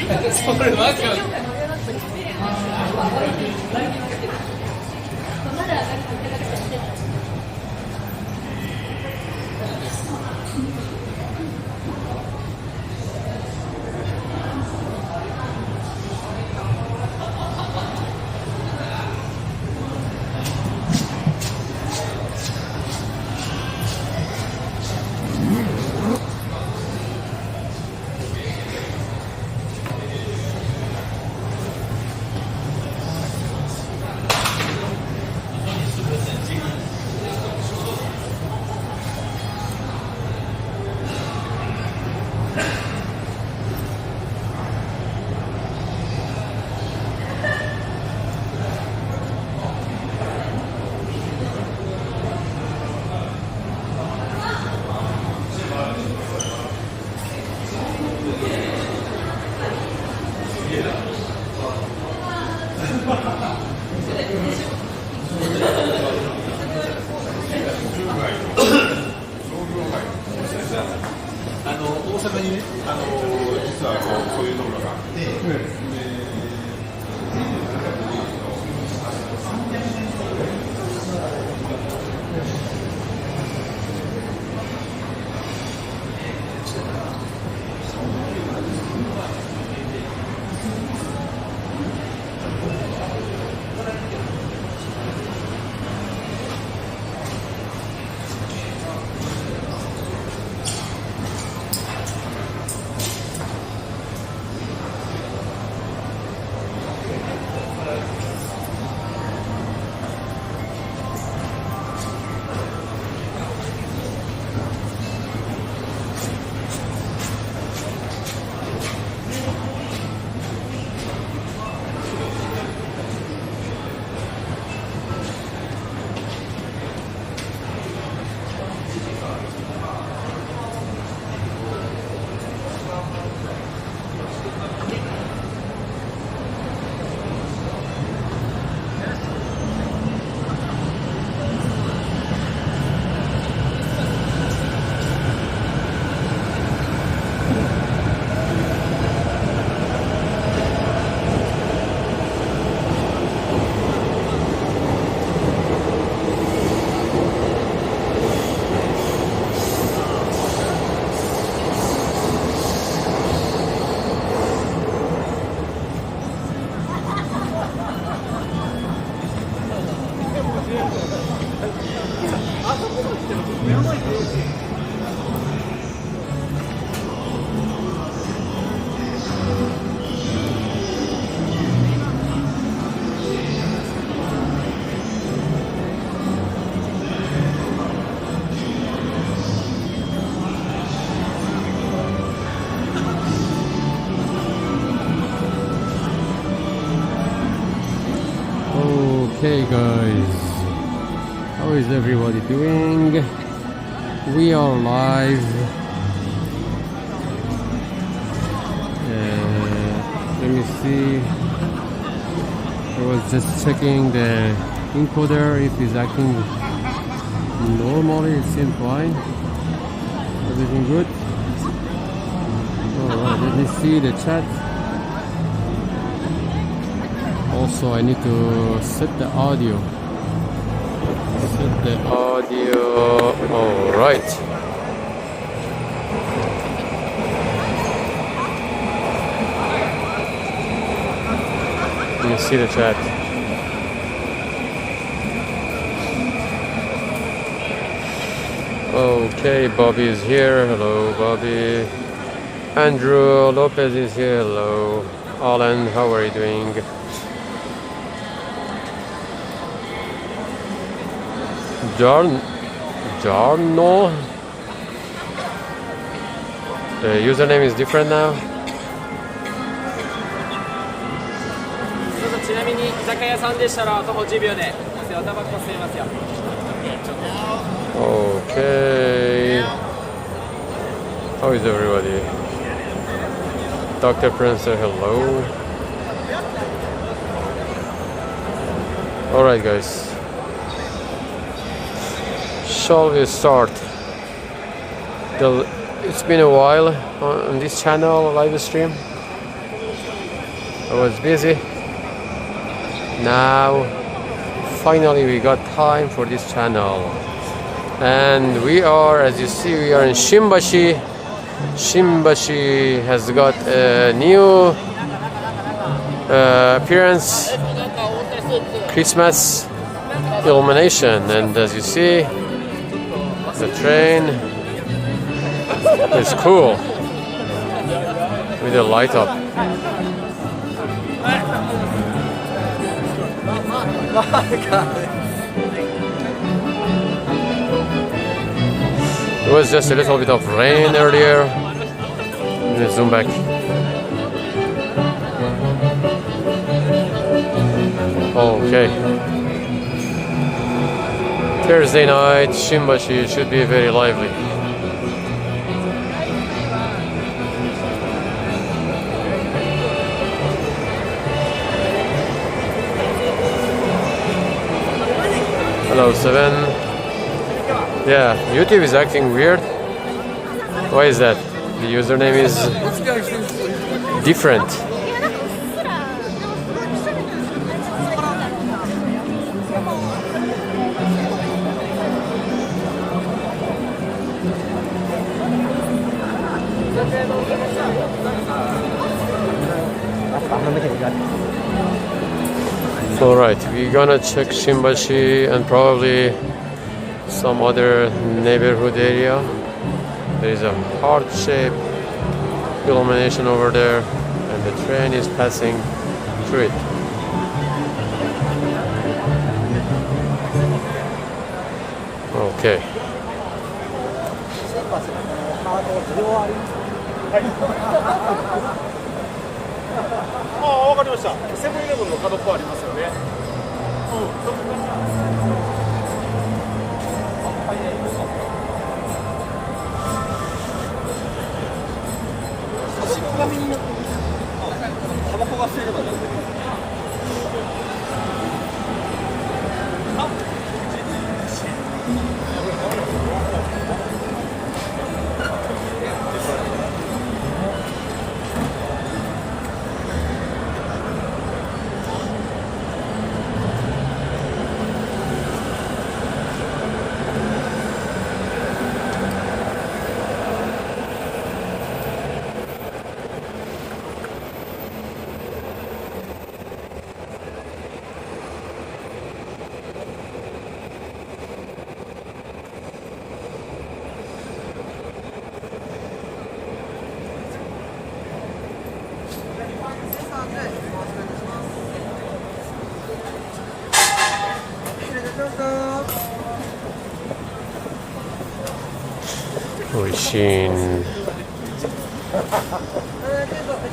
それマジか。大阪にね、実はそういうところがあって、Okay guys, how is everybody doing? We are live. Let me see. I was just checking the encoder if it's acting normally. It seems fine. Everything good? Alright, let me see the chat. Also, I need to set the audio. Set the audio. Alright. You see the chat. Okay, Bobby is here. Hello, Bobby. Andrew Lopez is here. Hello. Alan, how are you doing? Jarno? The username is different now. ちなみに居酒屋さんでしたら徒歩10秒でおタバコ吸えますよ。Okay. How is everybody? Dr. Prince, hello. Alright guys. Shall we start? It's been a while on this channel live stream. I was busy. Now, finally, we got time for this channel. And we are, as you see, we are in Shimbashi. Shimbashi has got a new appearance, Christmas illumination, and as you see, the train is cool with the light up. It was just a little bit of rain earlier. Let's zoom back. Okay. Thursday night, Shimbashi should be very lively. Hello, 7. Yeah, YouTube is acting weird. Why is that? The username is different. Alright, we're gonna check Shimbashi and probably some other neighborhood area. There is a heart-shaped illumination over there and the train is passing through it. Okay.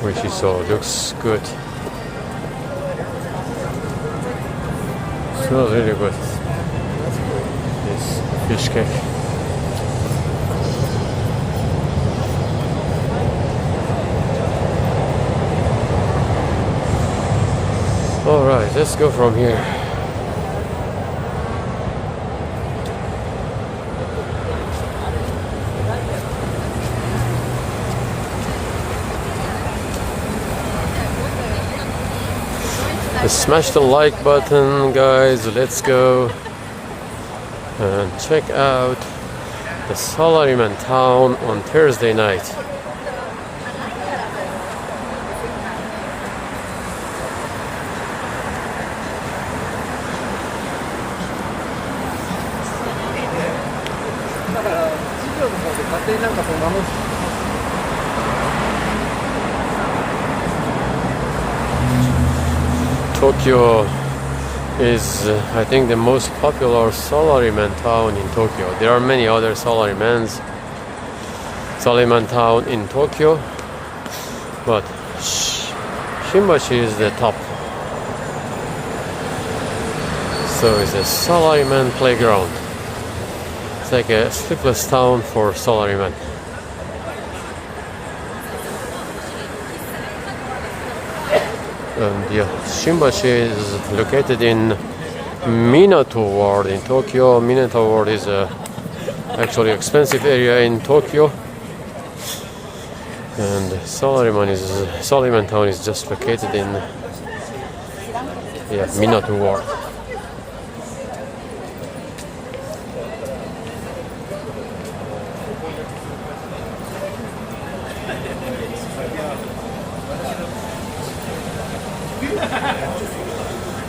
Oishiso, looks good. Smells really good. This fish cake. Alright, let's go from here. Smash the like button, guys. Let's go and check out the Salaryman town on Thursday night. Tokyo is, I think, the most popular salaryman town in Tokyo. There are many other salaryman town in Tokyo, but Shimbashi is the top. So it's a salaryman playground. It's like a sleepless town for salarymen. And yeah, Shimbashi is located in Minato Ward in Tokyo. Minato Ward is a actually expensive area in Tokyo. And Solomon Town is just located in Minato Ward.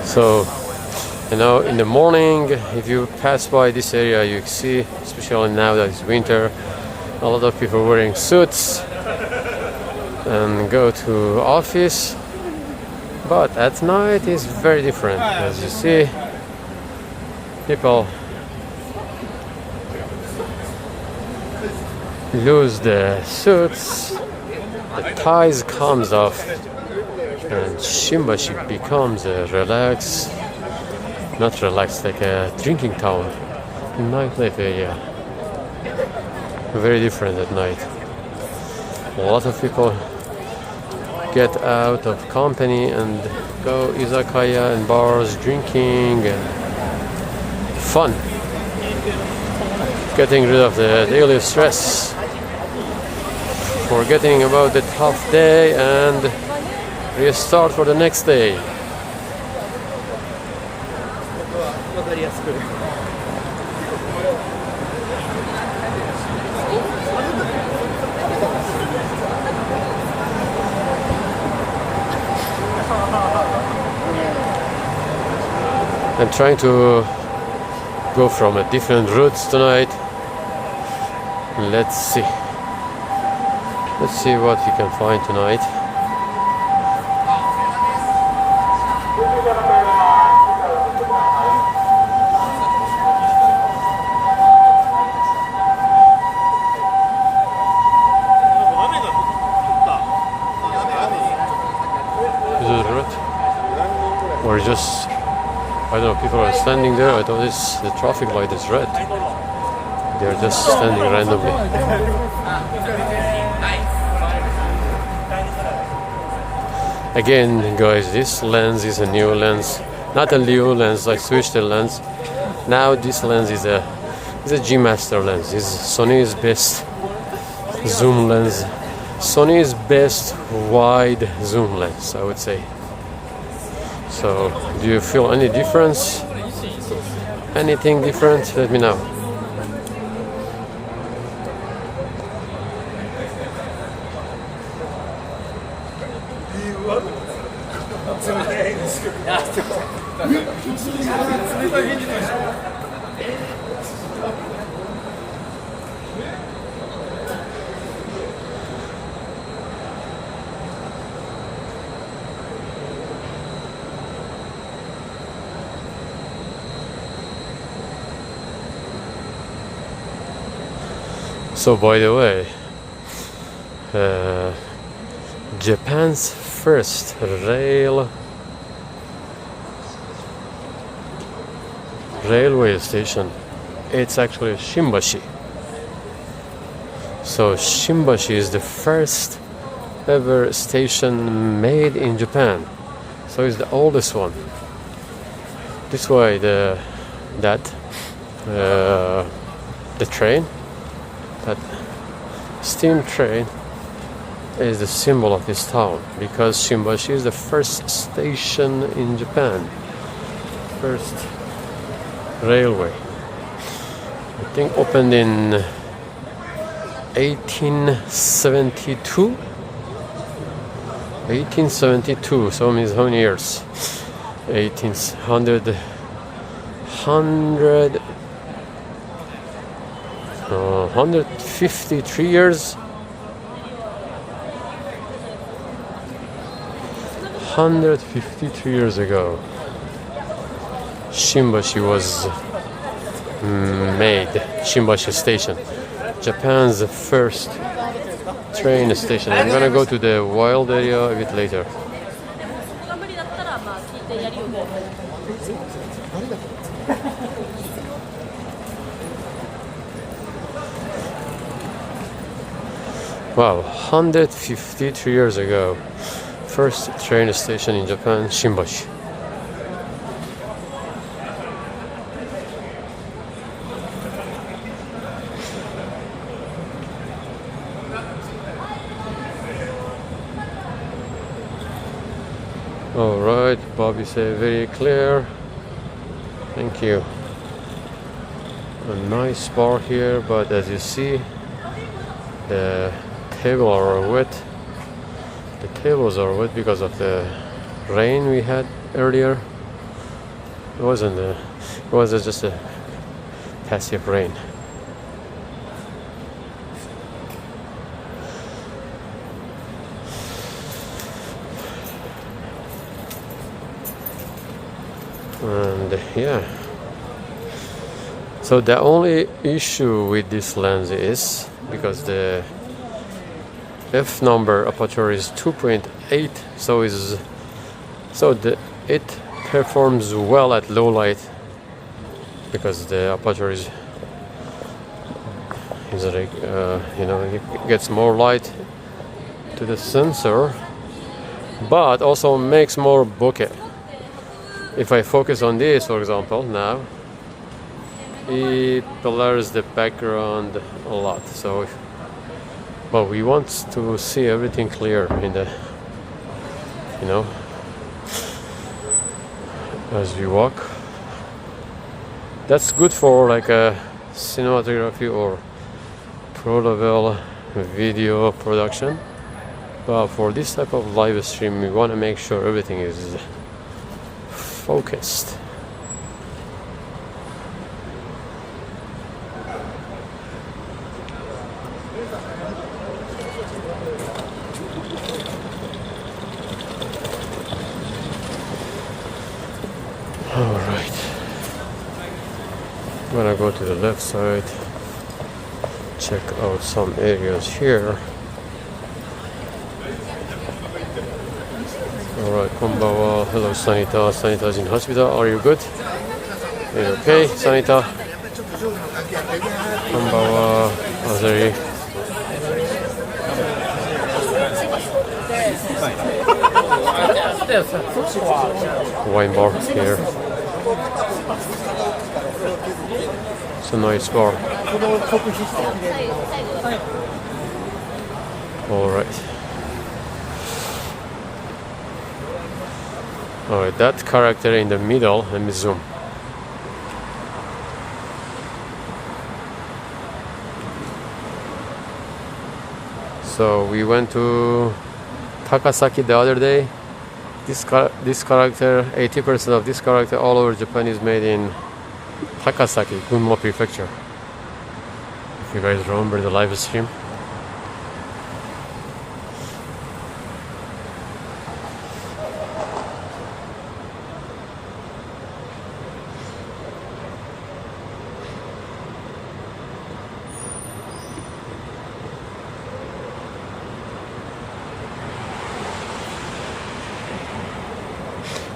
So, in the morning, if you pass by this area, you see, especially now that it's winter, a lot of people wearing suits and go to office. But at night it's very different. As you see, people lose the suits, the ties comes off, and Shimbashi becomes a like a drinking town, nightlife area. Very different at night. A lot of people get out of company and go izakaya and bars, drinking and fun, getting rid of the daily stress, forgetting about the tough day and restart for the next day. I'm trying to go from a different routes tonight. Let's see what you can find tonight. Is it red? Or just, I don't know, people are standing there. I thought the traffic light is red. They're just standing randomly. Again, guys, this lens is a new lens. Not a new lens, I switched the lens. Now this lens is a G Master lens. It's Sony's best zoom lens. Sony's best wide zoom lens, I would say. So, do you feel any difference? Anything different? Let me know. So, by the way, Japan's first railway station, it's actually Shimbashi. So Shimbashi is the first ever station made in Japan. So it's the oldest one. This way the train, that steam train, is the symbol of this town, because Shimbashi is the first station in Japan, first railway. I think opened in 1872. 1872. So means how many years? 153 years. 153 years ago, Shimbashi was made. Shimbashi Station, Japan's first train station. I'm gonna go to the wild area a bit later. Wow, 153 years ago, first train station in Japan, Shimbashi. Alright, Bobby said very clear. Thank you. A nice bar here, but as you see, the tables are wet. The tables are wet because of the rain we had earlier. It wasn't it was just a passive rain. And yeah, so the only issue with this lens is because the f number aperture is 2.8, so it performs well at low light because the aperture is like it gets more light to the sensor, but also makes more bokeh. If I focus on this, for example, now it blurs the background a lot. So, but we want to see everything clear in the, as we walk. That's good for like a cinematography or pro level video production. But for this type of live stream, we want to make sure everything is focused. All right, I'm gonna go to the left side, check out some areas here. Alright, konbanwa. Hello, Sanita. Sanita's in hospital. Are you good? Are you okay, Sanita? Konbanwa, Azari. Wine bar here. It's a nice bar. Alright. Alright, that character in the middle, let me zoom. So we went to Takasaki the other day. This character, 80% of this character all over Japan is made in Takasaki, Gunma Prefecture. If you guys remember the live stream.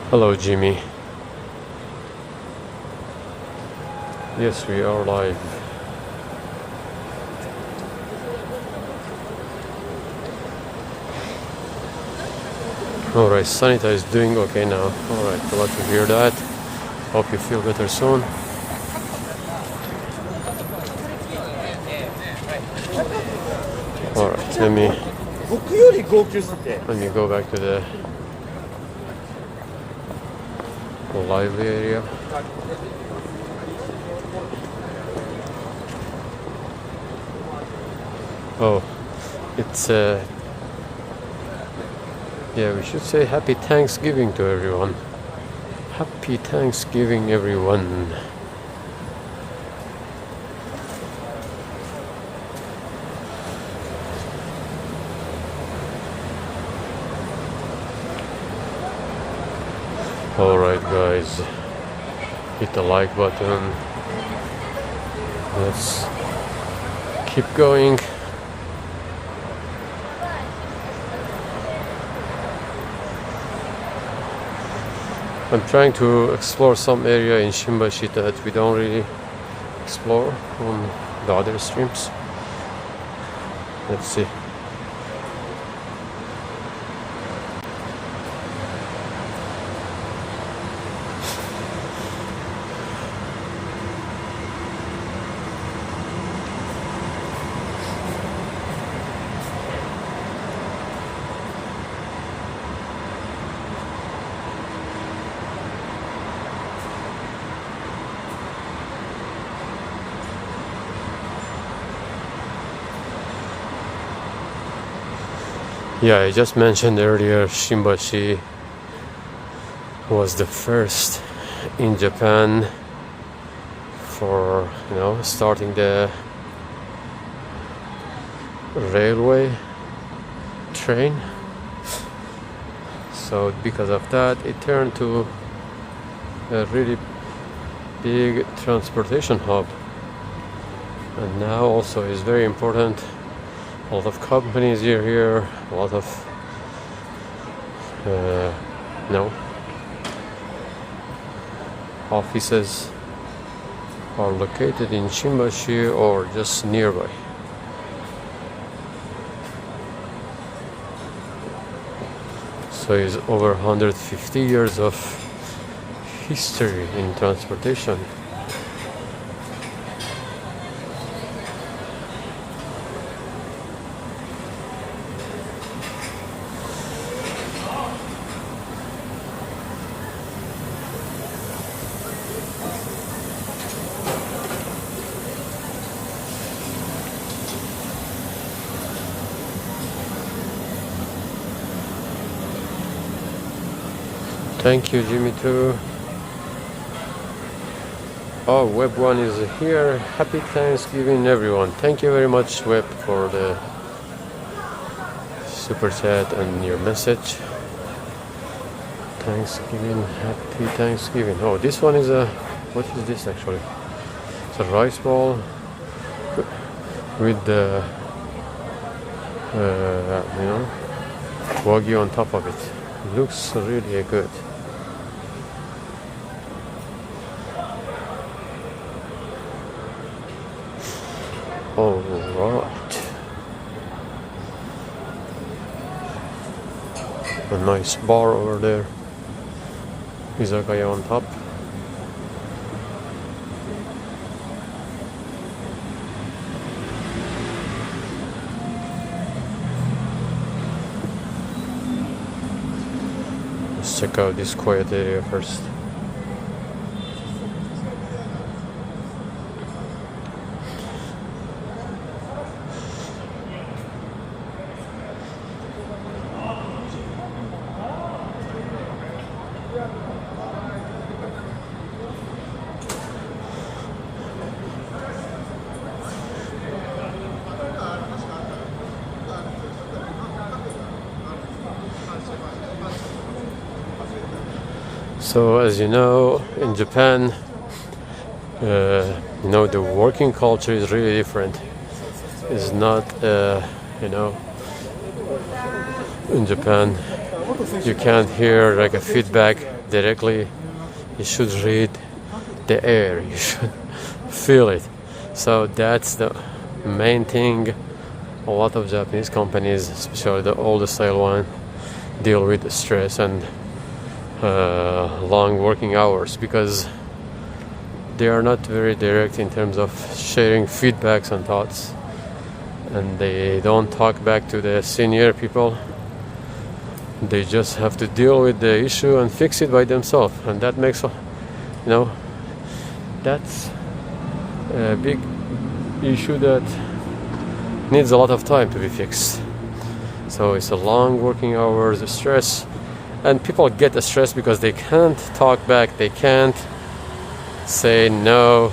Hello, Jimmy. Yes, we are live. Alright, Sanita is doing okay now. Alright, glad to hear that. Hope you feel better soon. Alright, let me go back to the live area. Oh, it's yeah, we should say happy Thanksgiving to everyone. Happy Thanksgiving, everyone. Alright guys, hit the like button. Let's keep going. I'm trying to explore some area in Shimbashi that we don't really explore on the other streams. Let's see. Yeah, I just mentioned earlier Shimbashi was the first in Japan for, you know, starting the railway train. So because of that, it turned to a really big transportation hub, and now also is very important. A lot of companies are here, a lot of offices are located in Shimbashi or just nearby. So it's over 150 years of history in transportation. Thank you, Jimmy, too. Oh, Web 1 is here. Happy Thanksgiving, everyone. Thank you very much, Web, for the super chat and your message. Thanksgiving, happy Thanksgiving. Oh, this one is a, what is this actually? It's a rice ball with the, wagyu on top of it. Looks really good. All right. A nice bar over there. Izakaya on top. Let's check out this quiet area first. So as you know, in Japan, the working culture is really different. It's not, in Japan, you can't hear like a feedback directly. You should read the air. You should feel it. So that's the main thing. A lot of Japanese companies, especially the older style one, deal with stress and long working hours, because they are not very direct in terms of sharing feedbacks and thoughts, and they don't talk back to the senior people. They just have to deal with the issue and fix it by themselves, and that makes, that's a big issue that needs a lot of time to be fixed. So it's a long working hours, the stress. And people get stressed because they can't talk back, they can't say no.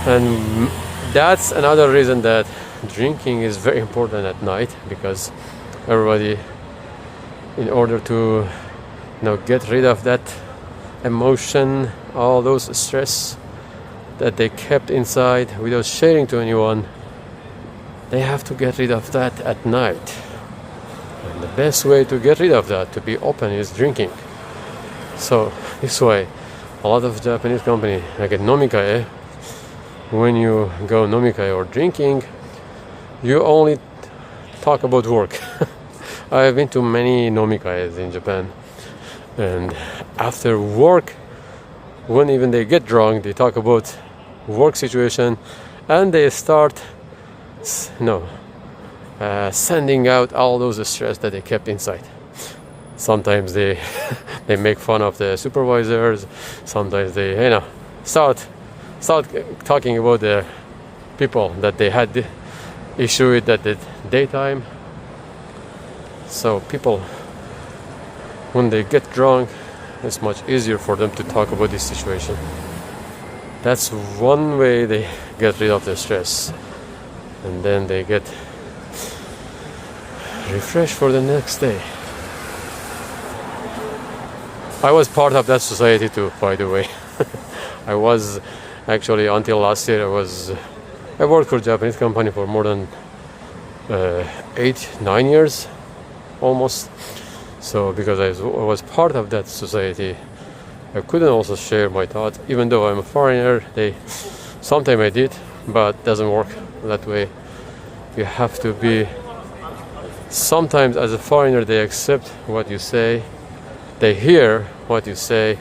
And that's another reason that drinking is very important at night, because everybody, in order to get rid of that emotion, all those stress that they kept inside without sharing to anyone, they have to get rid of that at night. And the best way to get rid of that, to be open, is drinking. So this way, a lot of Japanese companies, like a nomikai, when you go nomikai or drinking, you only talk about work. I have been to many nomikais in Japan, and after work, when even they get drunk, they talk about work situation, and they start sending out all those stress that they kept inside. Sometimes they they make fun of the supervisors. Sometimes they start talking about the people that they had the issue with at the daytime. So people, when they get drunk, it's much easier for them to talk about this situation. That's one way they get rid of their stress, and then they get refreshed for the next day. I was part of that society too, by the way. I was actually, until last year, I worked for a Japanese company for more than 8-9 years almost. So because I was part of that society, I couldn't also share my thoughts. Even though I'm a foreigner, sometimes I did, but it doesn't work that way. You have to be, sometimes as a foreigner they accept what you say, they hear what you say,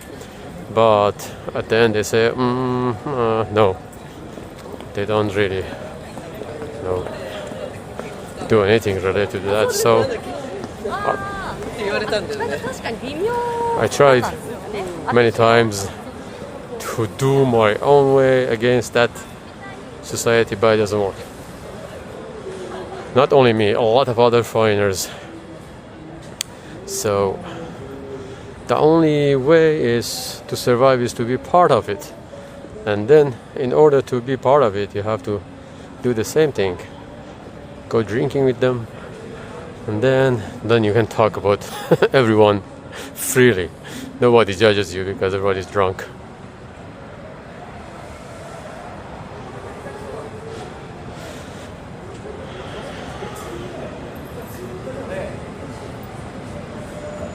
but at the end they say, no. They don't really do anything related to that. So I tried many times to do my own way against that society, but it doesn't work. Not only me, a lot of other foreigners. So the only way is to survive is to be part of it. And then in order to be part of it, you have to do the same thing. Go drinking with them, and then you can talk about everyone freely. Nobody judges you because everybody's drunk.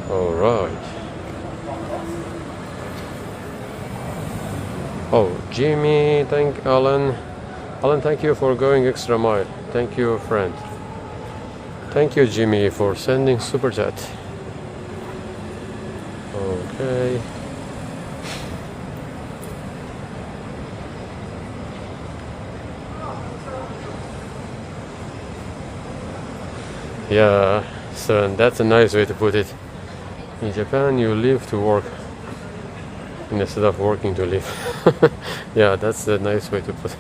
All right. Oh, Jimmy, thank Alan. Alan, thank you for going extra mile. Thank you, friend. Thank you, Jimmy, for sending super chat. Okay. Yeah, so that's a nice way to put it. In Japan, you live to work instead of working to live. Yeah, that's a nice way to put it.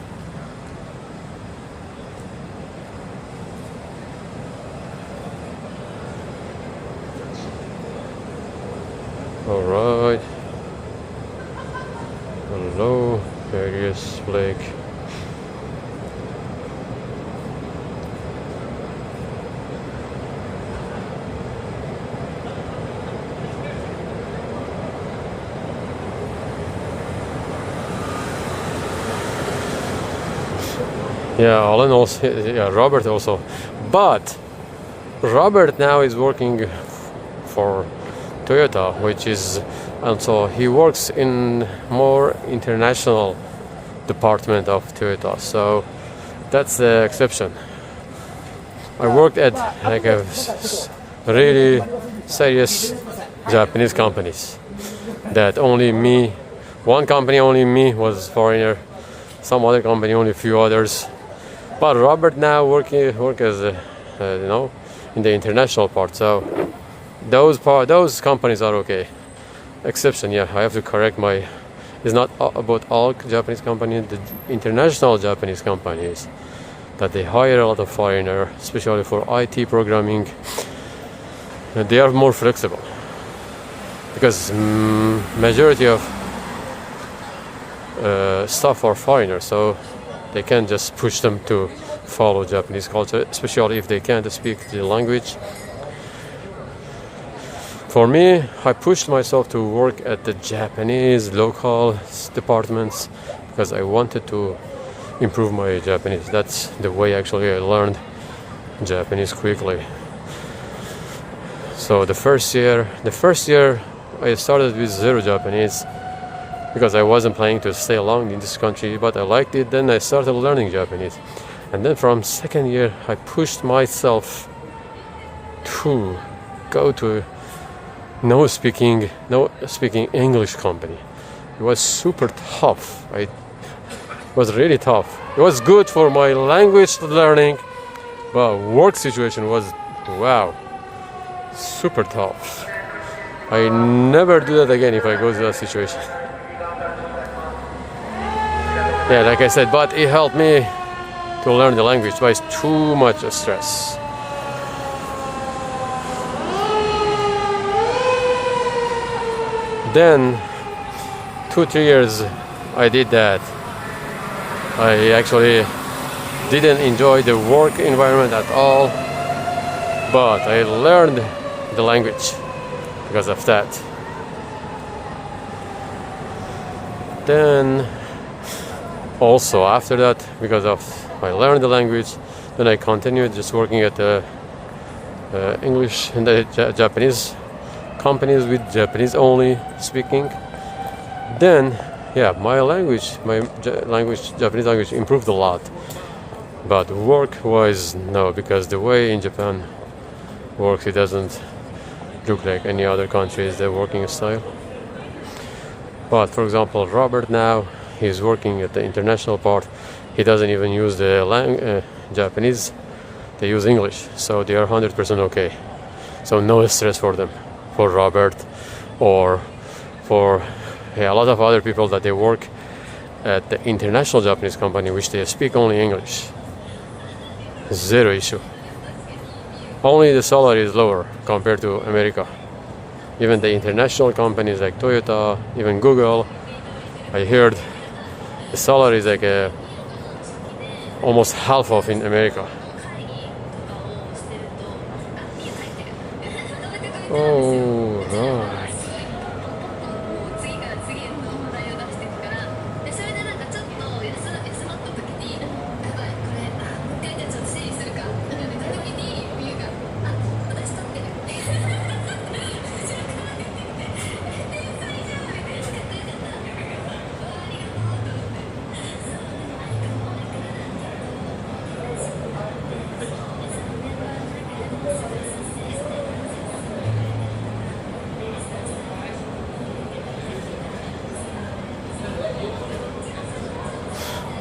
All right. Hello, various Blake. Yeah, Alan also, yeah, Robert also. But Robert now is working for Toyota, which is, and so he works in more international department of Toyota. So that's the exception. I worked at like a really serious Japanese companies that only me, one company only me was foreigner, some other company only a few others. But Robert now work as a, in the international part. So those companies are okay. Exception, yeah, I have to correct my. It's not about all Japanese companies. The international Japanese companies that they hire a lot of foreigner, especially for IT programming. They are more flexible because majority of staff are foreigners, so they can't just push them to follow Japanese culture, especially if they can't speak the language. For me, I pushed myself to work at the Japanese local departments because I wanted to improve my Japanese. That's the way actually I learned Japanese quickly. So the first year I started with zero Japanese because I wasn't planning to stay long in this country, but I liked it. Then I started learning Japanese, and then from second year I pushed myself to go to no speaking English company. It was super tough. It was really tough. It was good for my language learning, but work situation was wow, super tough. I never do that again if I go to that situation. Yeah, like I said, but it helped me to learn the language, but it's too much stress. then 2-3 years I did that. I actually didn't enjoy the work environment at all, but I learned the language because of that. Then also after that, because of I learned the language, then I continued just working at the English and the Japanese companies with Japanese only speaking. Then yeah, my language, Japanese language improved a lot. But work-wise, no, because the way in Japan works, it doesn't look like any other countries, the working style. But for example, Robert now, he's working at the international part. He doesn't even use the Japanese, they use English, so they are 100% okay. So no stress for them, for Robert, or for a lot of other people that they work at the international Japanese company, which they speak only English. Zero issue. Only the salary is lower compared to America. Even the international companies like Toyota, even Google, I heard the salary is like almost half of in America. Oh, right.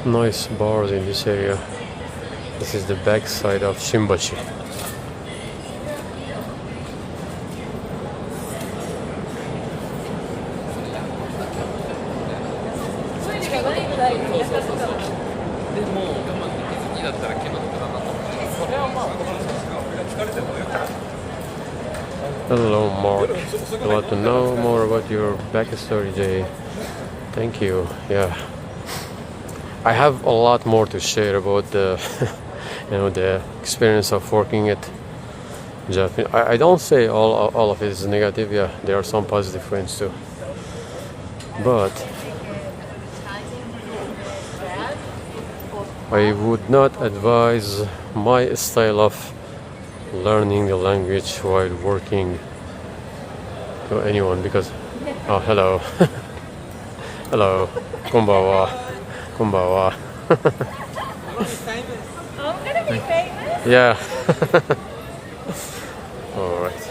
Nice bars in this area. This is the back side of Shimbashi. Hello, Mark. I want to know more about your backstory, Jay. Thank you. Yeah. I have a lot more to share about the, the experience of working at Japan. I don't say all of it is negative. Yeah, there are some positive points too. But I would not advise my style of learning the language while working to anyone because. Oh, hello. Hello. Konbanwa. Konbanwa. I'm gonna be famous. Yeah. All right.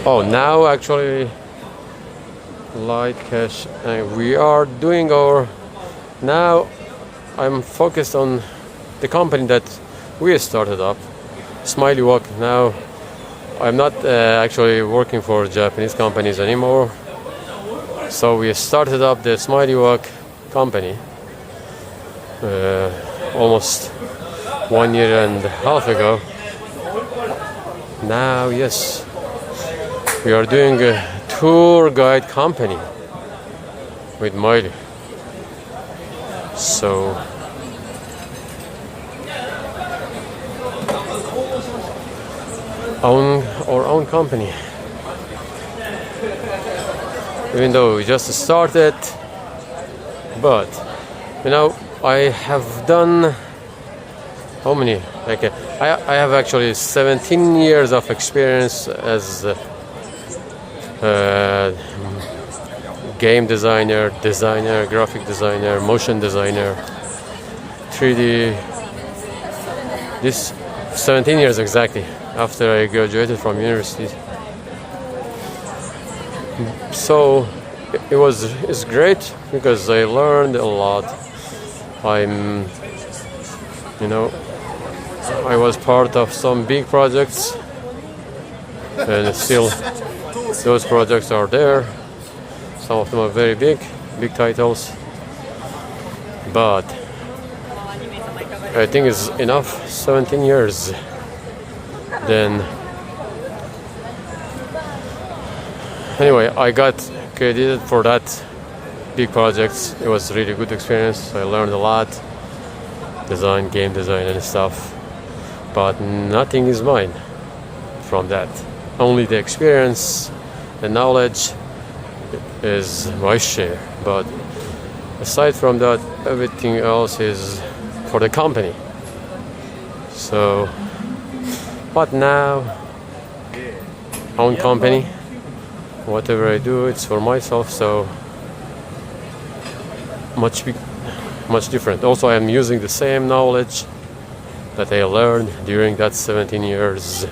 Oh, now actually light cash we are doing our now I'm focused on the company that we started up, Smiley Walk. Now I'm not actually working for Japanese companies anymore, so we started up the Smiley Walk company almost 1.5 years ago. Now yes, we are doing a tour guide company with Miley. So our own company. Even though we just started, but I have done how many? Like I have actually 17 years of experience as game designer, graphic designer, motion designer, 3D. This 17 years exactly after I graduated from university. So it's great because I learned a lot. I'm, you know, I was part of some big projects, and still those projects are there. Some of them are very big titles, but I think it's enough. 17 years. Then anyway, I got credited for that big projects. It was really good experience. I learned a lot, design, game design and stuff, but nothing is mine from that. Only the experience, the knowledge is my share, but aside from that, everything else is for the company. So but now, own company, whatever I do, it's for myself, so much different. Also, I am using the same knowledge that I learned during that 17 years.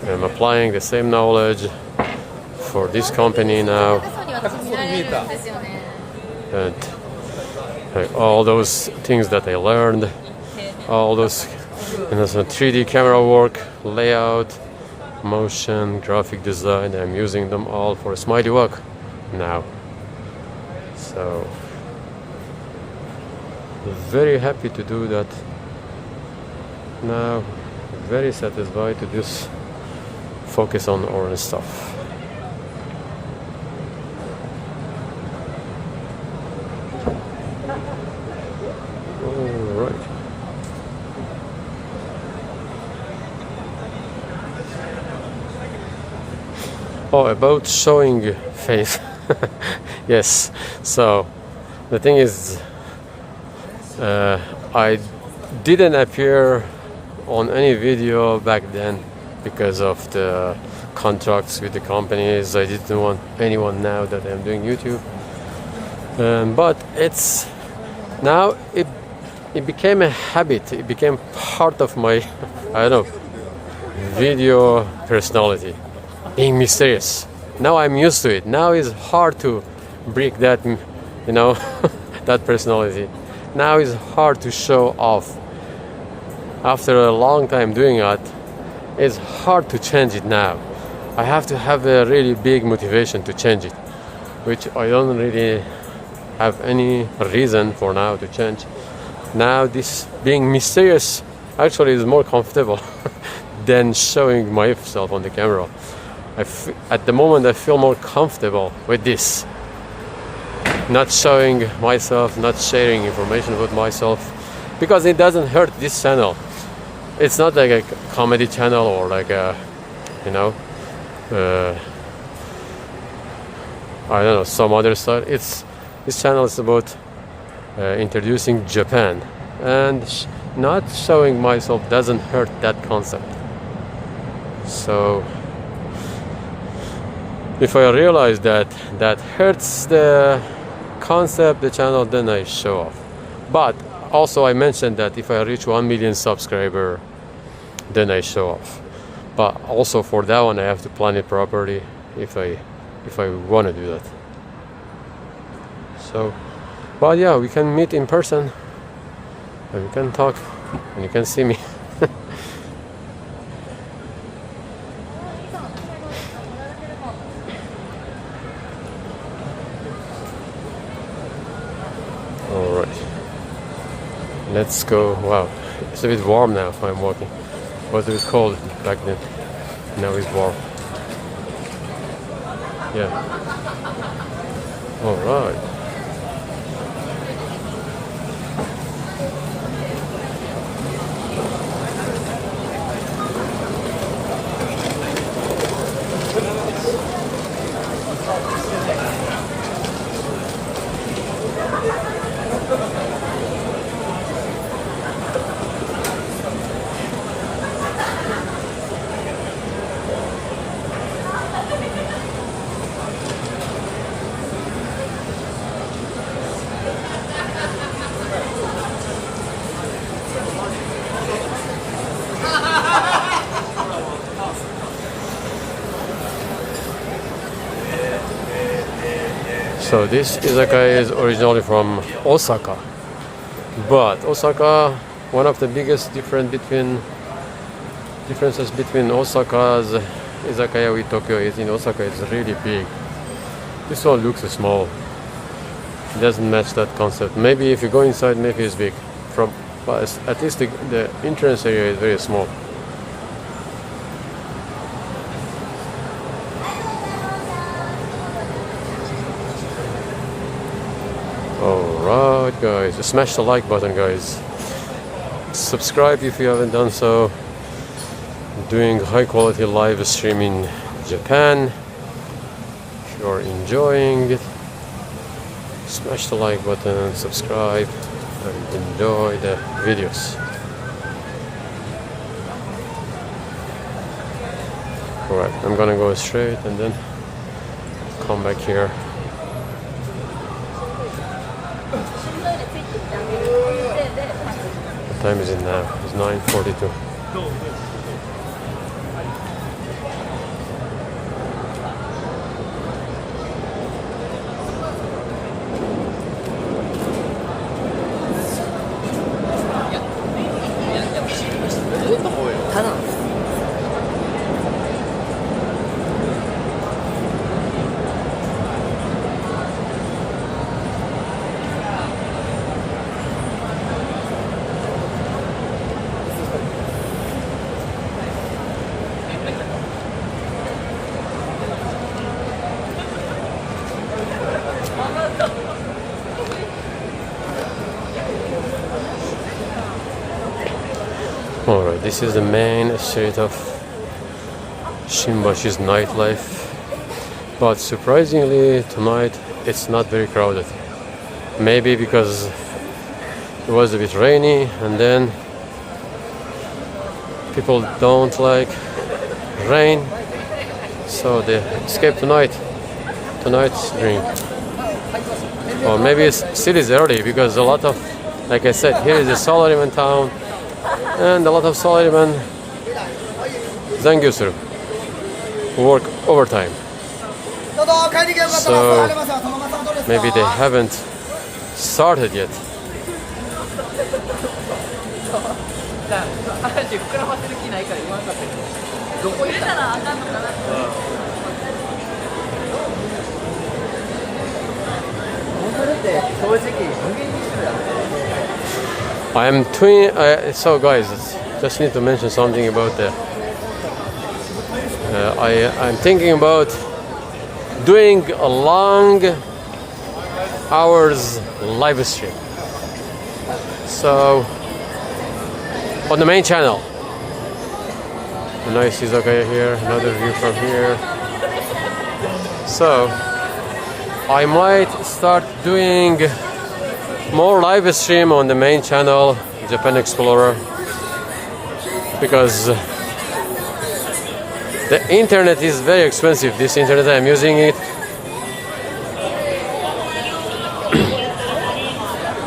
I'm applying the same knowledge for this company now, and all those things that I learned, all those, some 3D camera work, layout, motion, graphic design. I'm using them all for Smiley work now. So very happy to do that now. Very satisfied to just focus on orange stuff. Alright. Oh, about showing face. Yes. So the thing is, I didn't appear on any video back then because of the contracts with the companies. I didn't want anyone now that I'm doing YouTube. But it's now it became a habit. It became part of my, I don't know, video personality, being mysterious. Now I'm used to it. Now it's hard to break that, you know, that personality. Now it's hard to show off. After a long time doing it, it's hard to change it now. I have to have a really big motivation to change it, which I don't really have any reason for now to change. Now this being mysterious actually is more comfortable than showing myself on the camera. At the moment I feel more comfortable with this. Not showing myself, not sharing information about myself, because it doesn't hurt this channel. It's not like a comedy channel or like a, you know, I don't know, some other stuff. This channel is about introducing Japan, and not showing myself doesn't hurt that concept. So if I realize that hurts the concept, the channel, then I show off. But also I mentioned that if I reach 1 million subscriber, then I show off. But also for that one I have to plan it properly if I want to do that. So, but yeah, we can meet in person and we can talk and you can see me. Alright, let's go. Wow, it's a bit warm now. I'm walking. It was a bit cold back then. Now it's warm. Yeah. Alright. So this izakaya is originally from Osaka, but Osaka, one of the biggest differences between Osaka's izakaya with Tokyo is in Osaka it's really big. This one looks small. It doesn't match that concept. Maybe if you go inside, maybe it's big. But at least the entrance area is very small. Alright guys, smash the like button guys. Subscribe if you haven't done so. Doing high quality live stream in Japan. If you're enjoying it, smash the like button, subscribe and enjoy the videos. Alright, I'm gonna go straight and then come back here. What time is it now? It's 9:42. Alright, this is the main street of Shimbashi's nightlife, but surprisingly tonight it's not very crowded. Maybe because it was a bit rainy and then people don't like rain, so they escape tonight's drink. Or maybe it still is early because a lot of, like I said, here is a salaryman town and a lot of salarymen zangyusuru who work overtime. So maybe they haven't started yet. So guys, just need to mention something about the I'm thinking about doing a long hours live stream, so on the main channel. A nice izakaya here, another view from here. So I might start doing more live stream on the main channel, Japan Explorer, because the internet is very expensive. This internet I'm using it,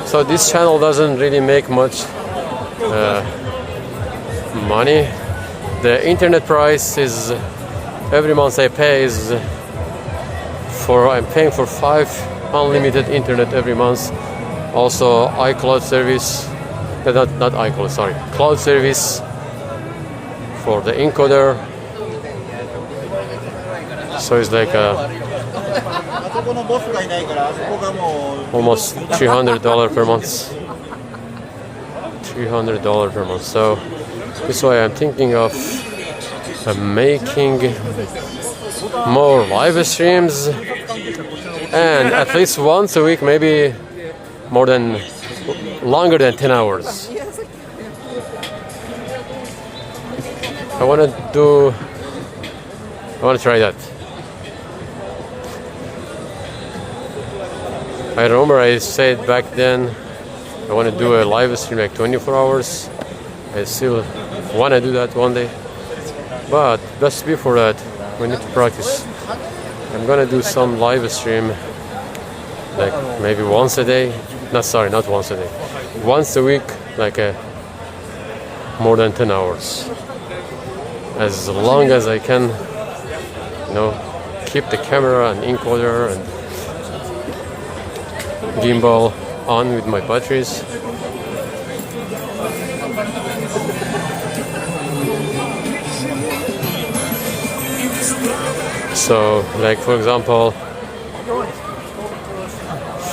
so this channel doesn't really make much money. The internet price is every month I pay is I'm paying for 5 unlimited internet every month. Also iCloud service, not iCloud, sorry, cloud service for the encoder. So it's like almost $300 per month. $300 per month. So this is why I'm thinking of making more live streams, and at least once a week, maybe longer than 10 hours. I want to try that. I remember I said back then I want to do a live stream like 24 hours. I still want to do that one day, but just before that we need to practice. I'm gonna do some live stream like maybe once a day. Not once a day. Once a week, like more than 10 hours. As long as I can, keep the camera and encoder and gimbal on with my batteries. So, like for example,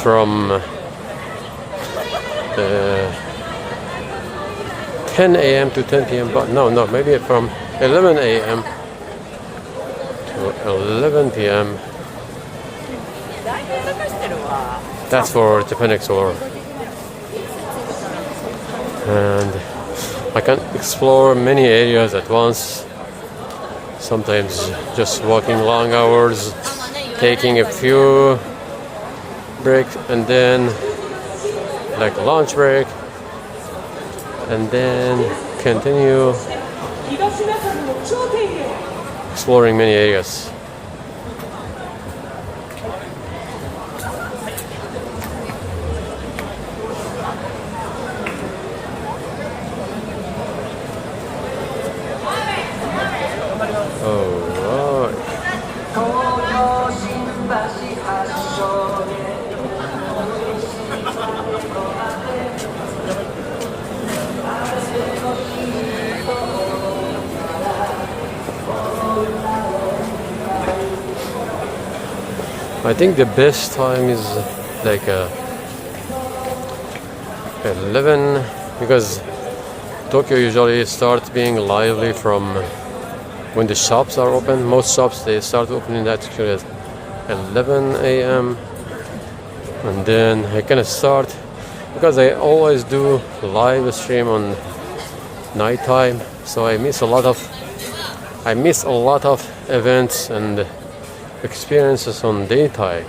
from 10 a.m. to 10 p.m. but no, maybe from 11 a.m. to 11 p.m. That's for Japan Explorer. And I can explore many areas at once. Sometimes just walking long hours, taking a few breaks, and then like a lunch break, and then continue exploring many areas. I think the best time is like 11, because Tokyo usually starts being lively from when the shops are open. Most shops, they start opening at 11 a.m. and then I can start, because I always do live stream on nighttime, so I miss a lot of events and experiences on daytime.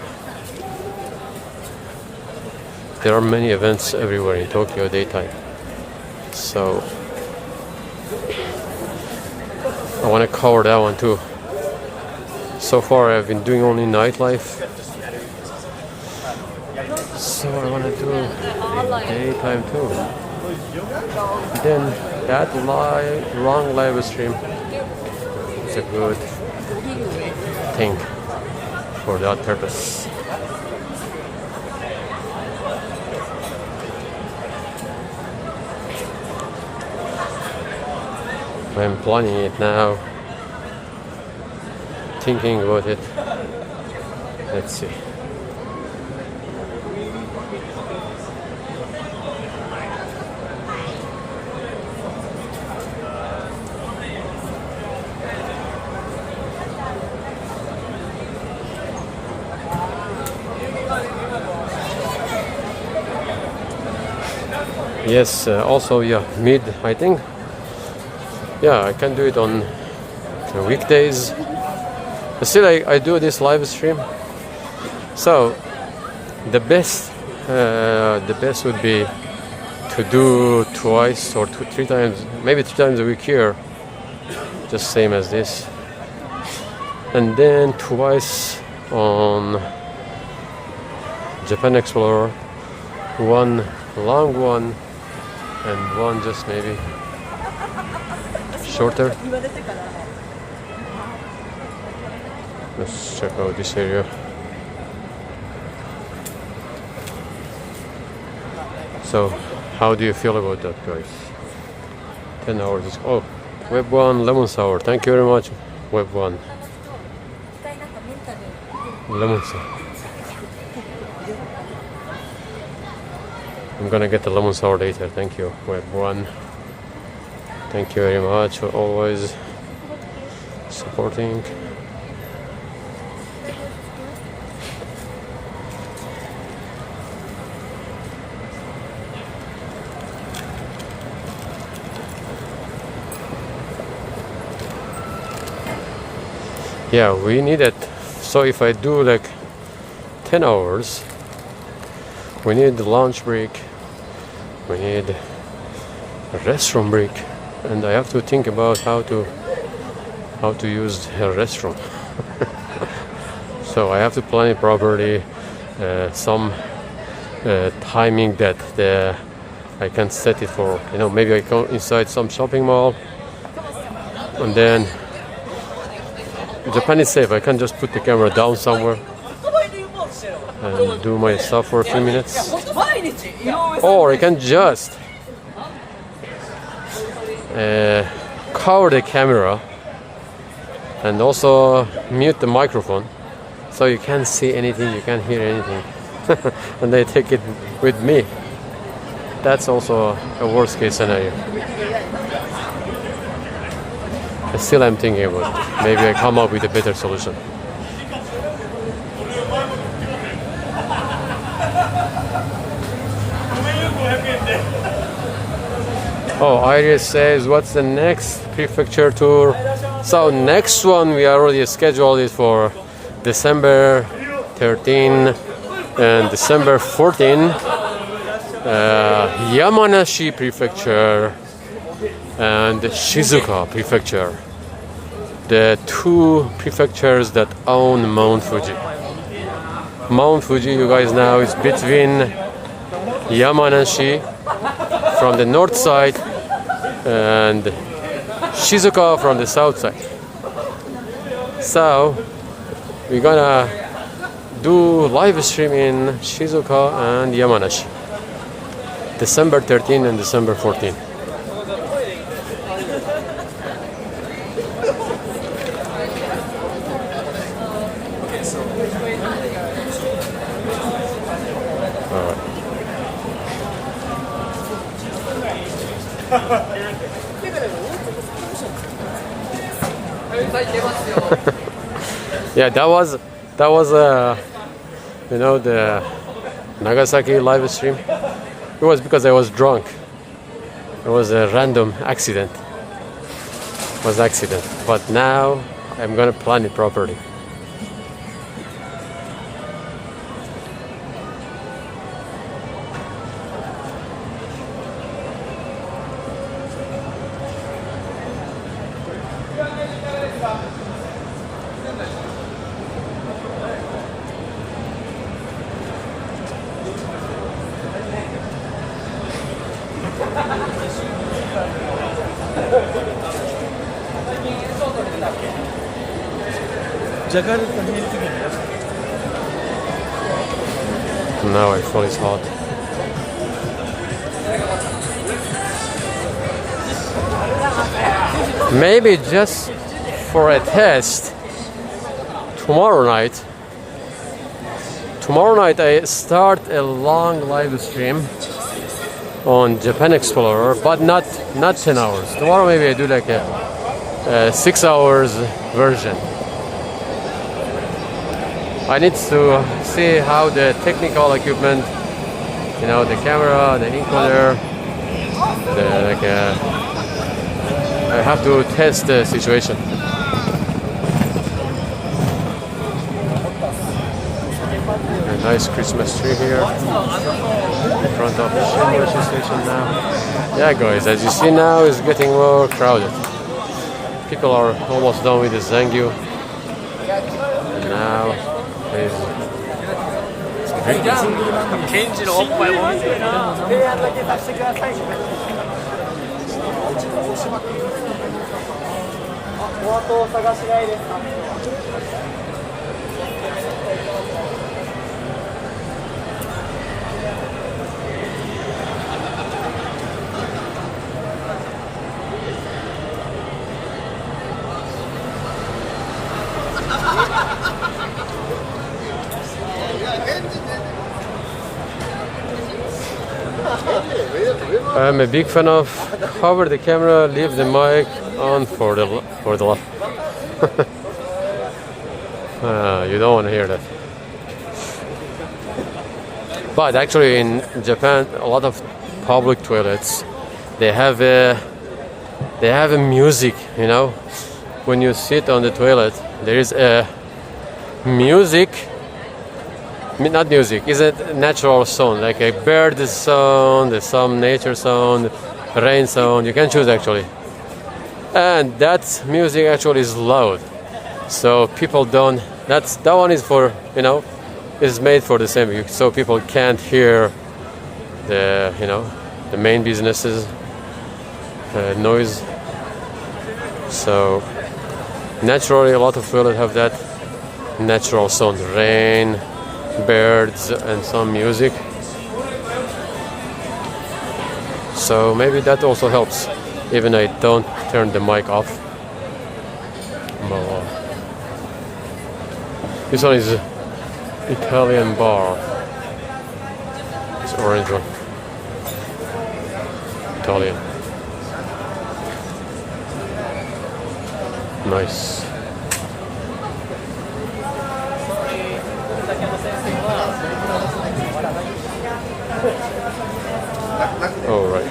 There are many events everywhere in Tokyo daytime, so I want to cover that one too. So far I've been doing only nightlife, so I want to do daytime too. Then that long live stream is a good thing for that purpose. I'm planning it now, thinking about it. Let's see. Yes, also, yeah, I think, yeah, I can do it on weekdays. But still, I do this live stream. So the best would be to do twice or three times, maybe 3 times a week here, just same as this, and then twice on Japan Explorer, one long one and one just maybe shorter. Let's check out this area. So, how do you feel about that, guys? 10 hours is, oh, Web 1 lemon sour. Thank you very much, Web 1. Lemon sour. I'm gonna get the lemon sour later. Thank you, Web 1. Thank you very much for always supporting. Yeah, we need it. So if I do like 10 hours, we need the lunch break, we need a restroom break, and I have to think about how to use a restroom. So I have to plan it properly, some timing that I can set it for, maybe I go inside some shopping mall, and then Japan is safe. I can just put the camera down somewhere and do my stuff for a few minutes. Or I can just cover the camera and also mute the microphone so you can't see anything, you can't hear anything. And I take it with me. That's also a worst case scenario. Still I'm thinking about it. Maybe I come up with a better solution. Oh, Iris says, what's the next prefecture tour? So next one we already scheduled it for December 13 and December 14. Yamanashi prefecture and Shizuoka prefecture. The two prefectures that own Mount Fuji. Mount Fuji, you guys know, is between Yamanashi from the north side and Shizuoka from the south side. So we're gonna do live stream in Shizuoka and Yamanashi, December 13 and December 14. Yeah, that was you know, the Nagasaki live stream. It was because I was drunk. It was a random accident. It was accident. But now I'm gonna plan it properly. Now I feel it's hot. Maybe just for a test, tomorrow night I start a long live stream on Japan Explorer, but not 10 hours. Tomorrow maybe I do like a 6 hours version. I need to see how the technical equipment, you know, the camera, the encoder, I have to test the situation. A nice Christmas tree here in front of the Shimbashi station now. Yeah, guys, as you see now, it's getting more crowded. People are almost done with the Zangyu. And now I'm a big fan of cover the camera, leave the mic on for the you don't want to hear that. But actually in Japan, a lot of public toilets, they have a music, you know. When you sit on the toilet, there is a music. Not music, it's a natural sound, like a bird sound, some nature sound, rain sound, you can choose actually. And that music actually is loud. So people don't, that one is for, you know, is made for the same, so people can't hear the, you know, the main businesses noise. So naturally a lot of toilets have that natural sound, rain, birds and some music. So maybe that also helps, even I don't turn the mic off. This one is Italian bar. It's orange one. Italian. Nice. All right.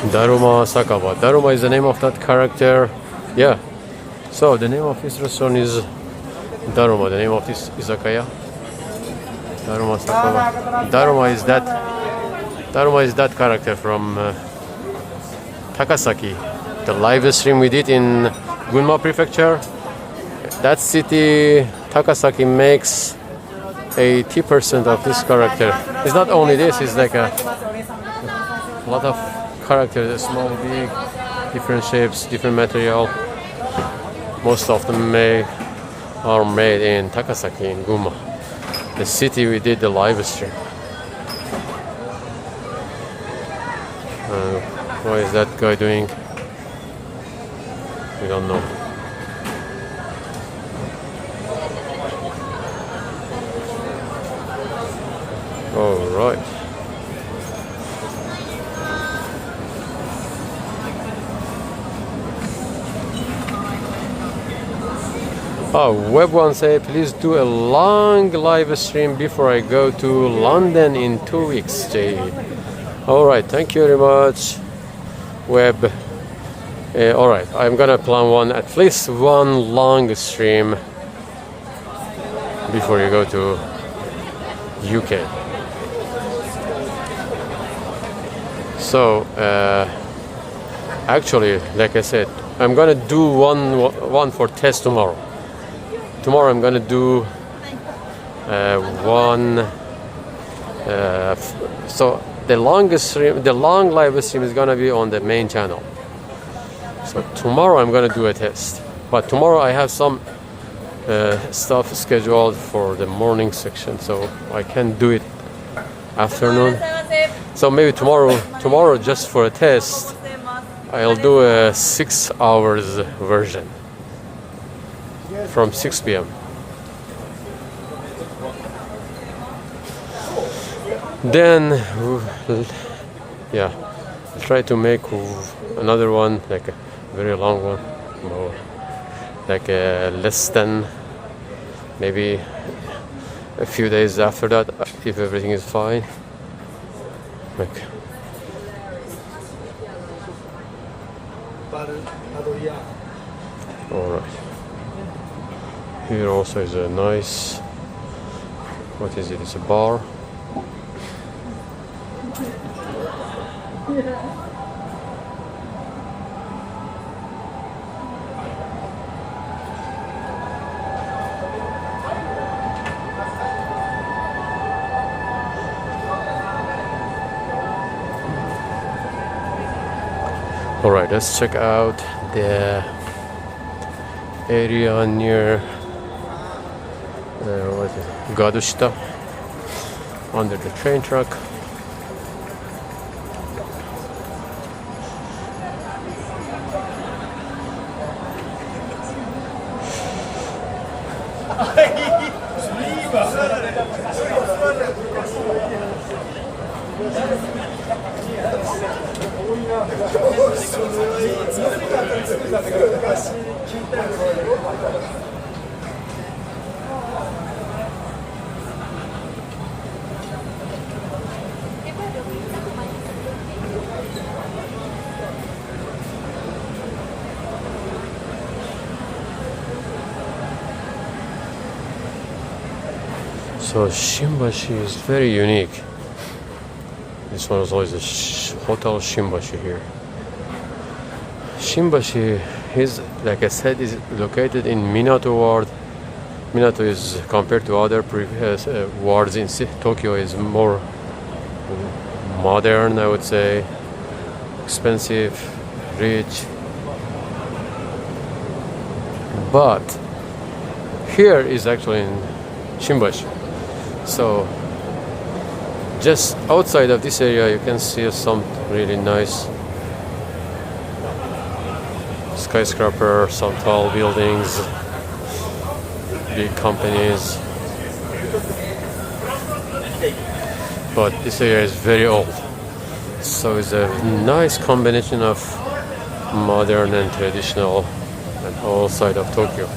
Daruma Sakaba. Daruma is the name of that character. Yeah. So the name of this restaurant is Daruma. The name of this izakaya. Daruma Sakaba. Daruma is that character from Takasaki. The live stream we did in Gunma Prefecture. That city, Takasaki, makes 80% of this character. It's not only this, it's like a lot of characters, small, big, different shapes, different material. Most of them are made in Takasaki, in Gunma, the city we did the live stream. What is that guy doing? We don't know. All right. Web1 say, please do a long live stream before I go to London in 2 weeks, Jay. All right, thank you very much, Web. All right, I'm gonna plan at least one long stream before you go to UK. So actually, like I said, I'm gonna do one for test tomorrow. Tomorrow I'm gonna do one. So the long live stream is gonna be on the main channel. So tomorrow I'm gonna do a test. But tomorrow I have some stuff scheduled for the morning section, so I can do it afternoon. So maybe tomorrow just for a test, I'll do a 6 hours version from 6 p.m. Then, yeah, I'll try to make another one, like a very long one, more like less than, maybe a few days after that, if everything is fine. Like, all right. Here also is a nice, what is it? It's a bar. All right, let's check out the area near Gadushita under the train track. So Shimbashi is very unique. This one is always a Hotel Shimbashi here. Shimbashi is, like I said, is located in Minato ward. Minato is, compared to other previous wards in Tokyo, is more modern, I would say, expensive, rich. But here is actually in Shimbashi. So just outside of this area you can see some really nice skyscraper, some tall buildings, big companies. But this area is very old. So it's a nice combination of modern and traditional and all side of Tokyo.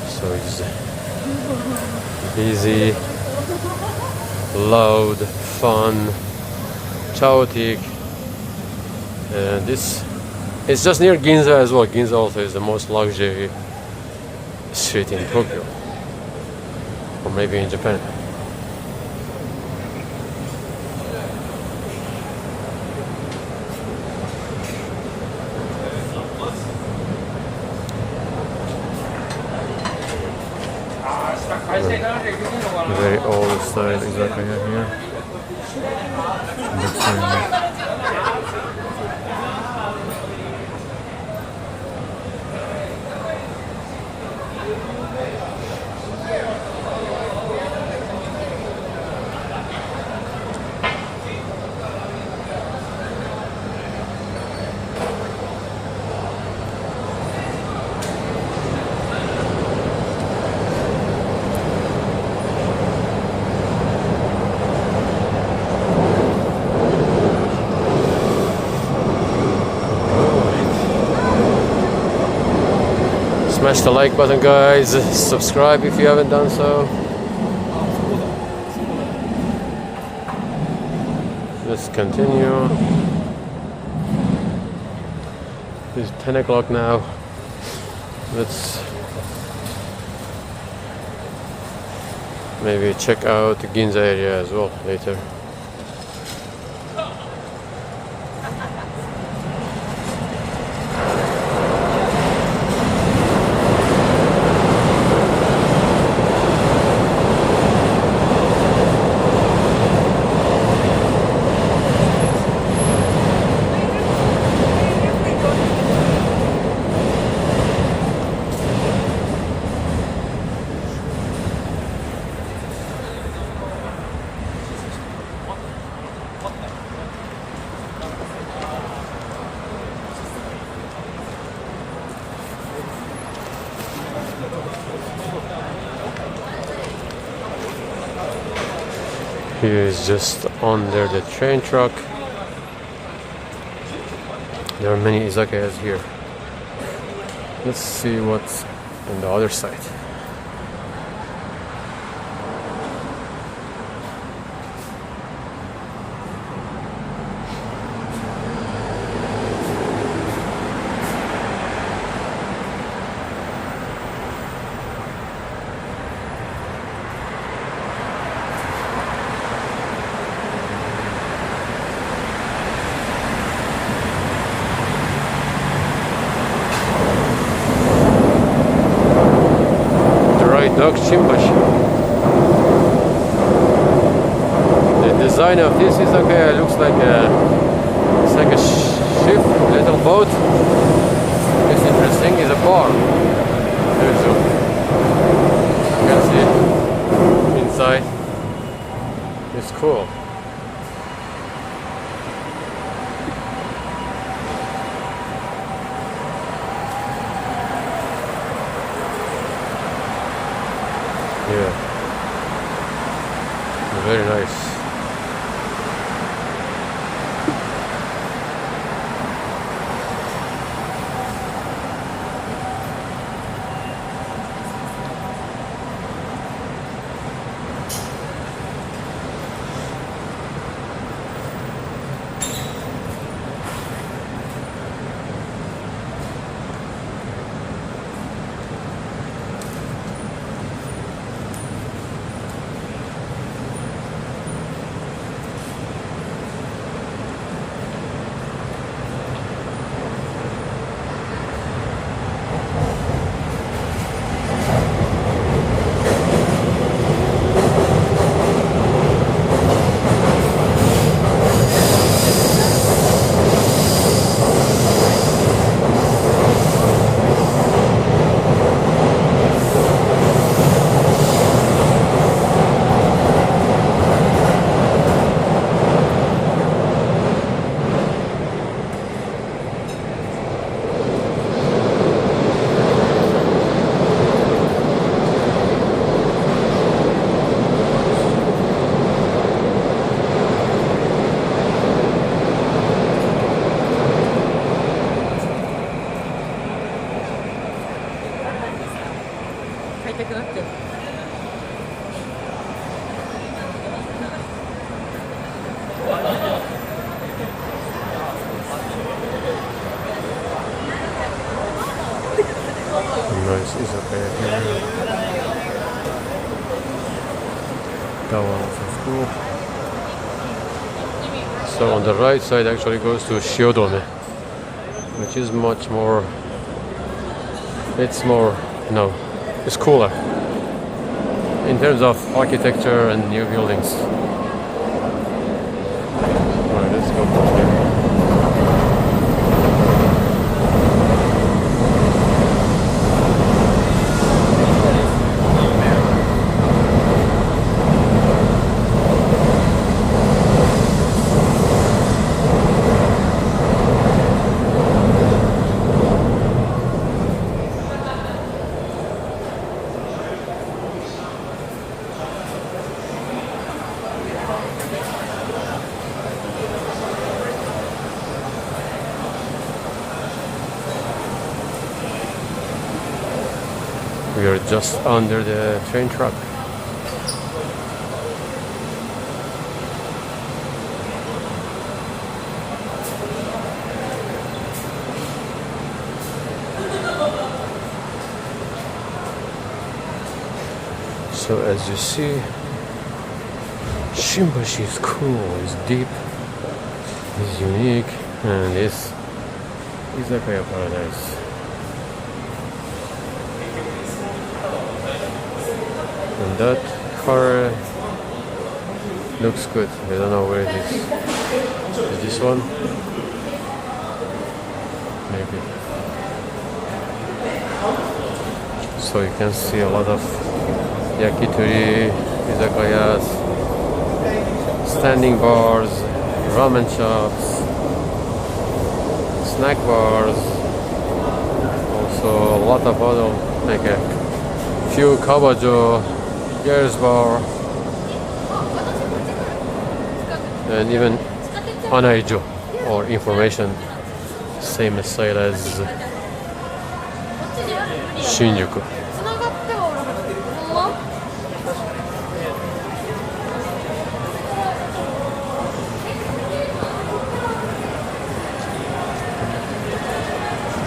So it's busy, loud, fun, chaotic, and this it's just near Ginza as well. Ginza also is the most luxury street in Tokyo, or maybe in Japan. Very old style izakaya here. Looks very nice. Smash the like button, guys. Subscribe if you haven't done so. Let's continue. It's 10 o'clock now. Let's maybe check out the Ginza area as well later. Here is just under the train track. There are many izakayas here. Let's see what's on the other side. Dog Shimbashi. The design of this izakaya looks like it's like a ship, little boat. It's interesting. It's a bar. There's a, you can see it inside. It's cool. Yeah, very nice. izakaya here. That one is cool. So on the right side actually goes to Shiodome, which is much more, it's more, it's cooler in terms of architecture and new buildings. Alright, let's go from here. We are just under the train track. So as you see, Shimbashi is cool, it's deep, it's unique, and it's izakaya paradise. And that car looks good. I don't know where it is. Is this one? Maybe. So you can see a lot of yakitori, izakayas, standing bars, ramen shops, snack bars, also a lot of other, like a few kabajo, girls bar, and even anaijo or information, same style as Shinjuku.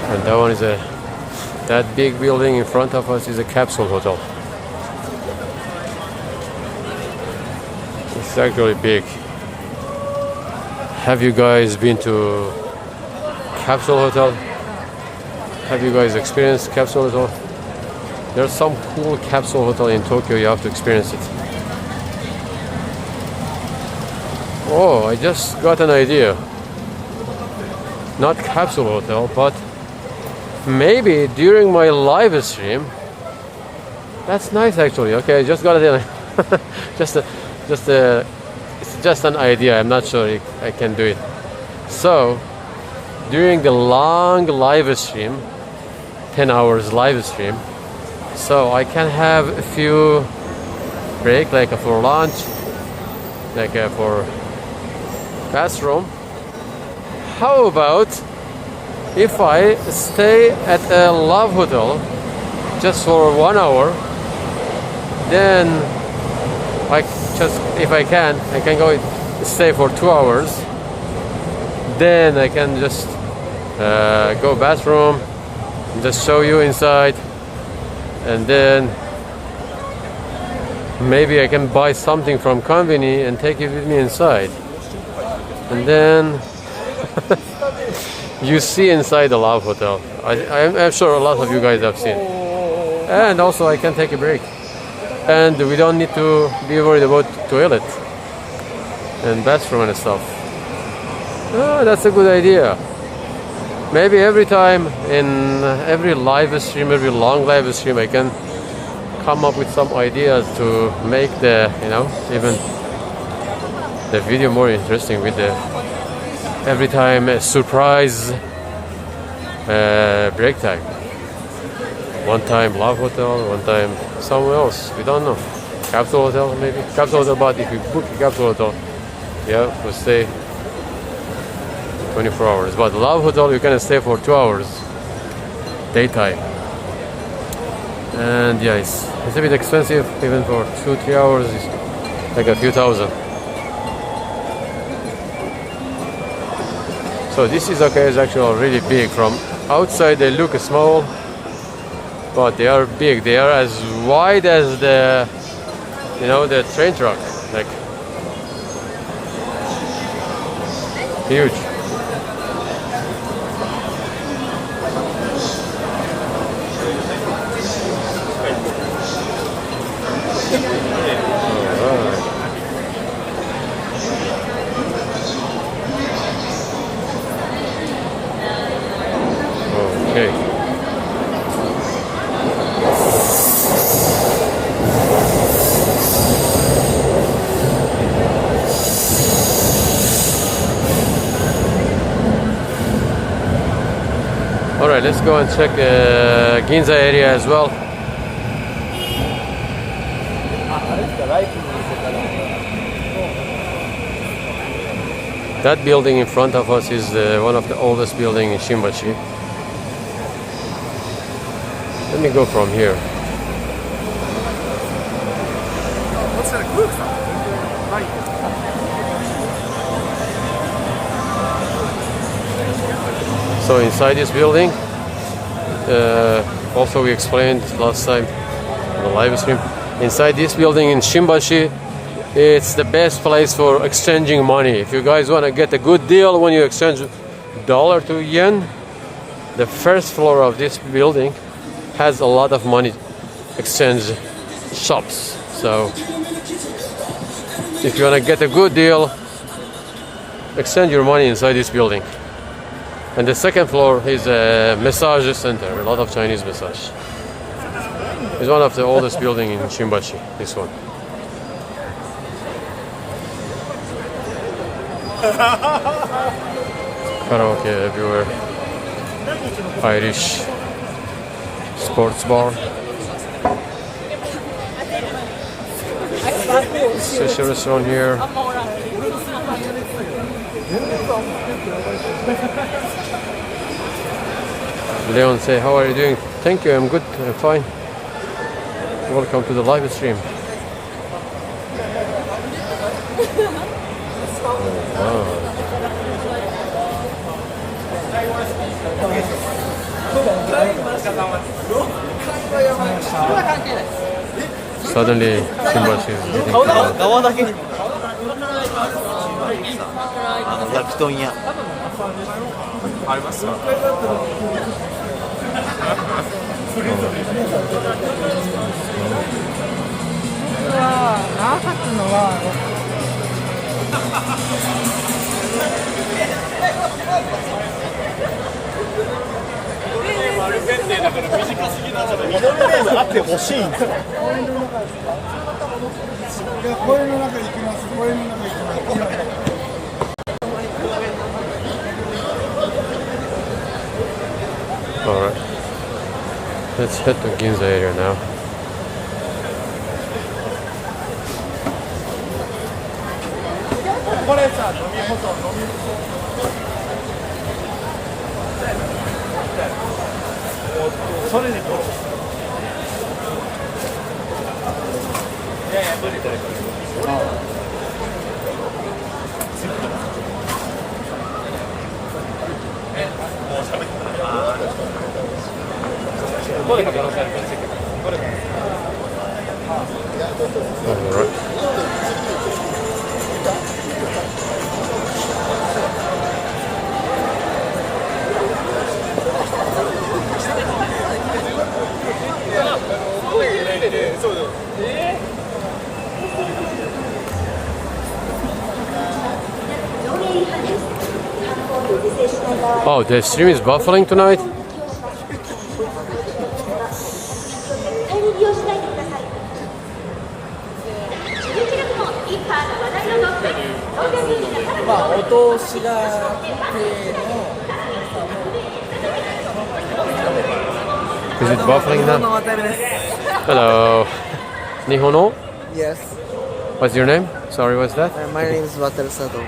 And that one is that big building in front of us is a capsule hotel. It's actually big. Have you guys been to capsule hotel? Have you guys experienced capsule hotel? There's some cool capsule hotel in Tokyo, you have to experience it. Oh, I just got an idea. Not capsule hotel, but maybe during my live stream. That's nice actually. Okay, I just got it in. It's just an idea. I'm not sure I can do it. So during the long live stream, 10 hours live stream, so I can have a few break, like for lunch, like for bathroom. How about if I stay at a love hotel just for 1 hour, then if I can go stay for 2 hours, then I can just go bathroom, just show you inside, and then maybe I can buy something from convenience and take it with me inside, and then you see inside the love hotel. I'm sure a lot of you guys have seen, and also I can take a break, and we don't need to be worried about toilet and bathroom and stuff. Oh, that's a good idea. Maybe every time in every live stream, every long live stream, I can come up with some ideas to make the, even the video more interesting with the every time a surprise break time. One time love hotel, one time somewhere else. We don't know. Capsule hotel maybe. Capsule hotel, but if you book a capsule hotel, yeah, we'll stay 24 hours. But love hotel, you can stay for 2 hours, daytime. And yeah, it's a bit expensive, even for 2-3 hours. It's like a few thousand. So this izakaya is actually really big. From outside they look small, but they are big. They are as wide as the, the train track, like huge. Okay. All right, let's go and check Ginza area as well. That building in front of us is one of the oldest buildings in Shimbashi. Let me go from here. So inside this building, also we explained last time on the live stream, inside this building in Shimbashi, it's the best place for exchanging money. If you guys want to get a good deal when you exchange dollar to yen, the first floor of this building has a lot of money exchange shops. So if you want to get a good deal, exchange your money inside this building. And the second floor is a massage center, a lot of Chinese massage. It's one of the oldest buildings in Shimbashi, this one. Karaoke everywhere. Irish sports bar. Sushi restaurant here. Leon say, how are you doing? Thank you, I'm good, I'm fine. Welcome to the live stream. Suddenly, Shimbashi is getting crowded. 焼き豚屋ありますか長かったのは丸ペンネだから短すぎなのでミドルネームあってほしいんですよ。公園の中行きます。公園の中行きます。Alright, let's head to Ginza area now. Oh, the stream is buffering tonight? Is it buffering now? Hello. Nihono? Yes. What's your name? Sorry, what's that? My name is Water Sato.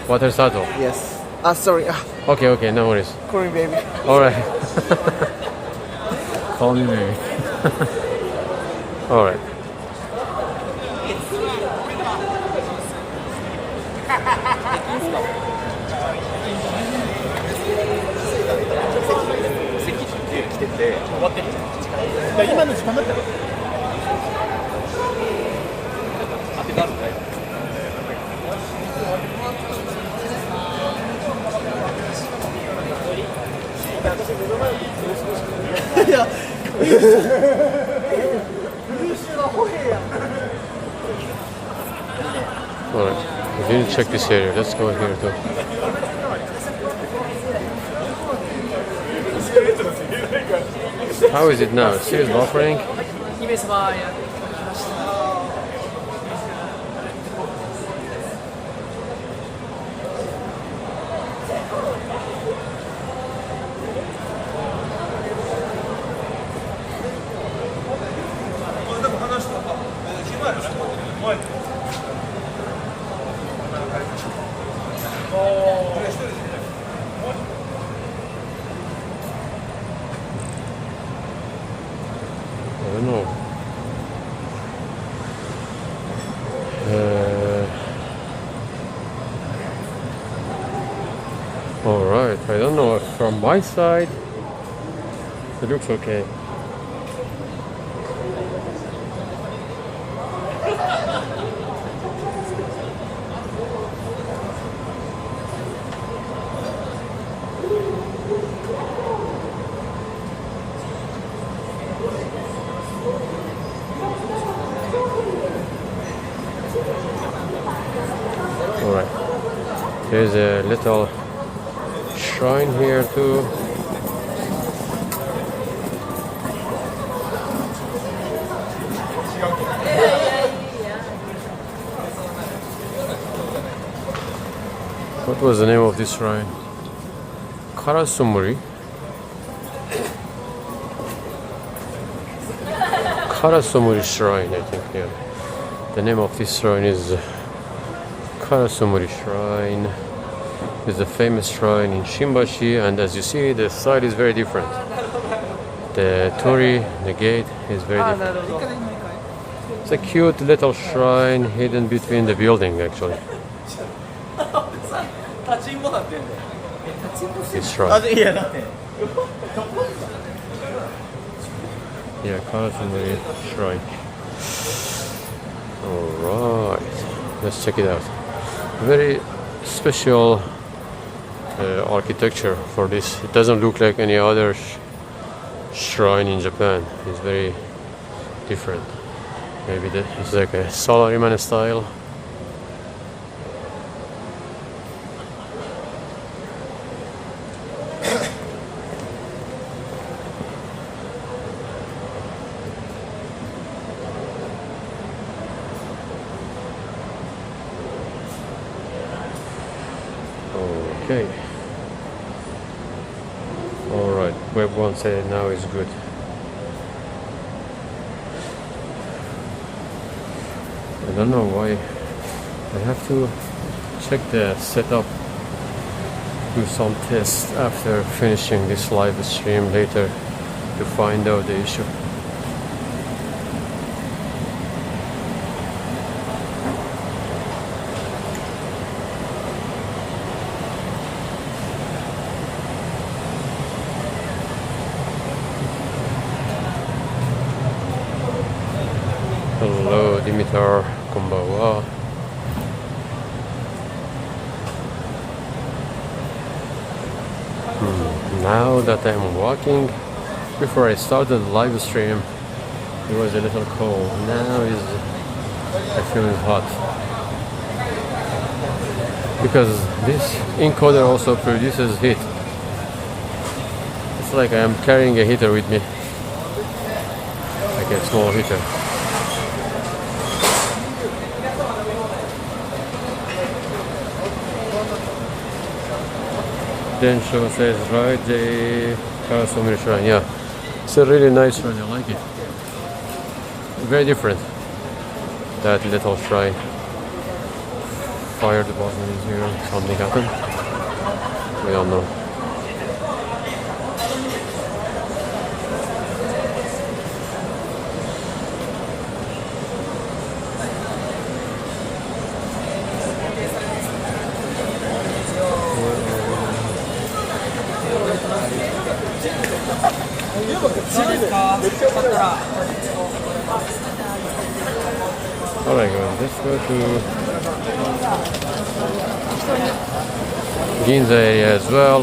Water Sato. Yes. Sorry. Okay, no worries. Call me baby. Alright. Call me baby. Alright. てて終わってるじゃん。だから今の時間だったら当てたんだよ。いやAlright, we didn't check this area. Let's go here too. How is it now? Still buffering? 姫様やってきました。I don't know. Alright, I don't know if from my side it looks okay. Alright, there's a little shrine here too. What was the name of this shrine? Karasumori? Karasumori Shrine, I think, yeah. The name of this shrine is Karasumori Shrine. It's a famous shrine in Shimbashi, and as you see, the side is very different. The torii, the gate is very different. It's a cute little shrine hidden between the building, actually. This shrine. Yeah, Karasumori Shrine. Alright, let's check it out. Very special architecture for this. It doesn't look like any other shrine in Japan. It's very different. Maybe it's like a salaryman style. Okay. Alright, web 1 said now is good. I don't know why. I have to check the setup, do some tests after finishing this live stream later to find out the issue. Hello, Dimitar, konbanwa. Now that I'm walking, before I started the live stream, it was a little cold. Now I feel hot. Because this encoder also produces heat. It's like I'm carrying a heater with me. Like a small heater. Densho says, right, the Karasumori Shrine. Yeah, it's a really nice shrine. I like it. Very different. That little shrine. Fire department is here. Something happened. We don't know. Alright guys, let's go to Ginza area as well,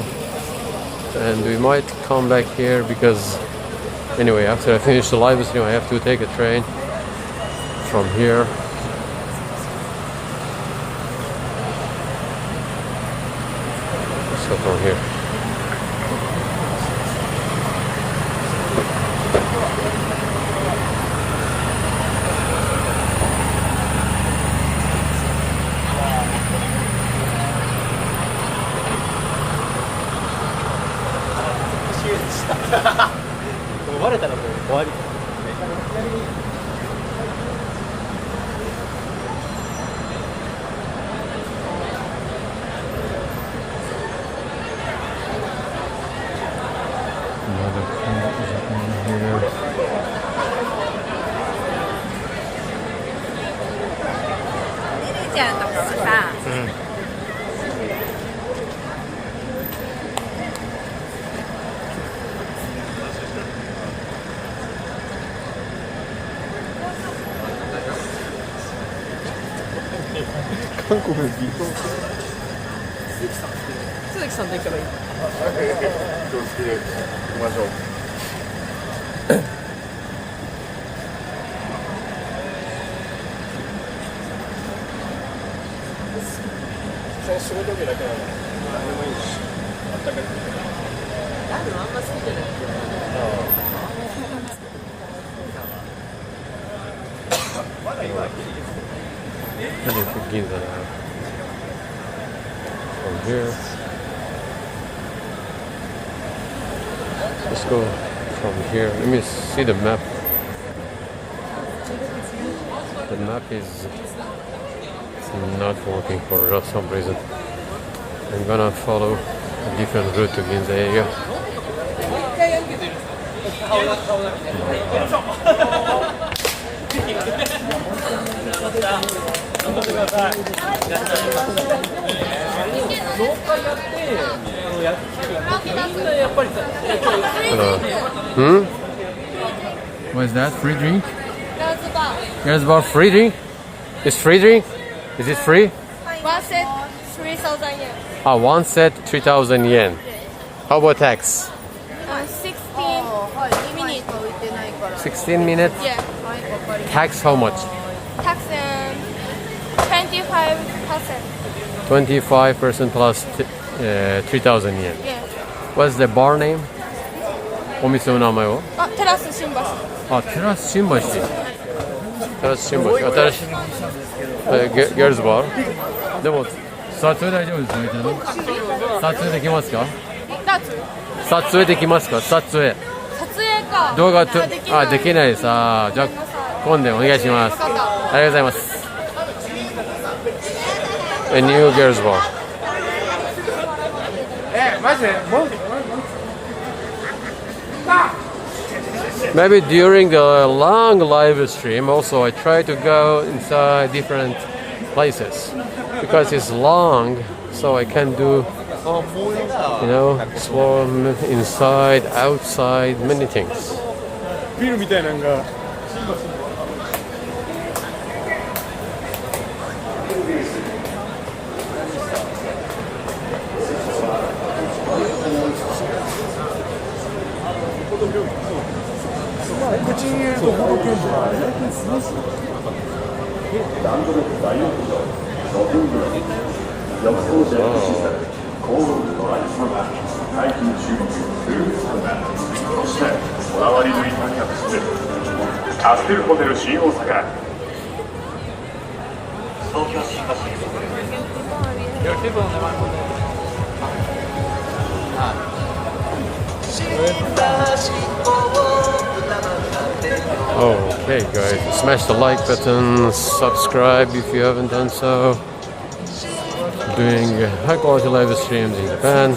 and we might come back here because anyway, after I finish the live stream I have to take a train from here. Let's go from here. Another here. ちゃんとかはさ、韓国のビート鈴木さんと行けばいい。気をつけていきましょう。仕事日だけなの何でもいいし、あったかくてラーメンあんま好きじゃないまだ今Ginza now. From here. Let's go from here. Let me see the map. The map is not working for some reason. I'm gonna follow a different route to Ginza area. Hello. What is that? Free drink? There's about free drink? It's free drink? Is it free? One set 3,000 yen. Ah, one set 3,000 yen. How about tax? 16 minutes. 16 minutes? Yeah. Tax how much? Tax 25%. 25% plus 3,000 yen. Yeah. What's the bar name? お店の名前は？あ、テラス新橋。あ、テラス新橋。テラス新橋。新しい。ギャルズバー？でも撮影大丈夫ですね。撮影できますか？撮影できますか？撮影。撮影か。動画とできないです。じゃあ今度お願いします。ありがとうございます。A new girls bar. Maybe during a long live stream also I try to go inside different places because it's long, so I can do, you know, swim inside, outside, many things. ビルみたいなのが口に入れるとほどけるんじゃないこだわりのイタリアン室カステルホテル新大阪東京新橋Okay guys, smash the like button, subscribe if you haven't done so. Doing high quality live streams in Japan,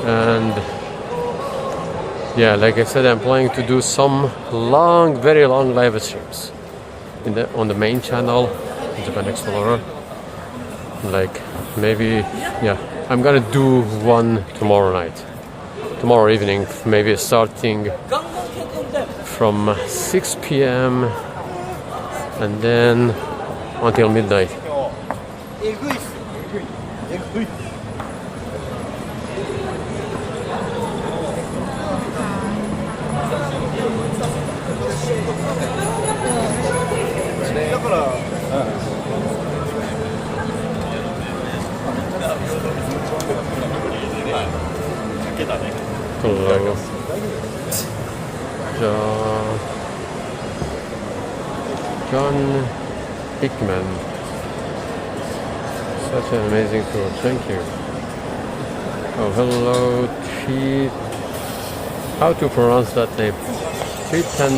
and yeah, like I said, I'm planning to do some long, very long live streams on the main channel, Japan Explorer. Like maybe, yeah, I'm gonna do one tomorrow night. tomorrow evening, maybe starting from 6 p.m. and then until midnight. Hello. John Hickman. Such an amazing tour. Thank you. Oh, hello. How to pronounce that name? Tritan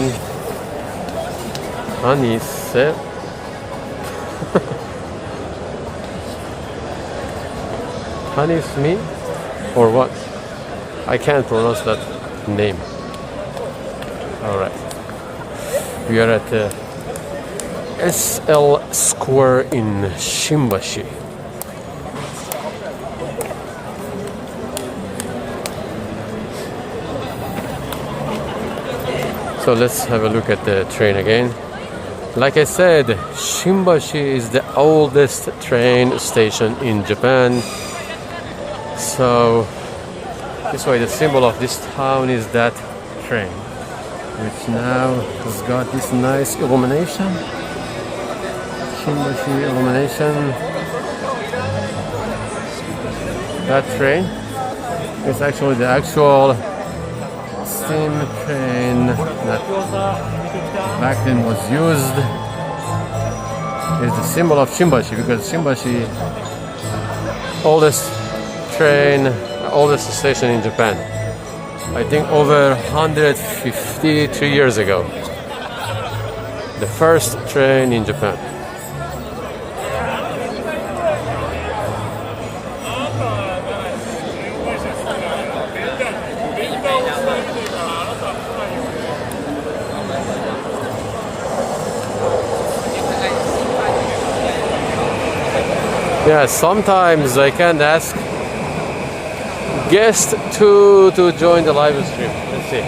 Anise. Tanis me? Or what? I can't pronounce that name. Alright. We are at SL Square in Shimbashi. So let's have a look at the train again. Like I said, Shimbashi is the oldest train station in Japan. So this way the symbol of this town is that train, which now has got this nice illumination. Shimbashi illumination. That train is actually the actual steam train that back then was used. Is the symbol of Shimbashi, because Shimbashi, oldest train, oldest station in Japan. I think over 153 years ago. The first train in Japan. Yeah, sometimes I can ask guests to join the live stream. Let's see.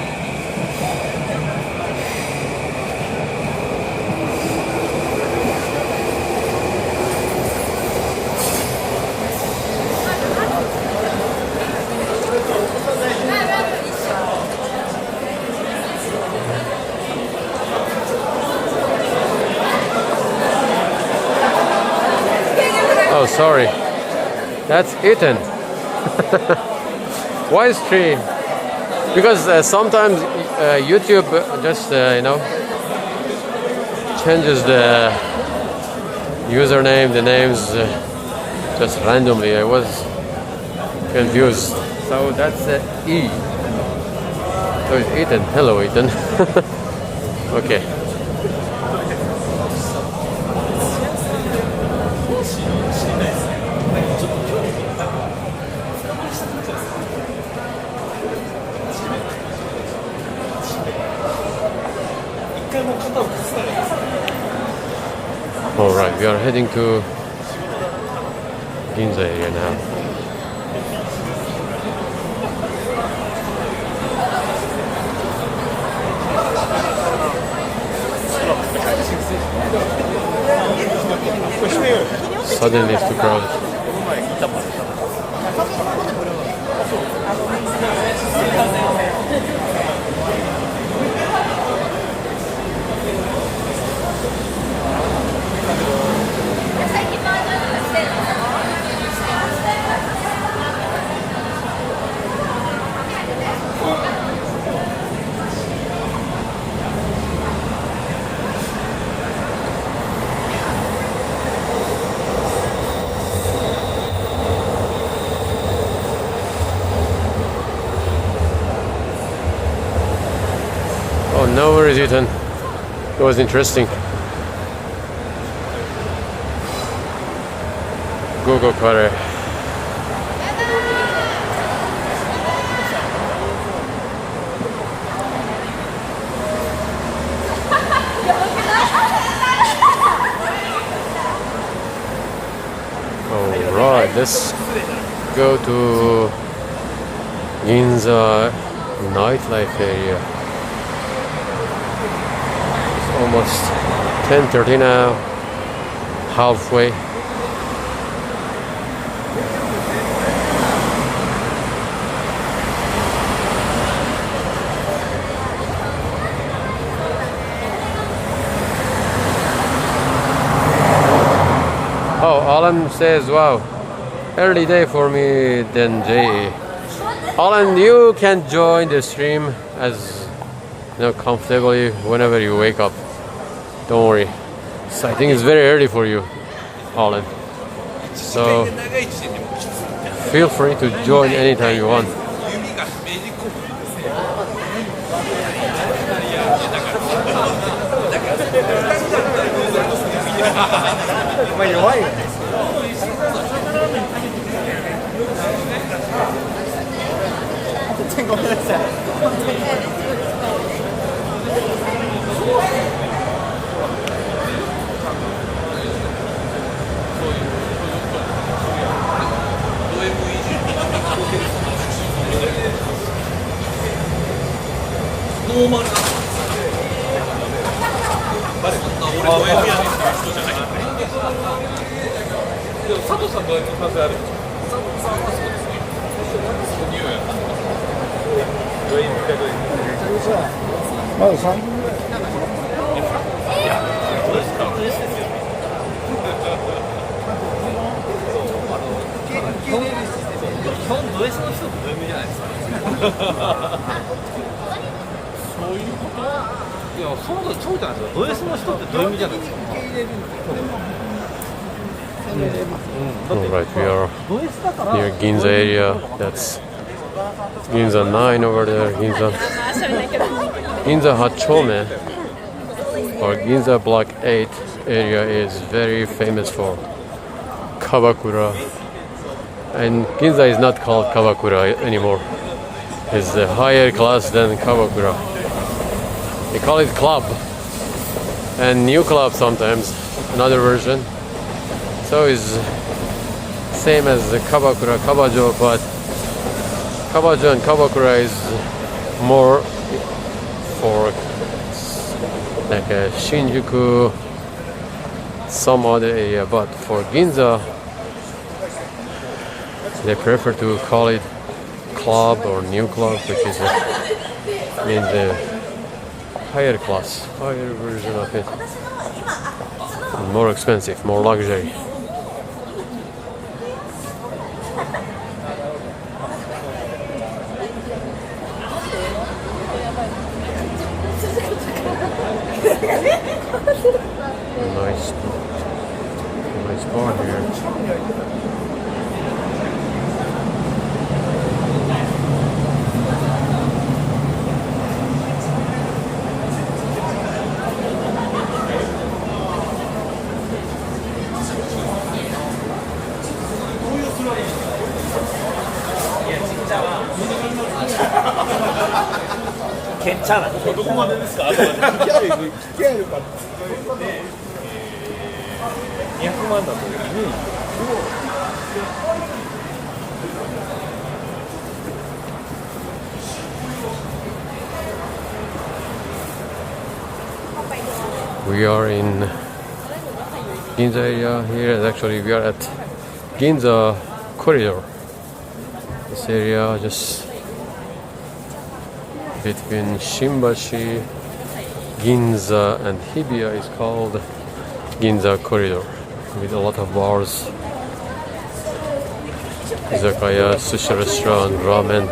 Oh, sorry. That's eaten. Why is tree? Because sometimes YouTube just changes the username, the names just randomly. I was confused. So that's E. So it's Ethan. Hello, Ethan. Okay. Alright, we are heading to Ginza area now. Suddenly it's too crowded. Oh, no worries, Ethan. It was interesting. Google Cutter. Alright, let's go to Ginza nightlife area. It's almost 10:30 now, halfway. Oh, Alan says, wow, early day for me then Jay. Alan, you can join the stream as comfortably whenever you wake up. Don't worry. So I think it's very early for you, Alan. So feel free to join anytime you want. Alright, we are near Ginza area. That's Ginza 9 over there. Ginza Hachome or Ginza Block 8 area is very famous for Kabakura. And Ginza is not called Kabakura anymore. It's a higher class than Kabakura. They call it club. And new club sometimes, another version. So it's same as the Kabakura, Kabajo, but Kabajo and Kabakura is more for like a Shinjuku, some other area. But for Ginza, they prefer to call it club or new club, which is means the higher class, higher version of it, and more expensive, more luxury. Nice bar here. 괜찮아. どこまでですか？あとまで。引き合えるか。200万だと。We are in Ginza area here, and actually we are at Ginza corridor. This area just between Shimbashi, Ginza and Hibiya is called Ginza corridor, with a lot of bars, izakaya, sushi restaurant, ramen.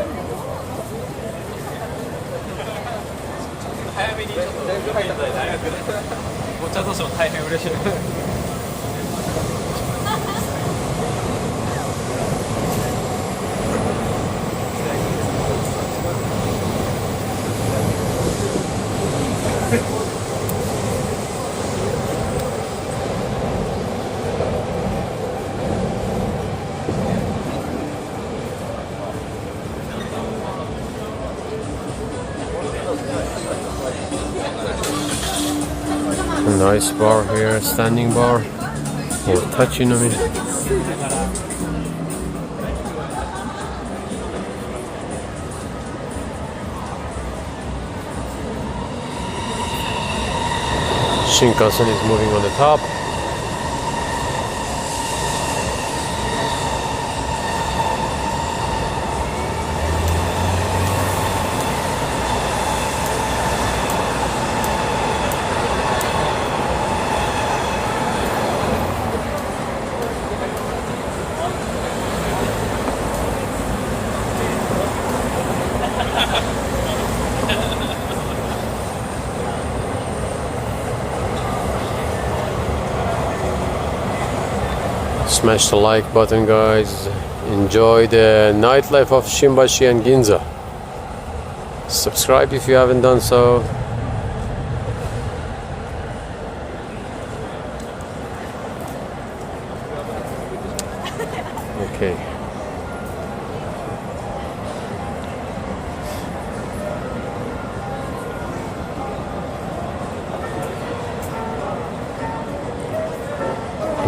A nice bar here, standing bar, or touchinami. Shinkansen is moving on the top. Smash the like button, guys. Enjoy the nightlife of Shimbashi and Ginza. Subscribe if you haven't done so. Okay.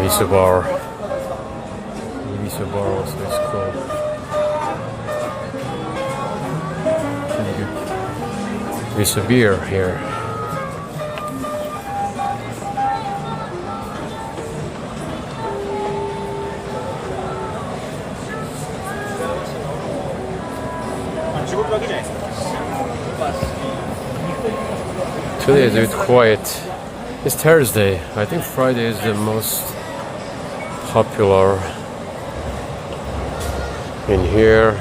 Visa bar. Visa bar also is cool. Visa beer here. Today is a bit quiet. It's Thursday. I think Friday is the most popular in here.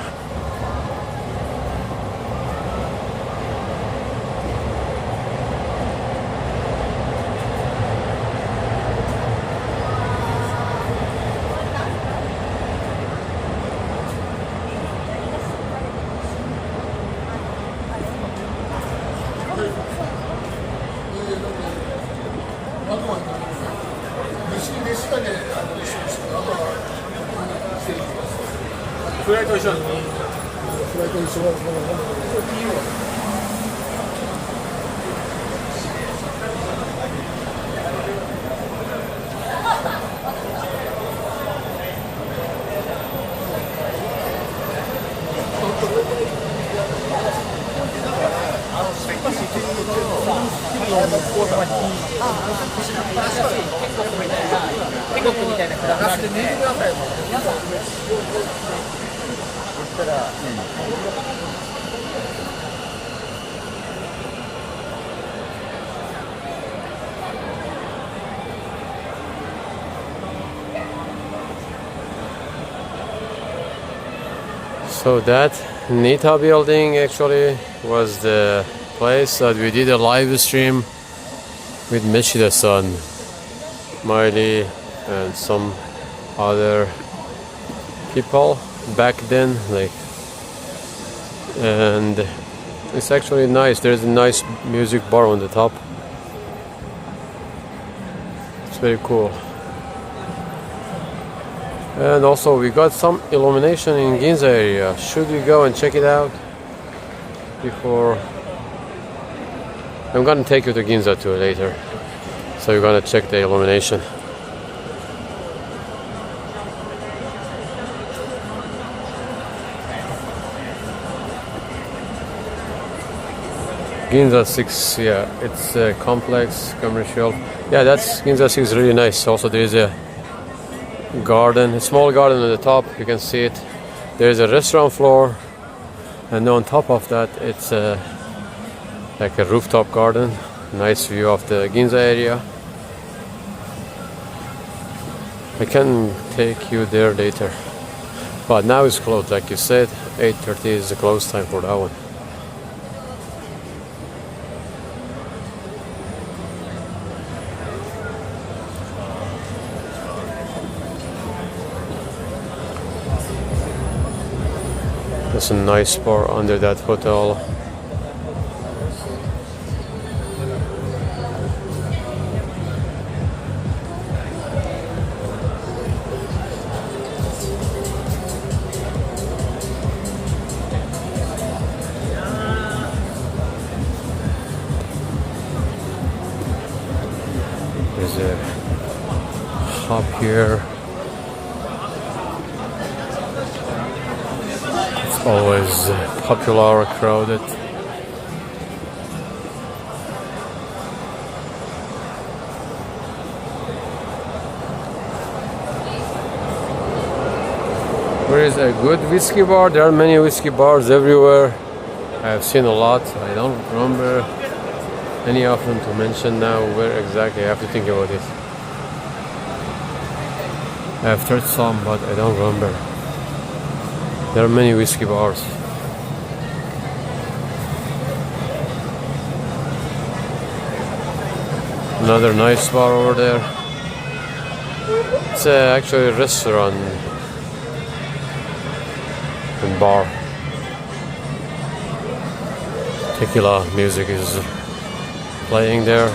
So that Nita building actually was the place that we did a live stream with Mishida-san, Smiley, and some other people back then, like, and it's actually nice. There's a nice music bar on the top. It's very cool. And also we got some illumination in Ginza area. Should we go and check it out before? I'm gonna take you to Ginza too later, so you're gonna check the illumination. Ginza 6, yeah, it's a complex commercial. Yeah, that's Ginza 6 is really nice. Also there is a garden, a small garden on the top, you can see it. There's a restaurant floor, and on top of that it's like a rooftop garden. Nice view of the Ginza area. I can take you there later, but now it's closed, like you said. 8:30 is the close time for that one. There's a nice bar under that hotel. There's a hub here. Always popular, crowded. Where is a good whiskey bar? There are many whiskey bars everywhere. I have seen a lot. I don't remember any of them to mention now. Where exactly? I have to think about it. I have tried some, but I don't remember. There are many whiskey bars. Another nice bar over there. It's actually a restaurant and bar. Tequila music is playing there.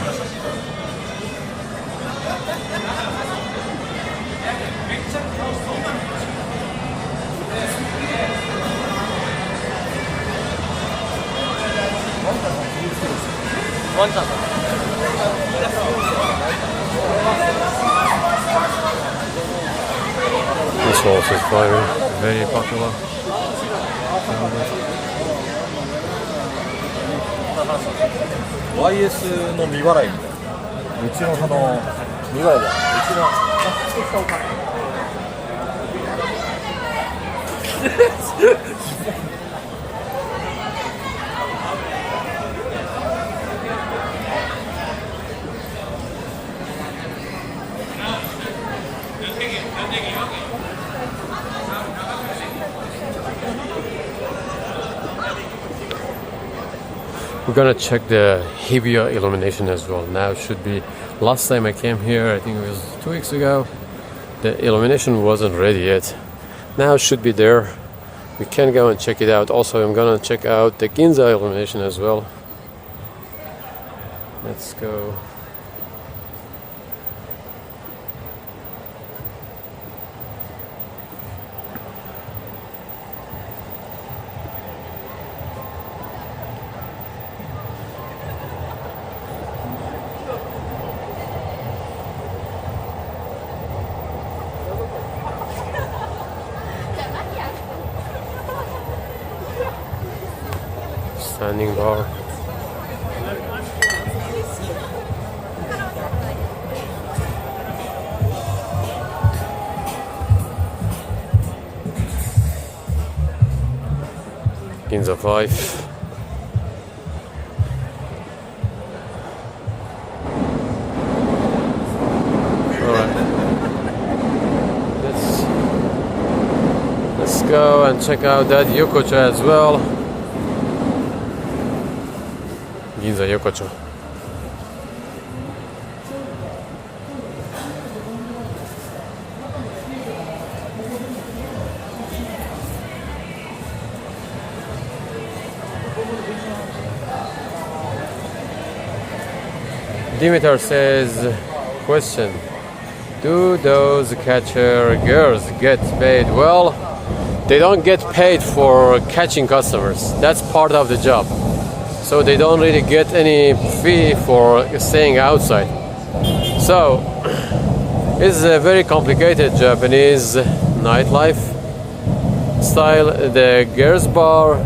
This horse is very popular. YS の未払いみたいな。うちのその未払いだ。うちのWe're gonna check the Hibiya illumination as well. Now it should be. Last time I came here, I think it was 2 weeks ago, the illumination wasn't ready yet. Now it should be there. We can go and check it out. Also, I'm gonna check out the Ginza illumination as well. Let's go. Standing bar. Ginza 5. Alright. Let's go and check out that Yokocha as well. Ginza Yokocho. Dimitar says, question, do those catcher girls get paid? Well, they don't get paid for catching customers. That's part of the job. So they don't really get any fee for staying outside. So it's a very complicated Japanese nightlife style. The girls bar.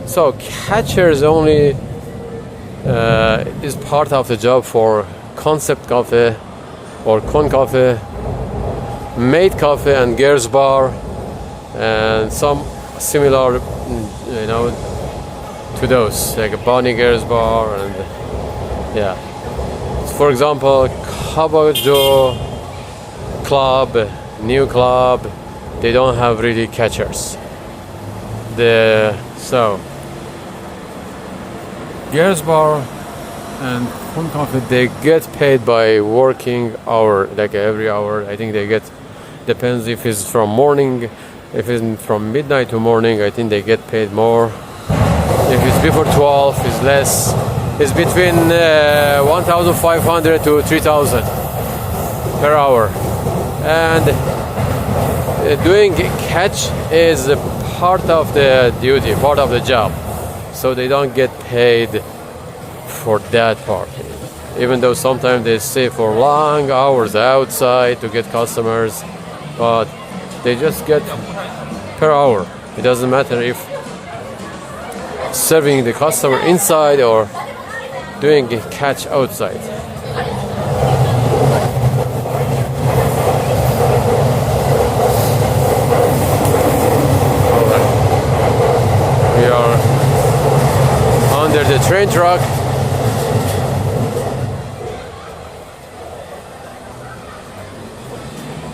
So catchers only is part of the job for concept cafe or con cafe, maid cafe, and girls bar, and some similar, you know, to those, like a Bonnie Girls Bar, and yeah. For example, Kabajo Club, New Club, they don't have really catchers. So Girls Bar and Fun Cafe, they get paid by working hour, like every hour. I think they get, depends if it's from morning, if it's from midnight to morning, I think they get paid more. If it's before 12, it's less. It's between 1,500 to 3,000 per hour. And doing catch is a part of the duty, part of the job. So they don't get paid for that part. Even though sometimes they stay for long hours outside to get customers, but they just get per hour. It doesn't matter if serving the customer inside or doing a catch outside. train track.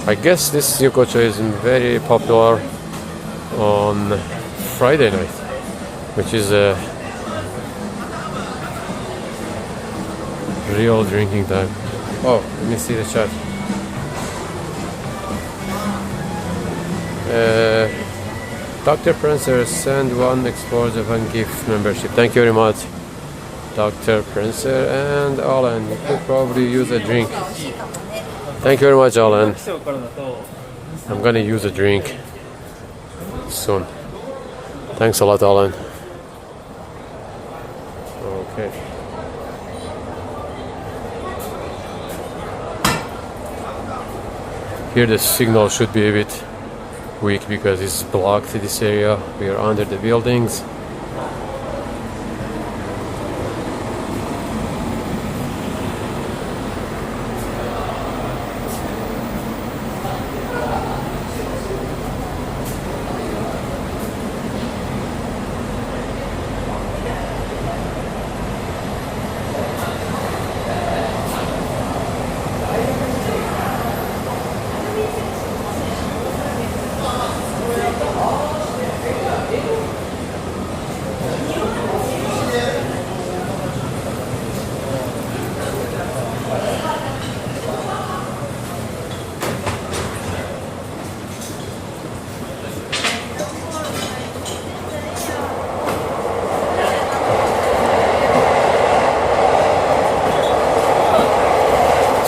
I guess this yukocho is very popular on Friday night, which is a real drinking time. Oh, let me see the chat. Dr. Prancer, send one explosive and gift membership. Thank you very much, Dr. Prancer and Alan. You could probably use a drink. Thank you very much, Alan. I'm gonna use a drink soon. Thanks a lot, Alan. Okay. Here the signal should be a bit weak because it's blocked this area. We are under the buildings.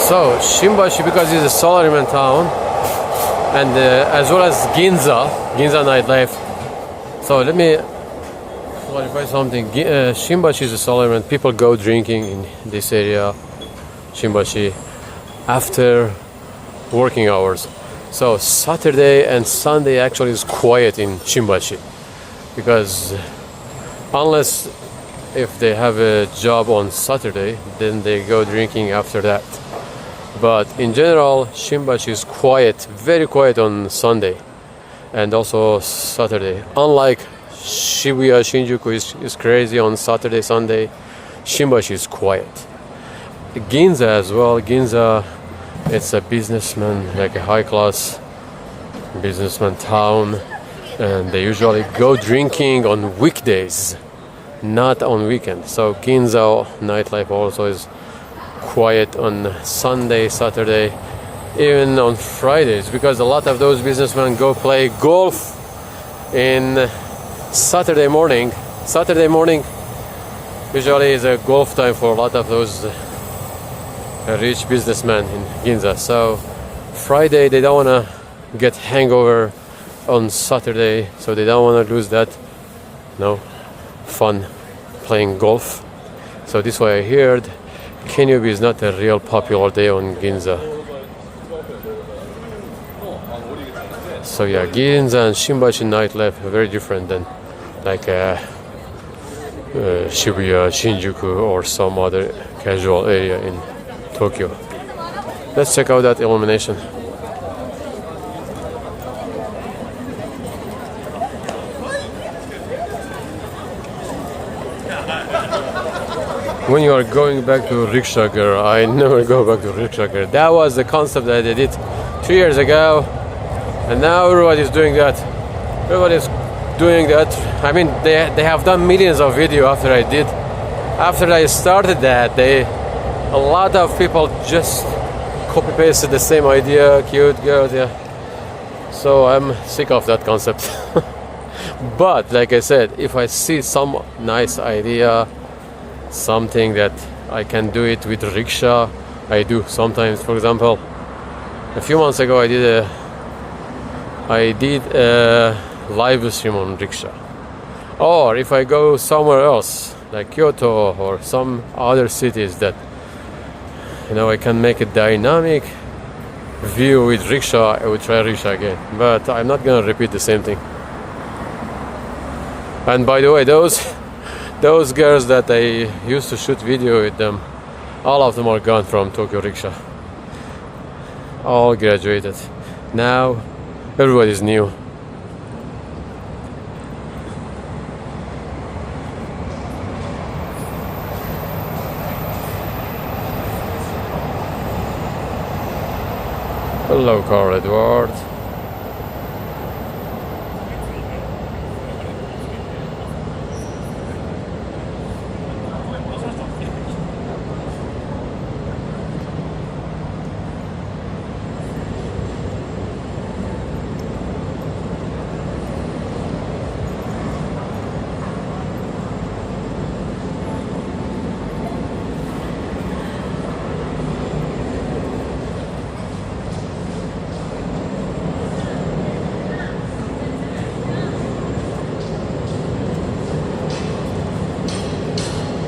So Shimbashi, because it's a salaryman town, and as well as Ginza nightlife. So let me clarify something. Shimbashi is a salaryman. People go drinking in this area, Shimbashi, after working hours. So Saturday and Sunday actually is quiet in Shimbashi, because unless if they have a job on Saturday, then they go drinking after that. But in general, Shimbashi is quiet, very quiet on Sunday and also Saturday. Unlike Shibuya, Shinjuku is crazy on Saturday, Sunday. Shimbashi is quiet. Ginza as well. Ginza, it's a businessman, like a high-class businessman town, and they usually go drinking on weekdays, not on weekends. So Ginza nightlife also is quiet on Sunday, Saturday, even on Fridays, because a lot of those businessmen go play golf in Saturday morning. Saturday morning usually is a golf time for a lot of those rich businessmen in Ginza. So Friday they don't want to get hangover on Saturday, so they don't want to lose that fun playing golf. So this way I heard Kenyobi is not a real popular day on Ginza. So yeah, Ginza and Shimbashi nightlife are very different than like Shibuya, Shinjuku or some other casual area in Tokyo. Let's check out that illumination. When you are going back to rickshaw girl, I never go back to rickshaw girl. That was the concept that I did 2 years ago, and now everybody's doing that. Everybody's doing that. I mean, they have done millions of videos after I did. After I started that, a lot of people just copy pasted the same idea, cute girls, yeah. So I'm sick of that concept. But like I said, if I see some nice idea, something that I can do it with rickshaw, I do sometimes. For example, a few months ago I did a live stream on rickshaw. Or if I go somewhere else like Kyoto or some other cities that I can make a dynamic view with rickshaw, I would try rickshaw again. But I'm not gonna repeat the same thing. And by the way, those girls that I used to shoot video with them, all of them are gone from Tokyo Rickshaw. All graduated. Now everybody's new. Hello, Carl Edward.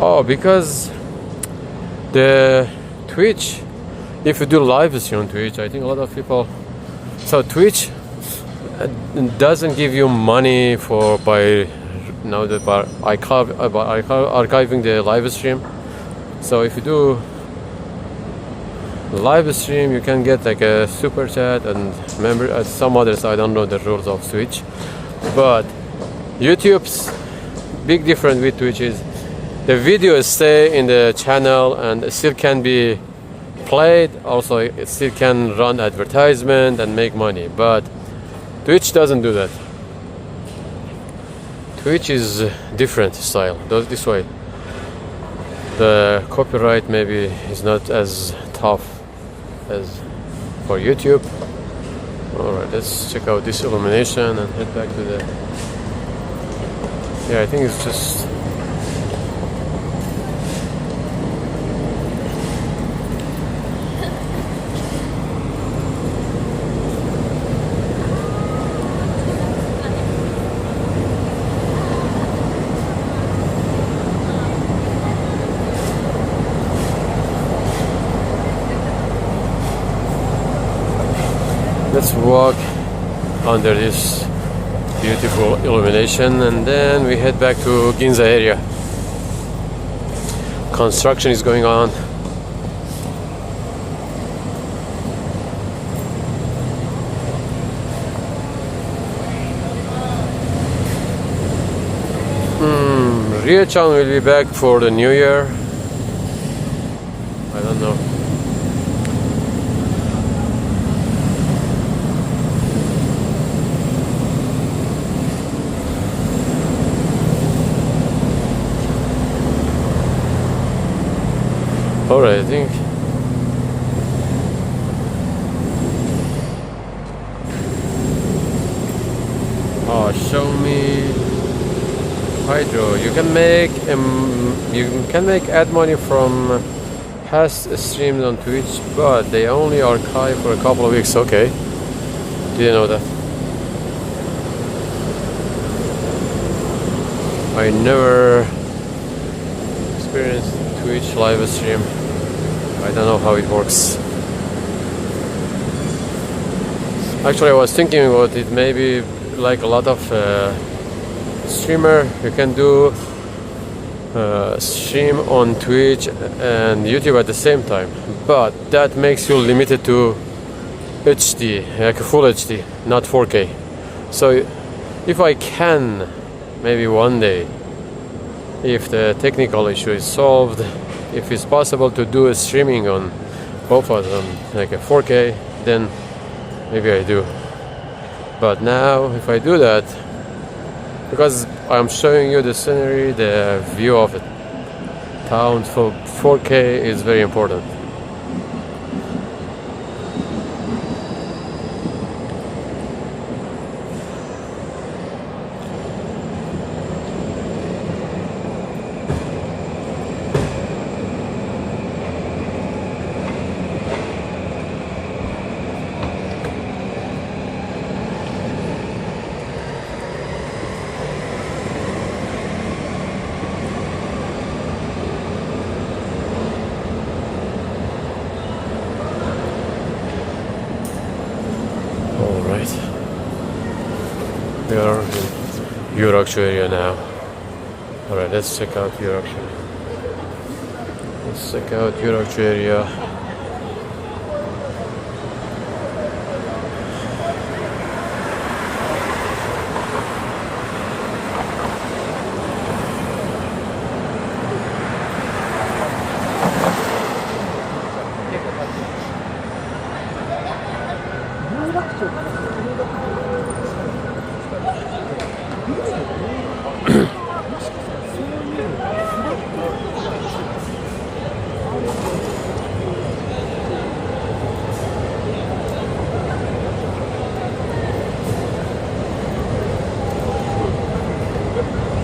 Oh, because the Twitch, if you do live stream on Twitch, I think a lot of people. So Twitch doesn't give you money for by archiving the live stream. So if you do live stream, you can get like a super chat and member. Some others, I don't know the rules of Twitch, but YouTube's big difference with Twitch is the videos stay in the channel and it still can be played. Also, it still can run advertisement and make money. But Twitch doesn't do that. Twitch is different style. Does this way. The copyright maybe is not as tough as for YouTube. Alright, let's check out this illumination and head back to the. Yeah, I think it's just. Let's walk under this beautiful illumination and then we head back to Ginza area. Construction is going on. Rio-chan will be back for the New Year. I don't know. Alright, I think. Oh, show me hydro. You can make ad money from past streams on Twitch, but they only archive for a couple of weeks. Okay, didn't know that. I never experienced Twitch live stream. I don't know how it works. Actually, I was thinking about it. Maybe like a lot of streamer, you can do stream on Twitch and YouTube at the same time, but that makes you limited to HD, like full HD, not 4K. So if I can, maybe one day, if the technical issue is solved, if it's possible to do a streaming on both of them, like a 4K, then maybe I do. But now, if I do that, because I'm showing you the scenery, the view of it, town, for 4K is very important. We are in Yurakshu area now. Alright, let's check out Yurakshu. Let's check out Yurakshu area.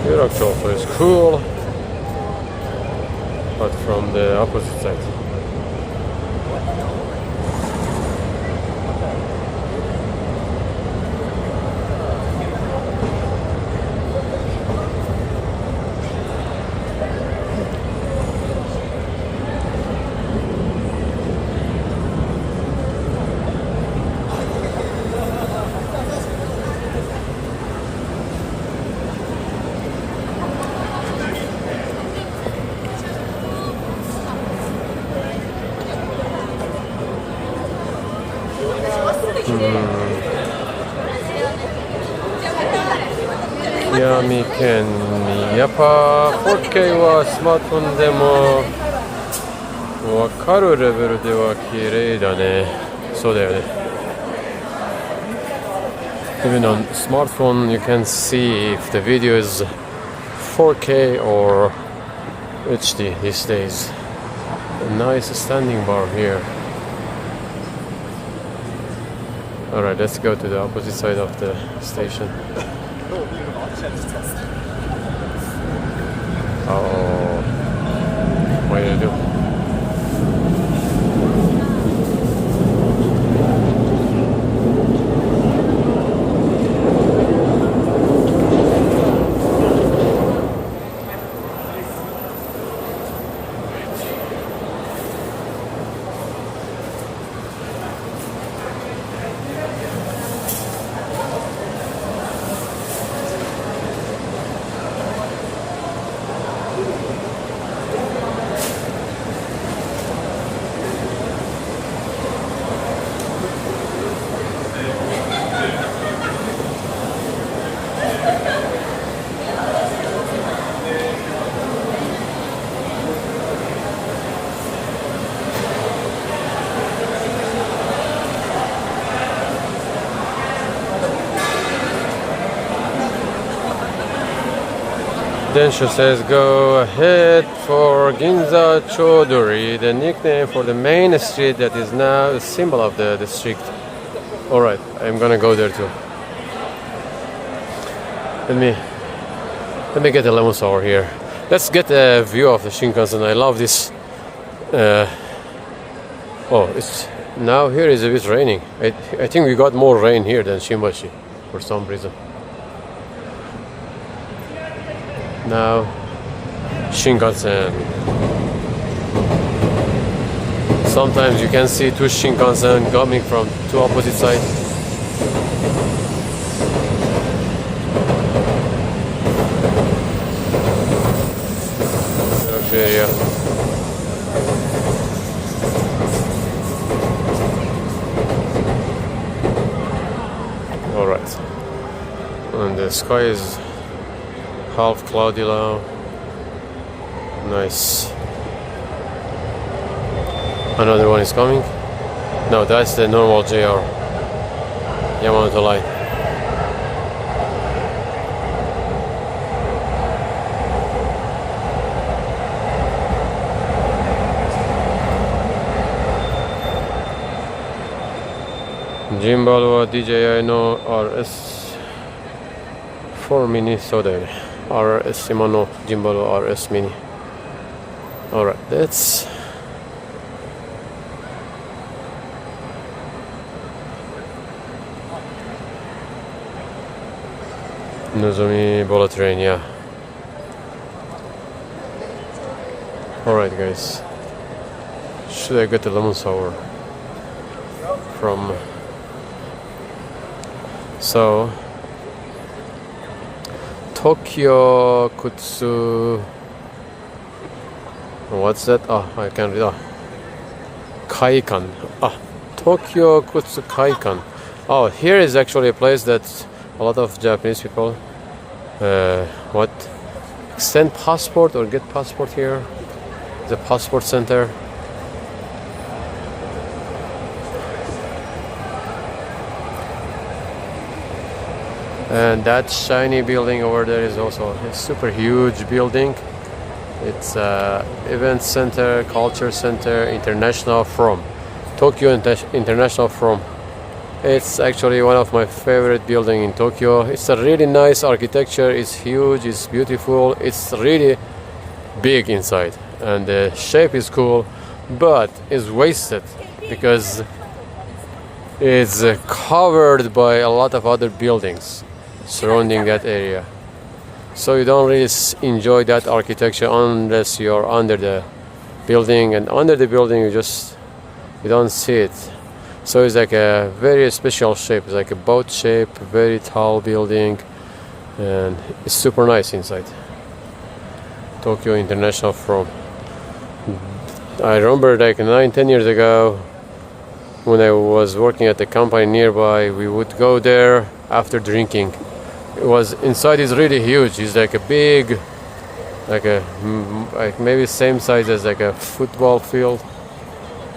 Here also is cool, but from the opposite side.いや、みけんにやっぱ 4K はスマートフォンでも分かるレベルでは綺麗だね。そうだよね。Even on smartphone you can see if the video is 4K or HD these days. A nice standing bar here. Alright, let's go to the opposite side of the station. Oh, what do you do? Then she says, go ahead for Ginza Choduri, the nickname for the main street that is now a symbol of the district. Alright, I'm gonna go there too. Let me get a lemon sour here. Let's get a view of the Shinkansen. I love this. Oh, it's now here is a bit raining. I think we got more rain here than Shimbashi for some reason. Now, Shinkansen. Sometimes you can see two Shinkansen coming from two opposite sides. Area. All right, and the sky is half cloudy now. Nice. Another one is coming. No, that's the normal JR Yamamoto line. Jinbalu wa DJI no RS4 mini そうだよね。RS 今のジンバル RS ミニ。Alright, let's Nozomi bullet train, yeah. Alright guys, should I get the lemon sour from Tokyo Kutsu. What's that? Oh, I can't read. Kaikan. Tokyo Kutsu Kaikan. Oh, here is actually a place that a lot of Japanese people extend passport or get passport here. The passport center. And that shiny building over there is also a super huge building. It's event center, culture center, international forum, Tokyo International Forum. It's actually one of my favorite buildings in Tokyo. It's a really nice architecture. It's huge. It's beautiful. It's really big inside, and the shape is cool, but it's wasted because it's covered by a lot of other buildings surrounding that area. So you don't really enjoy that architecture unless you're under the building, and under the building you don't see it. So it's like a very special shape. It's like a boat shape, very tall building, and it's super nice inside. Tokyo International Forum. I remember like 9-10 years ago when I was working at the company nearby, we would go there after drinking. It was inside is really huge. It's like a big, like maybe same size as like a football field,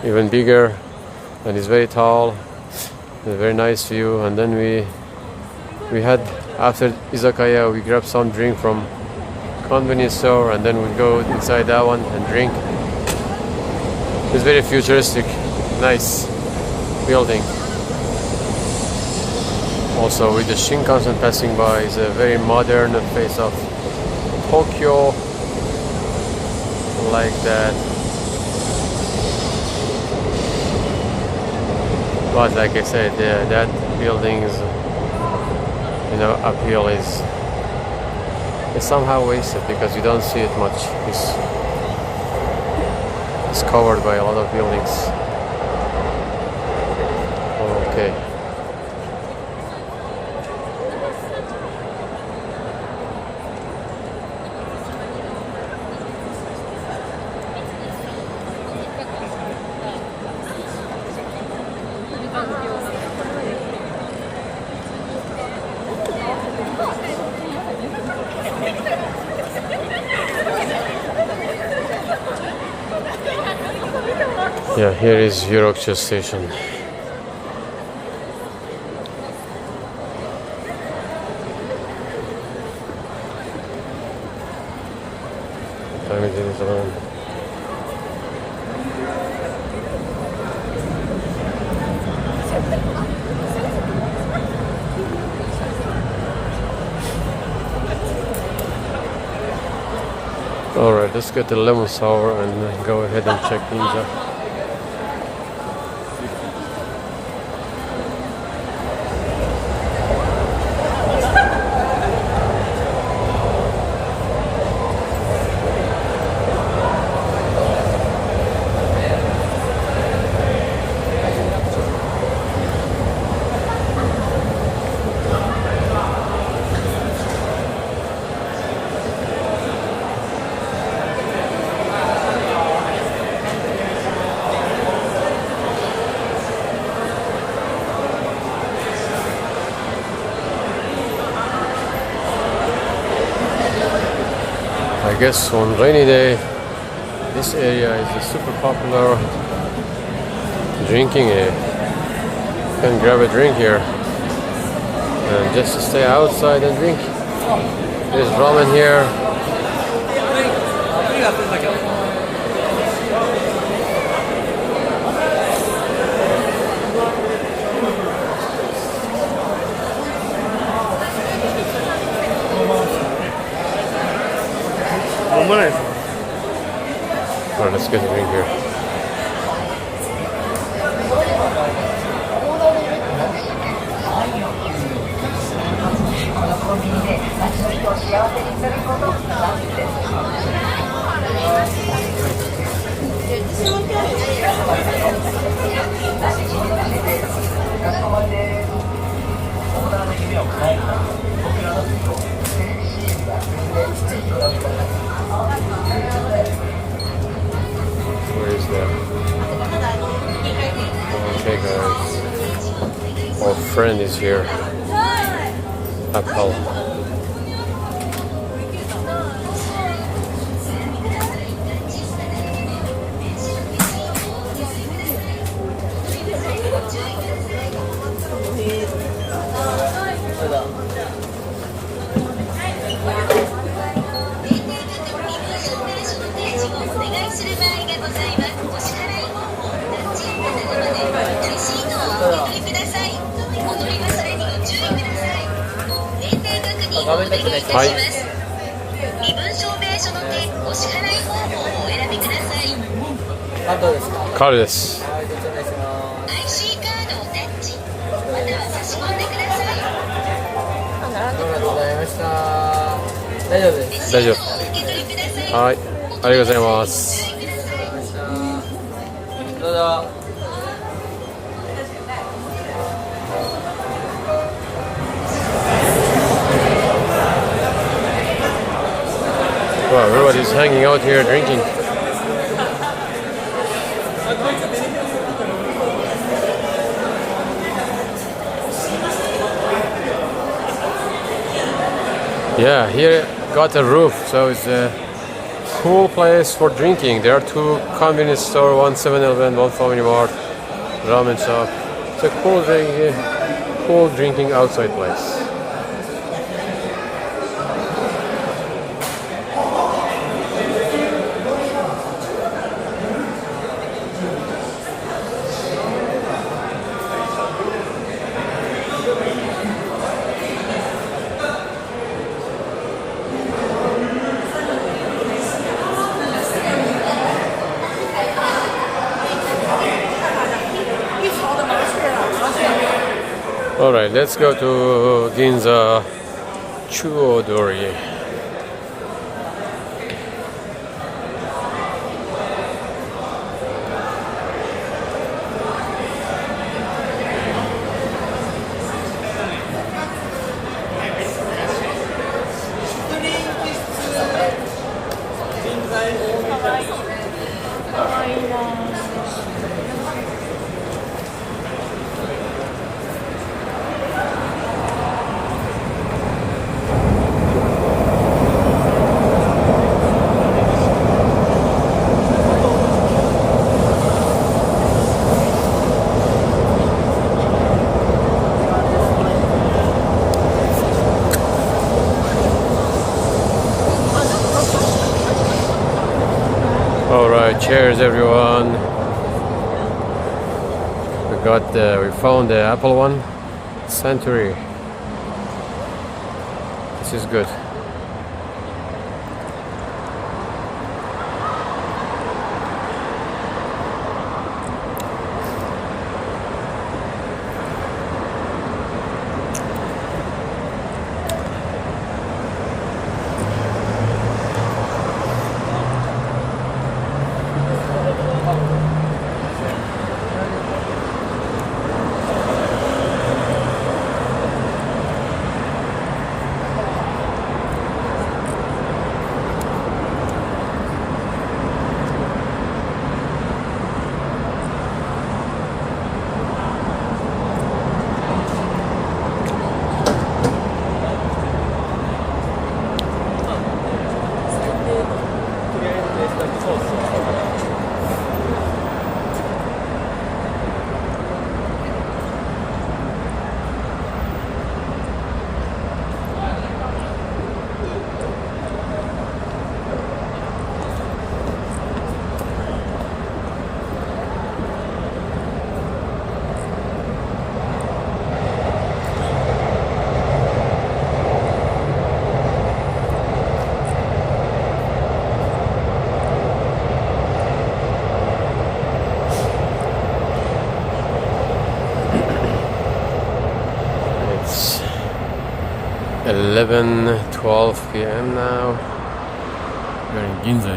even bigger, and it's very tall. A very nice view. And then we had, after izakaya, we grabbed some drink from convenience store, and then we go inside that one and drink. It's very futuristic, nice building. Also with the Shinkansen passing by, is a very modern face of Tokyo, like that. But like I said, that building's appeal is somehow wasted because you don't see it much. It's covered by a lot of buildings. Okay. Yeah, here is Yorokcho station. What time is it around? Alright, let's get the lemon sour and go ahead and check Ginza. I guess on rainy day, this area is a super popular drinking area. You can grab a drink here and just stay outside and drink. There's ramen here. Alright, let's get a drink here. Where is that? Okay guys, our friend is here. Apple. 画面タップではい。身分証明書の手お支払い方法をお選びください。カードですか？カールです。はい、ご紹介します。 IC カードをタッチまたは差し込んでください。ありがとうございました。大丈夫です。大丈夫。お受け取りください。はい。ありがとうございます。どうぞ。Wow, everybody's hanging out here drinking. Yeah, here got a roof, so it's a cool place for drinking. There are two convenience stores, one 7-Eleven, one Family Mart, ramen shop. It's a cool drinking outside place. Alright, let's go to Ginza Chuodori. Alright, cheers everyone. We found the Apple one. Century. This is good. It's 11:12 p.m. now. We're in Ginza.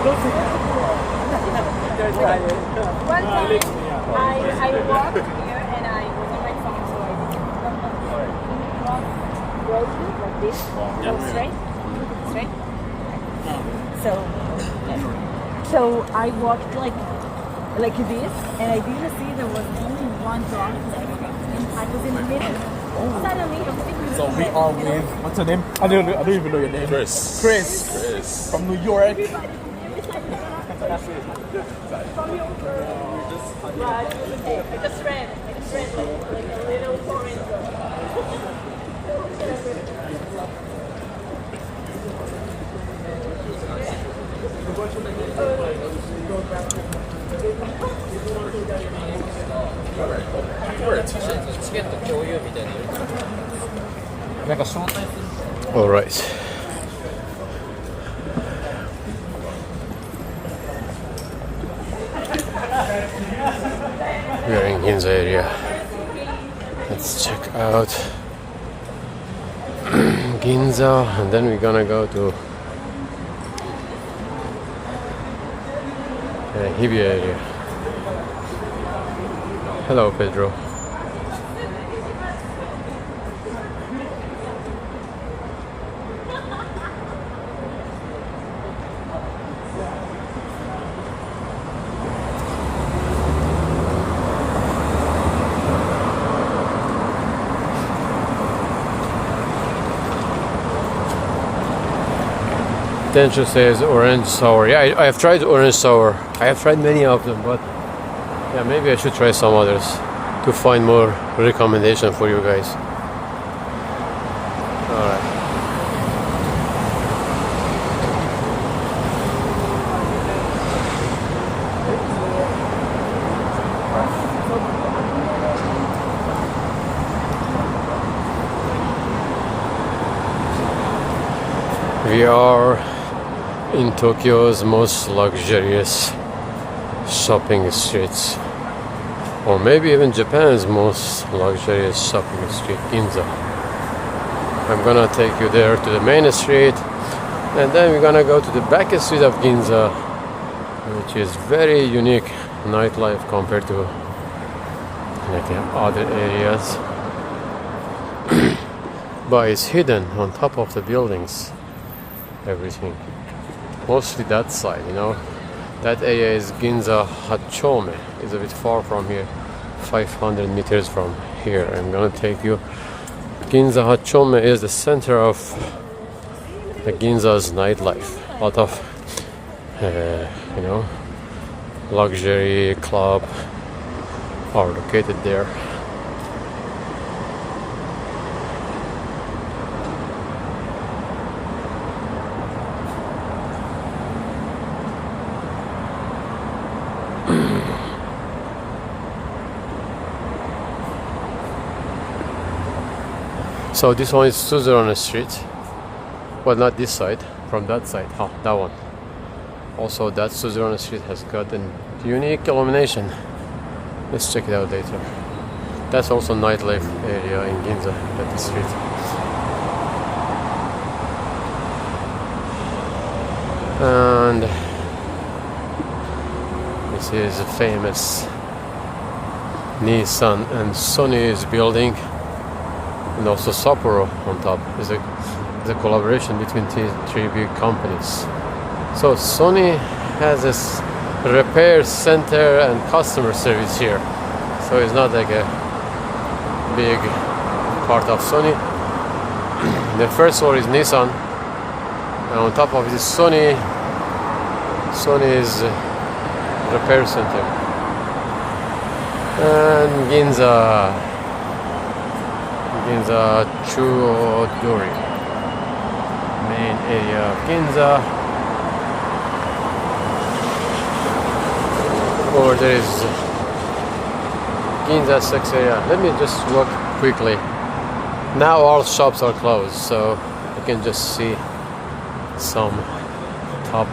One time I walked here and I was on my phone, so I didn't walk slowly like this, go straight. So I walked like this, and I didn't see there was only one dog left, and I was in the middle. Suddenly, I was thinking, So we are with, what's her name? I don't even know your name. Chris. From New York. I just ran like a little foreign. All right. We are in Ginza area. Let's check out Ginza, and then we're gonna go to Hibiya area. Hello, Pedro. Densho says orange sour. Yeah, I have tried orange sour. I have tried many of them, but yeah, maybe I should try some others to find more recommendation for you guys. Alright. We are in Tokyo's most luxurious shopping streets, or maybe even Japan's most luxurious shopping street, Ginza. I'm gonna take you there to the main street, and then we're gonna go to the back street of Ginza, which is very unique nightlife compared to like other areas. But it's hidden on top of the buildings, everything. Mostly that side, you know. That area is Ginza Hachome. It's a bit far from here, 500 meters from here. I'm gonna take you. Ginza Hachome is the center of the Ginza's nightlife. A lot of, you know, luxury club are located there. So this one is Suzurone Street. Well, not this side, from that side. Oh, that one. Also, that Suzurone Street has got a unique illumination. Let's check it out later. That's also nightlife area in Ginza, that street. And this is a famous Nissan and Sony's building. And also Sapporo on top. Is a collaboration between three big companies. So Sony has this repair center and customer service here. So it's not like a big part of Sony. The first floor is Nissan, and on top of it is Sony's repair center. And Ginza Chuodori, main area of Ginza. Or there is Ginza 6 area. Let me just walk quickly. Now all shops are closed, so you can just see some top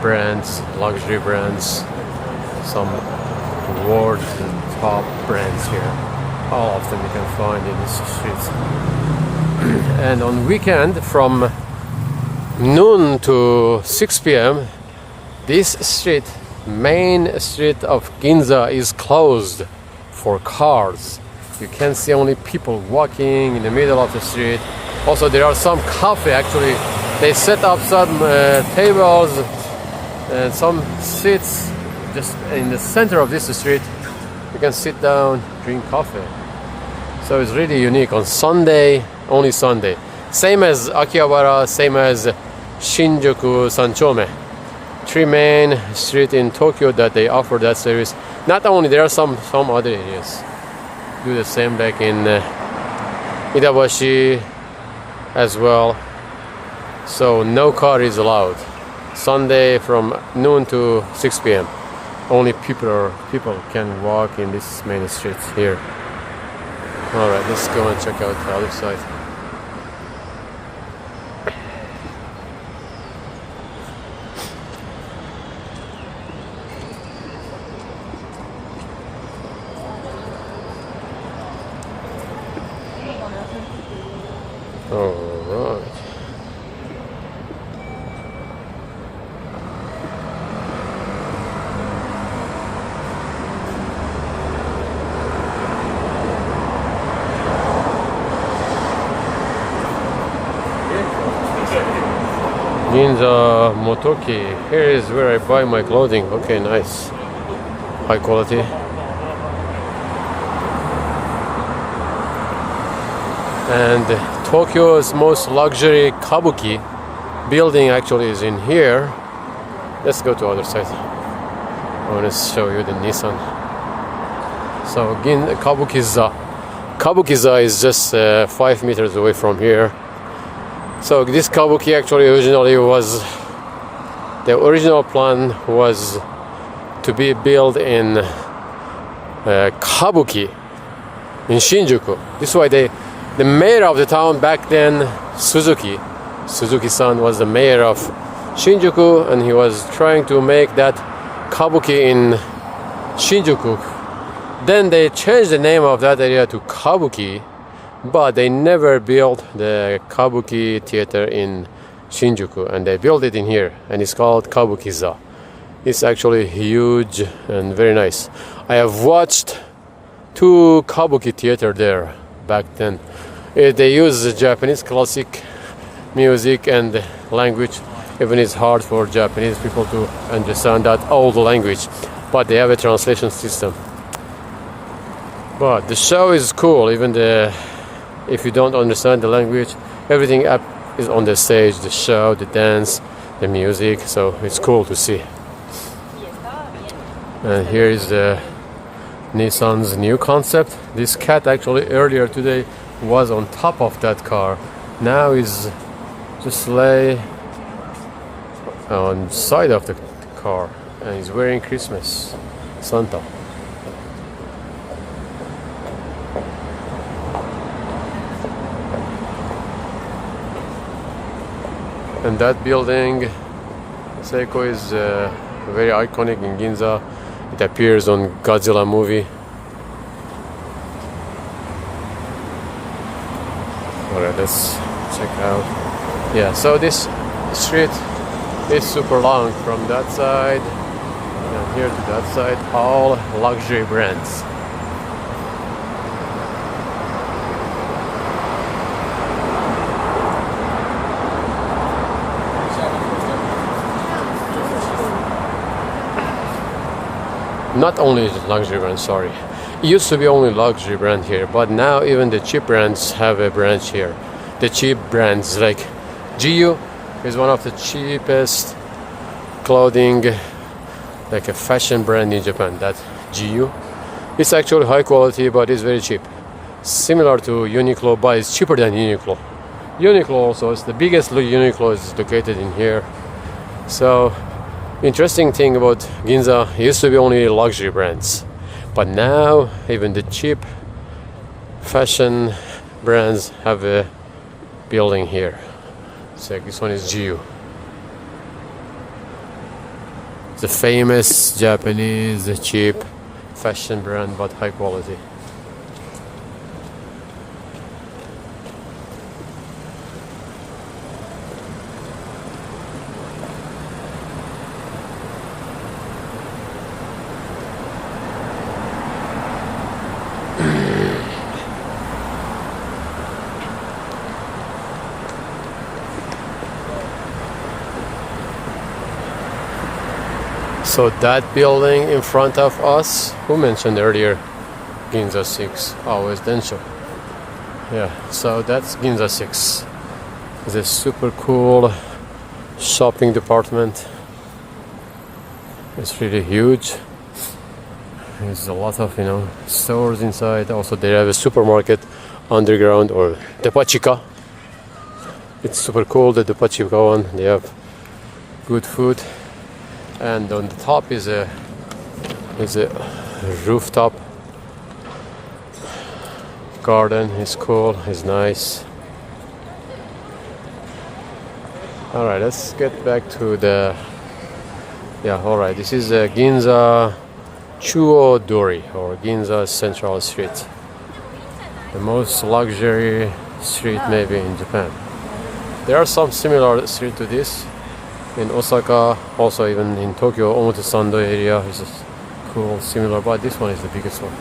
brands, luxury brands, some world top brands here. All of them you can find in these streets. And on weekend from noon to 6 p.m. This street, main street of Ginza, is closed for cars. You can see only people walking in the middle of the street. Also, there are some cafe actually. They set up some tables and some seats just in the center of this street. You can sit down, drink coffee. So it's really unique on Sunday, only Sunday. Same as Akihabara, same as Shinjuku Sanchome. 3 main streets in Tokyo that they offer that service. Not only, there are some other areas do the same, like in Itabashi as well. So no car is allowed. Sunday from noon to 6 p.m. Only people can walk in this main street here. All right, let's go and check out the other side. All right. Ginza Motoki. Here is where I buy my clothing. Okay, nice. High quality. And Tokyo's most luxury kabuki building actually is in here. Let's go to other side. I want to show you the Nissan. So Kabukiza. Kabukiza is just 5 meters away from here. So this kabuki actually originally was, the original plan was to be built in Kabuki in Shinjuku. This is why the mayor of the town back then, Suzuki-san was the mayor of Shinjuku, and he was trying to make that kabuki in Shinjuku. Then they changed the name of that area to Kabuki, but they never built the kabuki theater in Shinjuku, and they built it in here, and it's called Kabukiza. It's actually huge and very nice. I have watched 2 kabuki theater there back then. They use Japanese classic music and language. Even it's hard for Japanese people to understand that old language, but they have a translation system. But the show is cool. Even if you don't understand the language, everything up is on the stage. The show, the dance, the music. So it's cool to see. And here is the Nissan's new concept. This cat actually earlier today was on top of that car. Now is just lay on side of the car, and he's wearing Christmas Santa. And that building, Seiko, is very iconic in Ginza. It appears on Godzilla movie. Alright, let's check out. Yeah, so this street is super long from that side and here to that side, all luxury brands. Not only luxury brands, sorry. It used to be only luxury brand here, but now even the cheap brands have a branch here. The cheap brands like GU is one of the cheapest clothing, like a fashion brand in Japan. That GU. It's actually high quality, but it's very cheap. Similar to Uniqlo, but it's cheaper than Uniqlo. Uniqlo also is the biggest Uniqlo is located in here. So interesting thing about Ginza, it used to be only luxury brands, but now even the cheap fashion brands have a building here. So this one is GU. It's a famous Japanese cheap fashion brand, but high quality. So that building in front of us, who mentioned earlier Ginza 6? Oh, it's Densho. Yeah, so that's Ginza 6. It's a super cool shopping department. It's really huge. There's a lot of, stores inside. Also, they have a supermarket underground, or depachika. It's super cool, the depachika one. They have good food. And on the top is a rooftop garden. It's cool, it's nice. Alright, let's get back to the... Yeah, alright, this is Ginza Chuodori, or Ginza Central Street. The most luxury street maybe in Japan. There are some similar street to this in Osaka, also even in Tokyo, Omotesando area is cool, similar, but this one is the biggest one.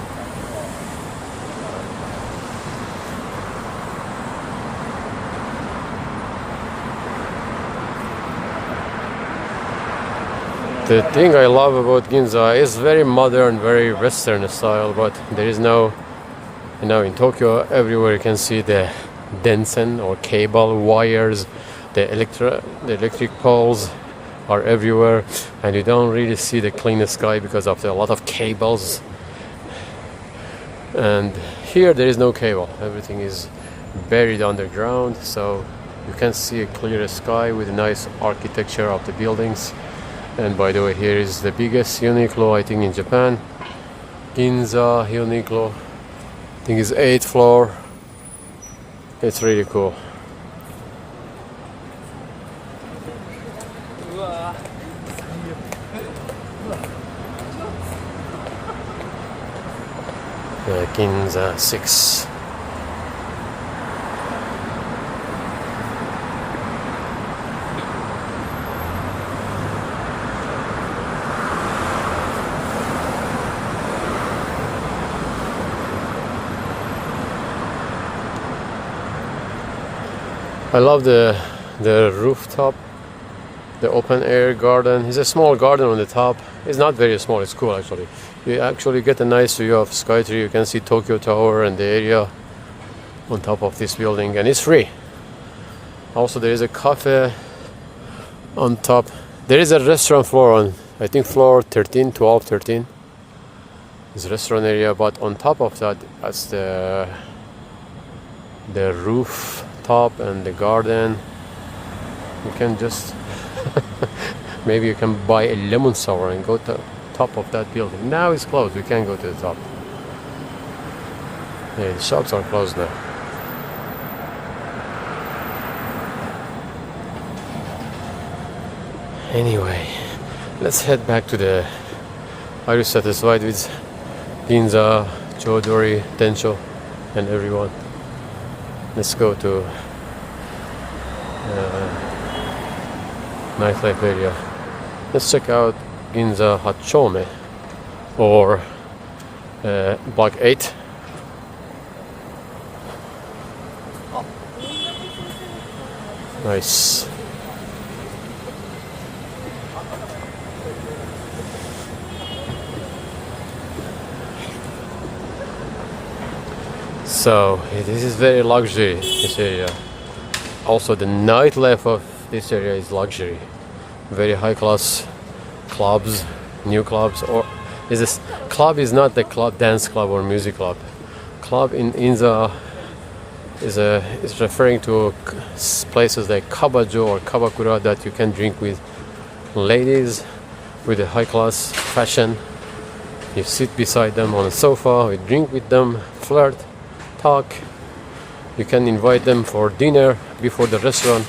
The thing I love about Ginza is very modern, very western style, but there is no, in Tokyo everywhere you can see the densen or cable wires, the electric poles are everywhere, and you don't really see the clean sky because of a lot of cables. And here there is no cable, everything is buried underground, so you can see a clear sky with a nice architecture of the buildings. And by the way, here is the biggest Uniqlo I think in Japan. Ginza Uniqlo. I think it's 8th floor. It's really cool. Ginza 6. I love the rooftop, the open air garden. It's a small garden on the top. It's not very small, it's cool actually. You actually get a nice view of Skytree. You can see Tokyo Tower and the area on top of this building, and it's free. Also there is a cafe on top. There is a restaurant floor on, I think floor 13, 12, 13. It's a restaurant area, but on top of that, that's the rooftop and the garden. You can just maybe you can buy a lemon sour and go to top of that building. Now it's closed, we can't go to the top. Yeah, the shops are closed now. Anyway, let's head back to the... Are you satisfied with Ginza, Chodori, Tensho and everyone? Let's go to Nightlife area. Let's check out Ginza Hachome, or Block 8. Nice. So this is very luxury, this area. Also the nightlife of this area is luxury. Very high class clubs, new clubs, or is this club is not the club, dance club or music club. Club in Ginza is referring to places like kabajo or kabakura that you can drink with ladies with a high class fashion. You sit beside them on a sofa, you drink with them, flirt, talk. You can invite them for dinner before the restaurant,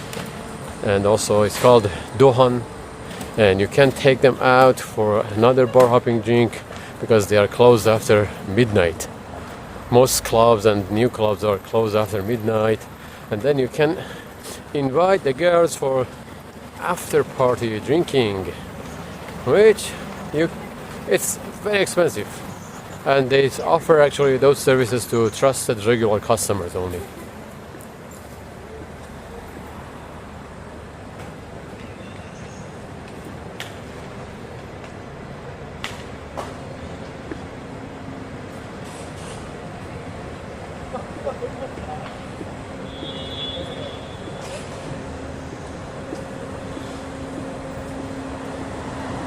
and also it's called dohan, and you can take them out for another bar hopping drink because they are closed after midnight. Most clubs and new clubs are closed after midnight, and then you can invite the girls for after party drinking, which it's very expensive, and they offer actually those services to trusted regular customers only.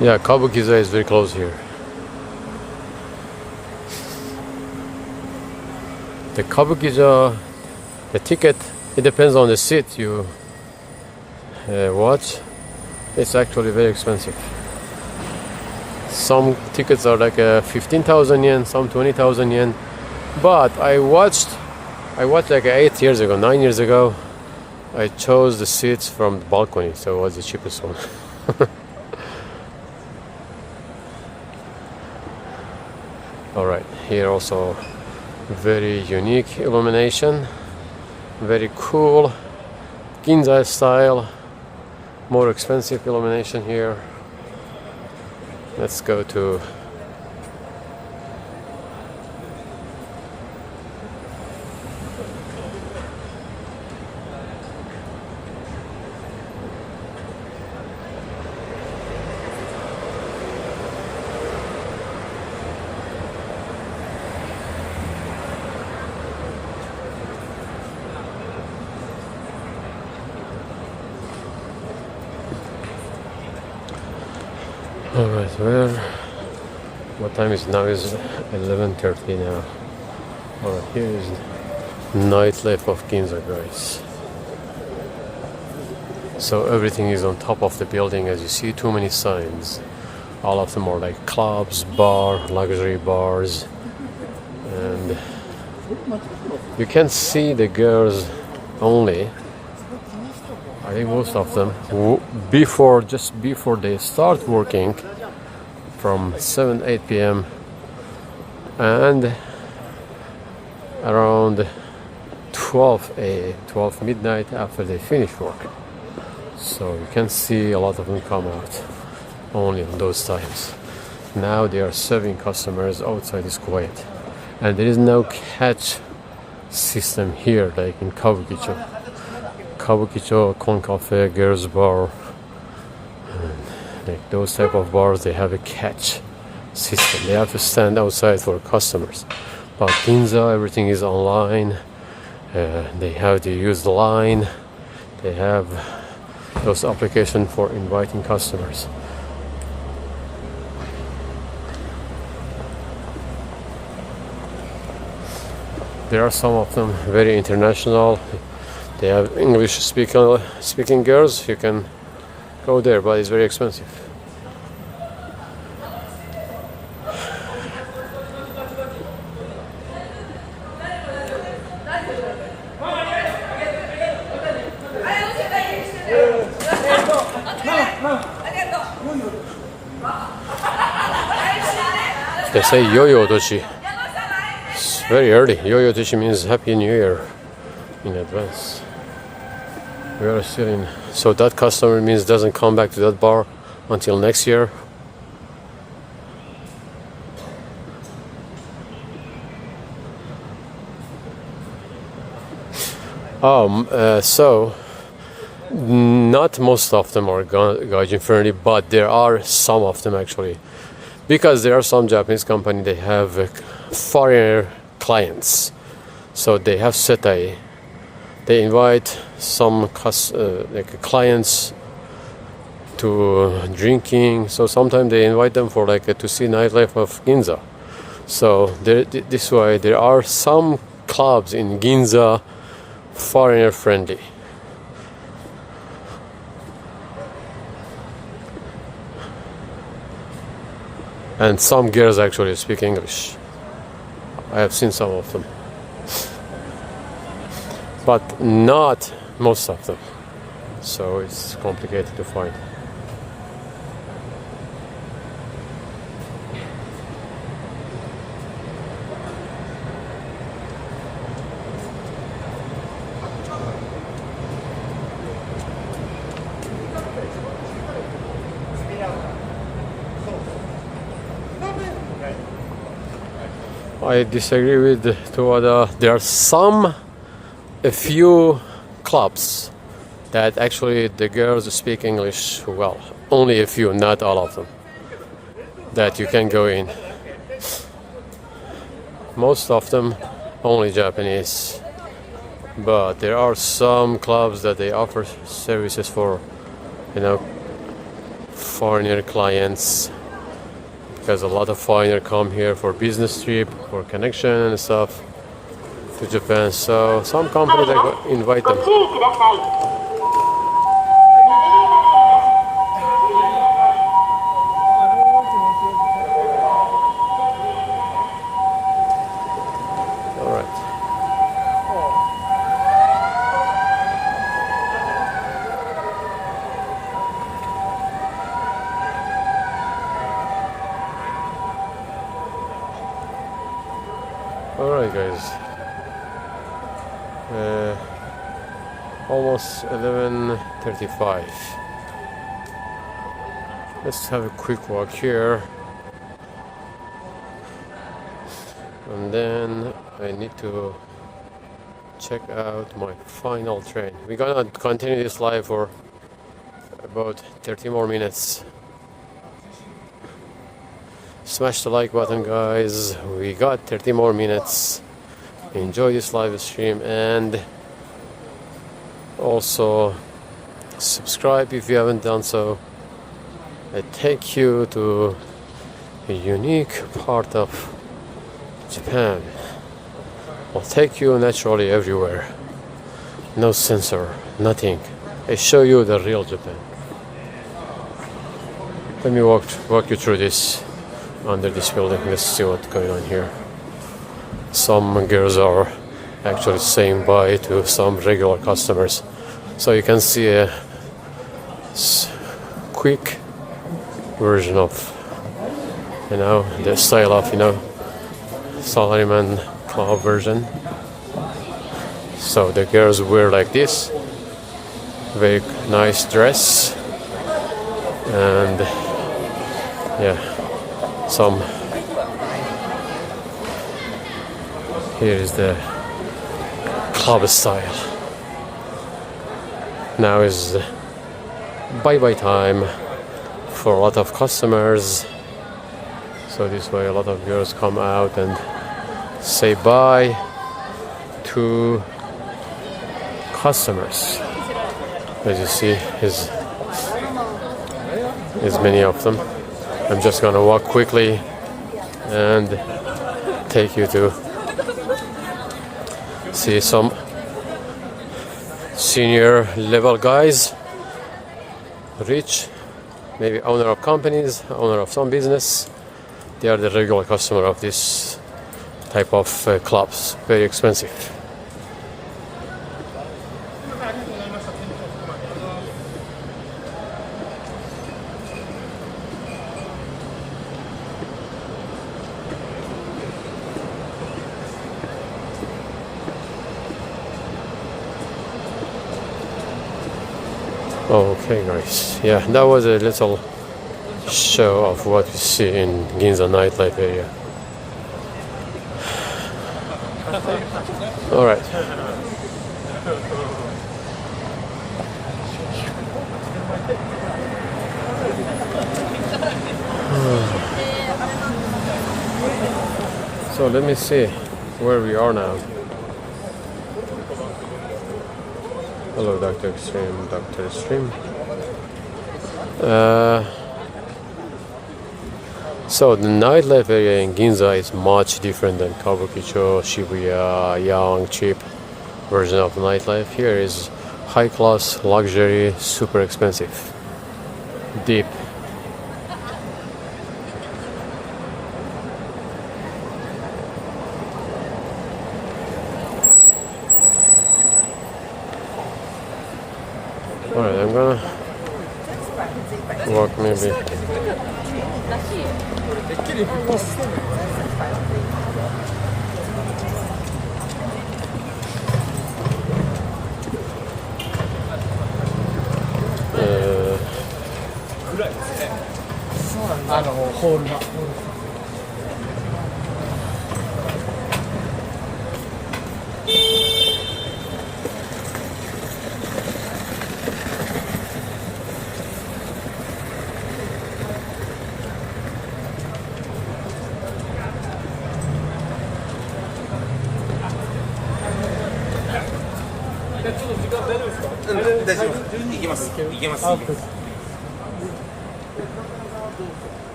Yeah, Kabukiza is very close here. The Kabukiza, the ticket, it depends on the seat you watch. It's actually very expensive. Some tickets are like 15,000 yen, some 20,000 yen. But I watched like 8 years ago, 9 years ago. I chose the seats from the balcony, so it was the cheapest one. Alright, here also very unique illumination, very cool Ginza style, more expensive illumination here. Let's go to Alright, what time is it now? Is 11:30 now. Alright, here is Nightlife of Ginza, guys. So everything is on top of the building, as you see, too many signs. All of them are like clubs, bar, luxury bars, and you can see the girls only. I think most of them just before they start working from 7-8 p.m. and around 12 midnight after they finish work. So you can see a lot of them come out only on those times. Now they are serving customers. Outside is quiet, and there is no catch system here like in Kabukicho. Kabukicho, Kon Cafe, Girls Bar, and like those type of bars, they have a catch system. They have to stand outside for customers. But Ginza, everything is online. They have to use the line. They have those applications for inviting customers. There are some of them very international. They have English speaking girls. You can go there, but it's very expensive. They say Yo-Yo Toshi. It's very early. Yo-Yo Toshi means Happy New Year in advance. We are still in. So that customer means doesn't come back to that bar until next year. So not most of them are gaijin friendly, but there are some of them actually, because there are some Japanese company, they have foreigner clients, so they have setai. They invite some clients to drinking. So sometimes they invite them for to see Nightlife of Ginza. So this way there are some clubs in Ginza foreigner friendly. And some girls actually speak English. I have seen some of them, but not most of them, so it's complicated to find. I disagree with Tuwada. There are a few clubs that actually the girls speak English well. Only a few, not all of them, that you can go in. Most of them only Japanese. But there are some clubs that they offer services for, foreigner clients, because a lot of foreigner come here for business trip, for connection and stuff to Japan. So some companies invite them. Alright guys, almost 11:35. Let's have a quick walk here, and then I need to check out my final train. We're gonna continue this live for about 30 more minutes. Smash the like button, guys. We got 30 more minutes. Enjoy this live stream, and also subscribe if you haven't done so. I take you to a unique part of Japan. I'll take you naturally everywhere. No censor, nothing. I show you the real Japan. Let me walk you through this. Under this building, let's see what's going on here. Some girls are actually saying bye to some regular customers, so you can see a quick version of, you know, the style of, you know, salaryman club version. So the girls wear like this, very nice dress, and yeah. Some here is the club style. Now is bye-bye time for a lot of customers. So this way a lot of girls come out and say bye to customers. As you see, is many of them. I'm just gonna walk quickly and take you to see some senior level guys, rich, maybe owner of companies, owner of some business. They are the regular customer of this type of clubs. Very expensive. Okay guys, yeah, that was a little show of what you see in Ginza nightlife area. Alright. So let me see where we are now. Hello, Dr. Extreme, Dr. Extreme. So the nightlife area in Ginza is much different than Kabukicho, Shibuya, young, cheap version of nightlife. Here is high class, luxury, super expensive, deep. Alright, I'm gonna walk maybe.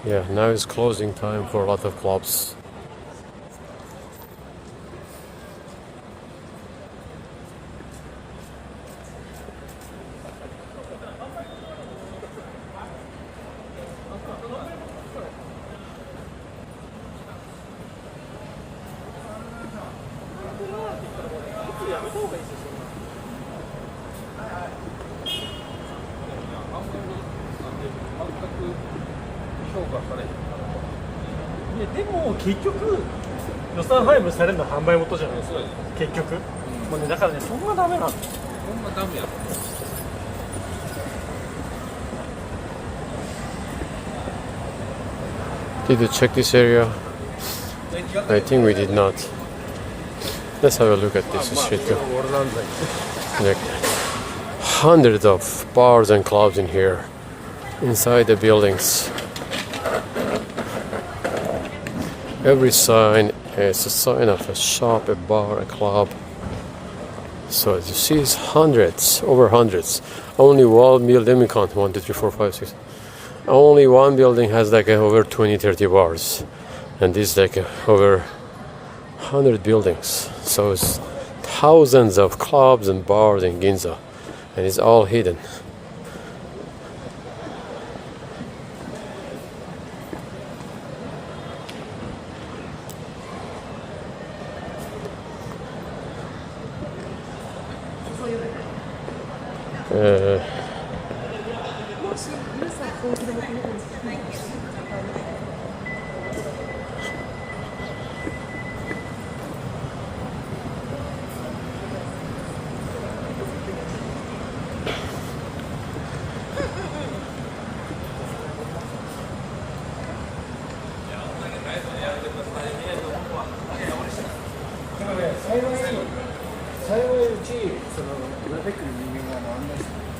Yeah, now is closing time for a lot of clubs.でも結局予算配分されるのは販売元じゃないですか。結局、もうね、だからね、そんなダメなんだ。ほんまダメやろ。Did you check this area? I think we did not. Let's have a look at this street too. Like hundreds of bars and clubs in here, inside the buildings. Every sign is a sign of a shop, a bar, a club. So as you see, it's hundreds, over hundreds. Only one building, let me count, 1, 2, 3, 4, 5, 6. Only one building has like over 20, 30 bars. And this is like over 100 buildings. So it's thousands of clubs and bars in Ginza. And it's all hidden.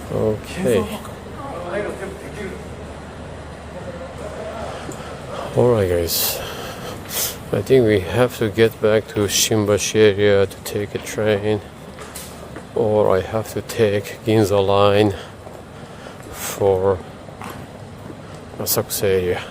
Okay. Alright guys, I think we have to get back to Shimbashi area to take a train, or I have to take Ginza line for Asakusa area.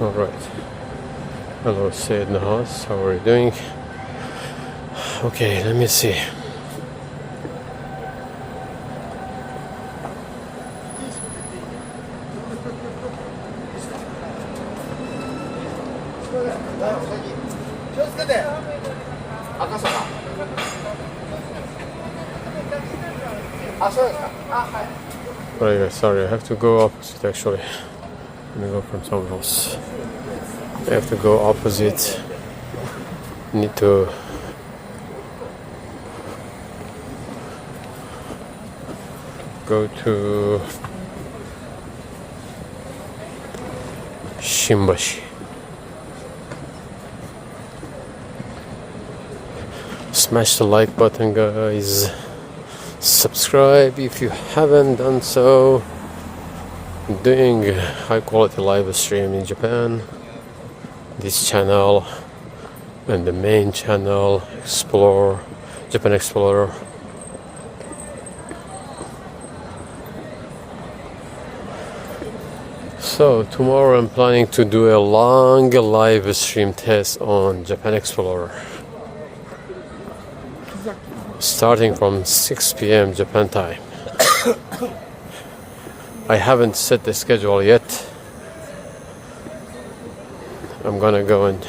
Alright. Hello, Sid in the house. How are you doing? Okay, let me see. Alright guys, sorry, I have to go opposite actually. I'm gonna go from somewhere else. I have to go opposite. Need to go to Shimbashi. Smash the like button, guys. Subscribe if you haven't done so. I'm doing high quality live stream in Japan. This channel and the main channel Japan Explorer. So tomorrow I'm planning to do a long live stream test on Japan Explorer, starting from 6 p.m. Japan time. I haven't set the schedule yet. I'm gonna go and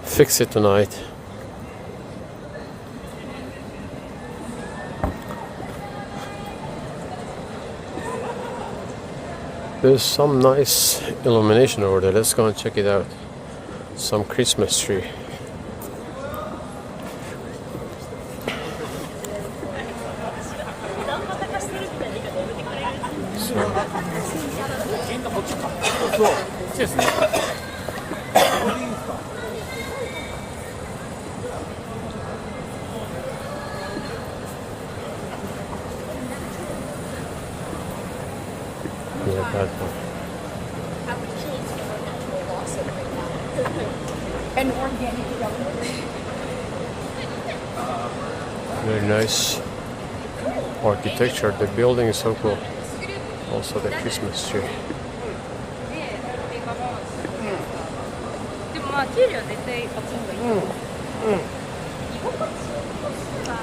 fix it tonight. There's some nice illumination over there. Let's go and check it out. Some Christmas tree. that one. And organic yogurt. Very nice architecture. The building is so cool. Also the Christmas tree. でもまあ給料は絶対こっちの方がいい。居心地としては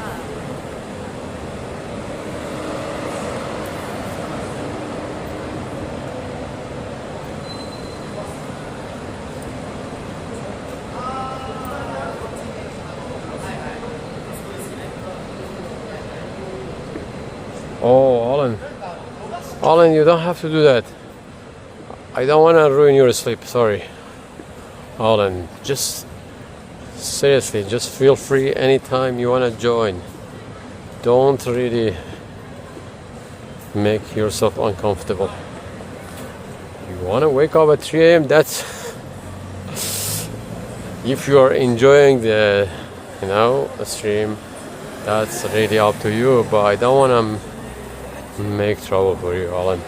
Oh, Alan. Alan, you don't have to do that. I don't want to ruin your sleep. Sorry. Alan, just seriously, just feel free anytime you want to join. Don't really make yourself uncomfortable. You want to wake up at 3 a.m. That's if you are enjoying the stream, that's really up to you, but I don't want to make trouble for you, Alan.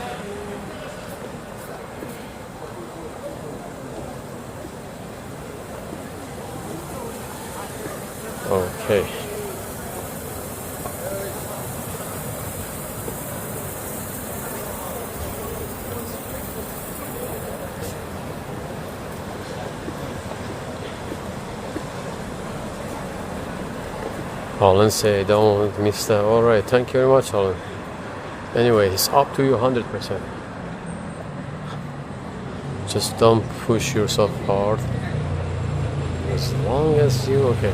Okay. Alan say don't miss that. Alright, thank you very much, Alan. Anyway, it's up to you 100%. Just don't push yourself hard. As long as you okay.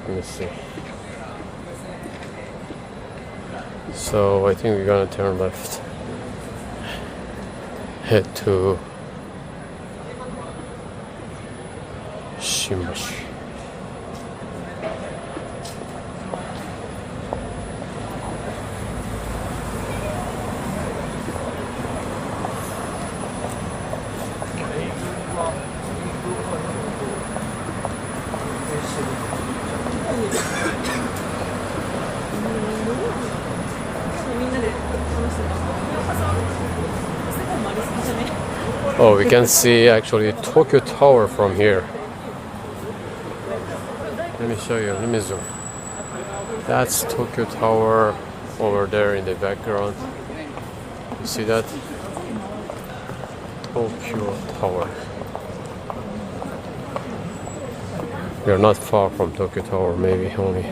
Let me see. So I think we're gonna turn left. Head to Shimbashi. Oh, we can see actually Tokyo Tower from here. Let me show you. Let me zoom. That's Tokyo Tower over there in the background. You see that? Tokyo Tower. We are not far from Tokyo Tower, maybe only.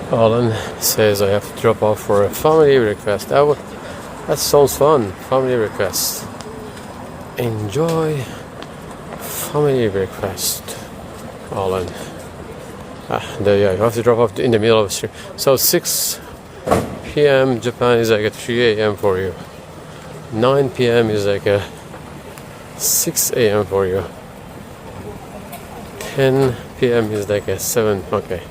Alan says I have to drop off for a family request. That sounds fun. Family request. Enjoy family request, Alan. Yeah, you have to drop off in the middle of the street. So 6 p.m. Japan is like a 3 a.m. for you. 9 p.m. is like a 6 a.m. for you. 10 p.m. is like a 7. Okay.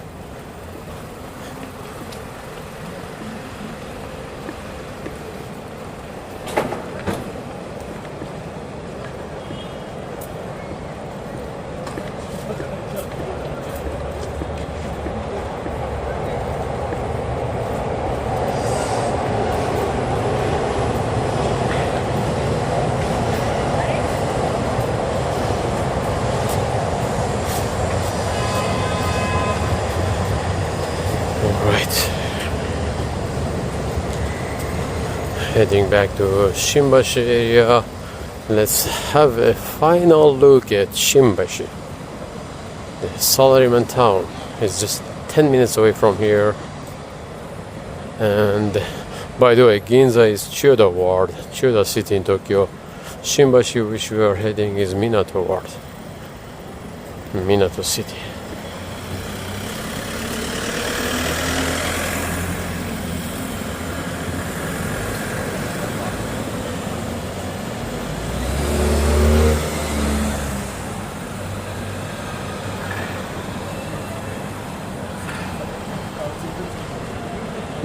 Heading back to Shimbashi area. Let's have a final look at Shimbashi. The salaryman town is just 10 minutes away from here. And by the way, Ginza is Chiyoda ward, Chiyoda city in Tokyo. Shimbashi, which we are heading, is Minato ward, Minato city.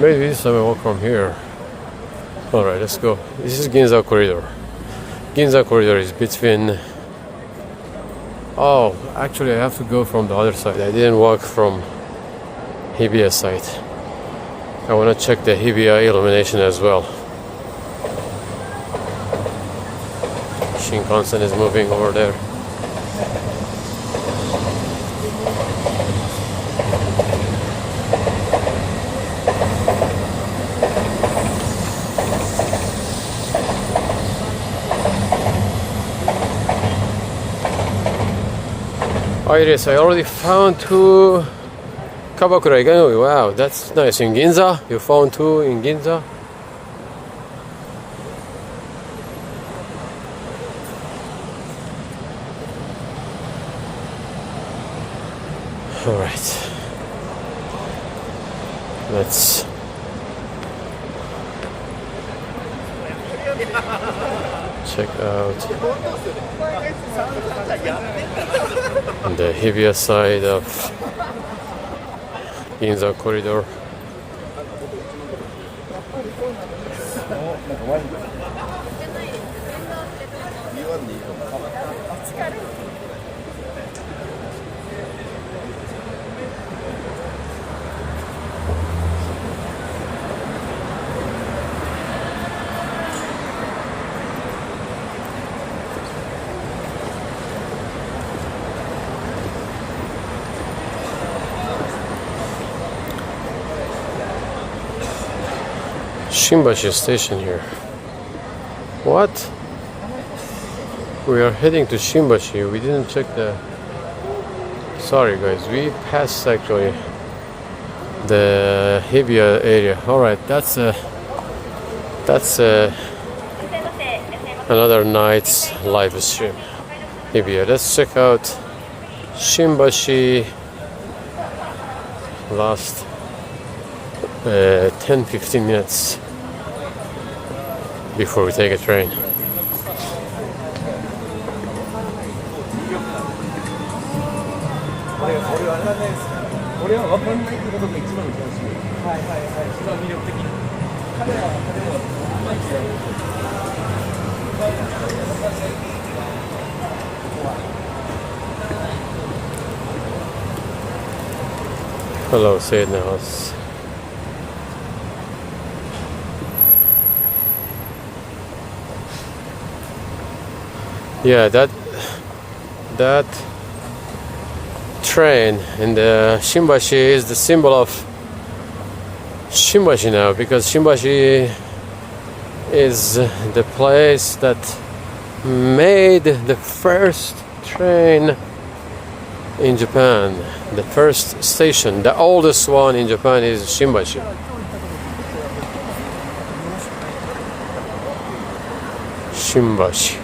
Maybe this time I walk from here. Alright, let's go. This is Ginza corridor. Ginza corridor is between... Oh, actually I have to go from the other side. I didn't walk from Hibiya side. I want to check the Hibiya illumination as well. Shinkansen is moving over there. Iris, I already found 2 Kabakura Iganoi. Wow, that's nice. In Ginza? You found 2 in Ginza? Alright. Let's check out the Hibiya side of Ginza corridor. Shimbashi station here. What? We are heading to Shimbashi. We didn't check the... Sorry guys, we passed actually the Hibiya area. Alright, that's another night's live stream. Hibiya. Let's check out Shimbashi last 10-15 minutes before we take a train. Hello, say it now. Yeah, that train in the Shimbashi is the symbol of Shimbashi now, because Shimbashi is the place that made the first train in Japan. The first station, the oldest one in Japan, is Shimbashi. Shimbashi.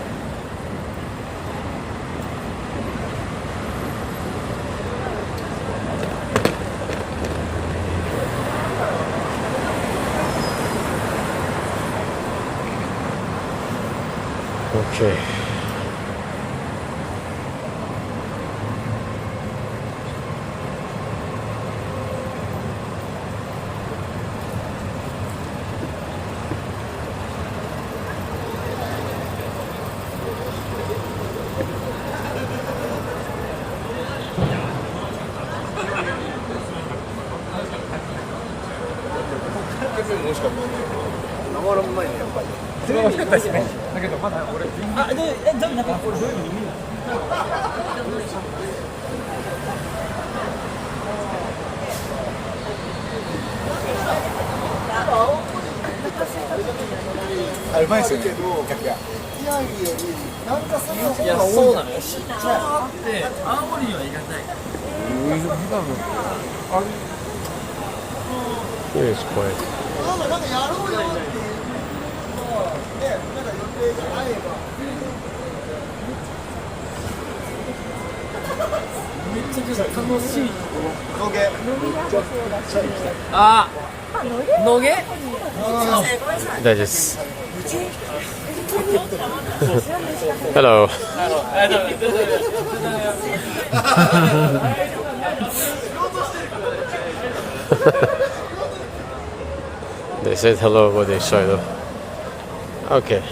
Okay. あ、うまいですよね、客が。いや、そうなのよ。出張があって青森には行かない。Here is quiet. なんかやろうよっていうのをね、なんか予定が合えば。めっちゃ楽しい。野毛。あ、野毛？大丈夫です。Hello. They said hello, but they showed up. Okay.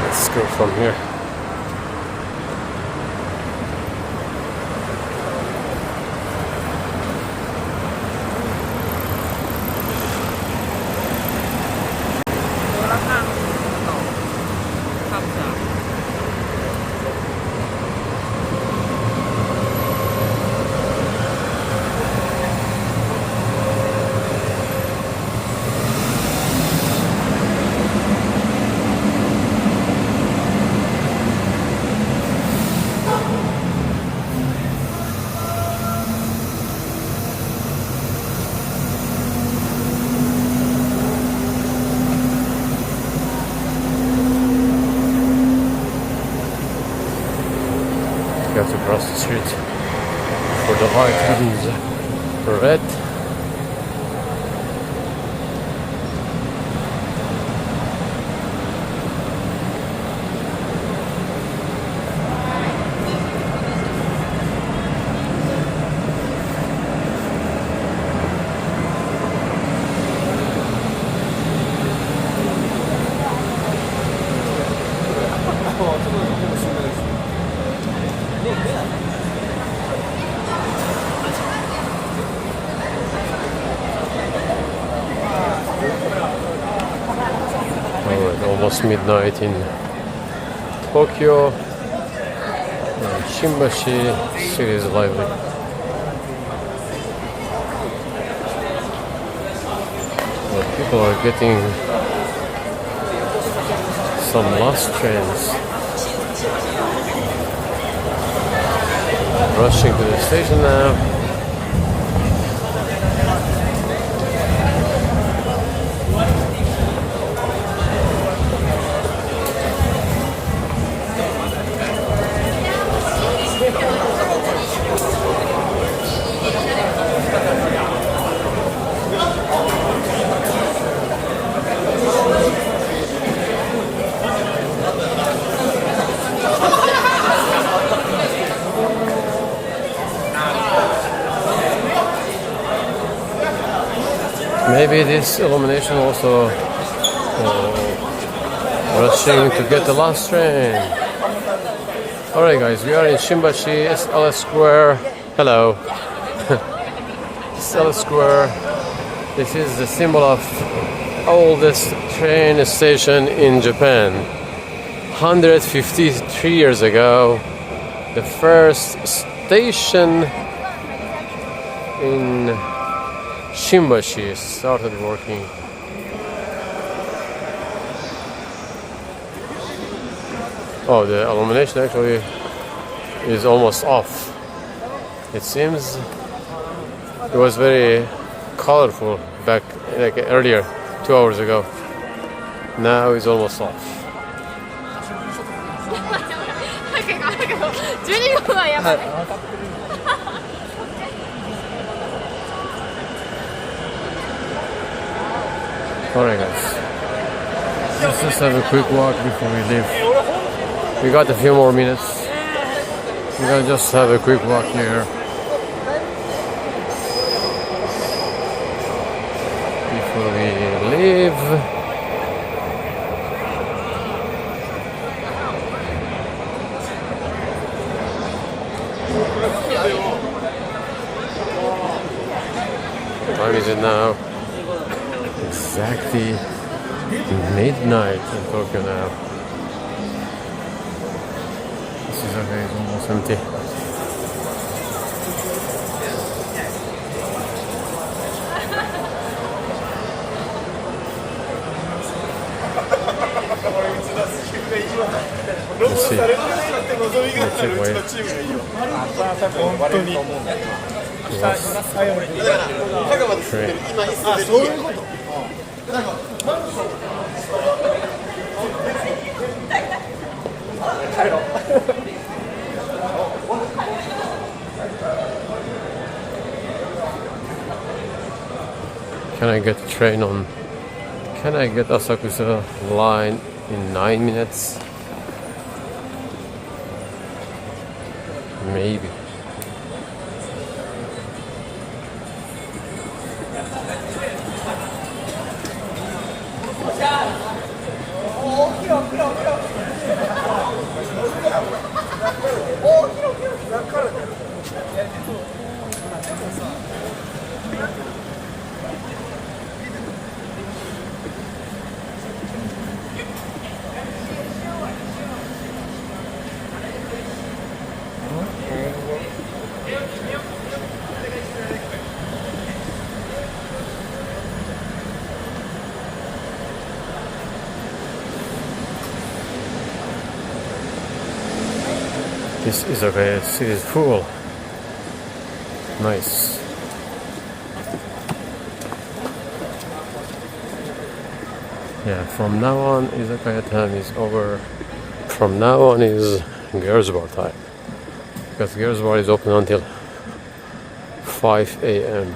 Let's go from here. You have to cross the street for the white Ginza. Red. Almost midnight in Tokyo. Shimbashi city is lively. Well, people are getting some last trains. Rushing to the station now. Maybe this illumination also rushing to get the last train. Alright guys, we are in Shimbashi, SL Square. Hello. SL Square. This is the symbol of oldest train station in Japan. 153 years ago, the first station in Shimbashi started working. Oh, the illumination actually is almost off. It seems it was very colorful back like earlier, 2 hours ago. Now it's almost off. Alright guys, let's just have a quick walk before we leave. We got a few more minutes. We're gonna just have a quick walk here before we leave. exactly midnight in Tokyo now. This izakaya is almost empty. Let's see. Let's check where. Train. Can I get the train on? Can I get Asakusa line in 9 minutes? Maybe. This izakaya is full. Nice. Yeah, from now on izakaya time is over. From now on is girls bar time. Because girls bar is open until 5 a.m.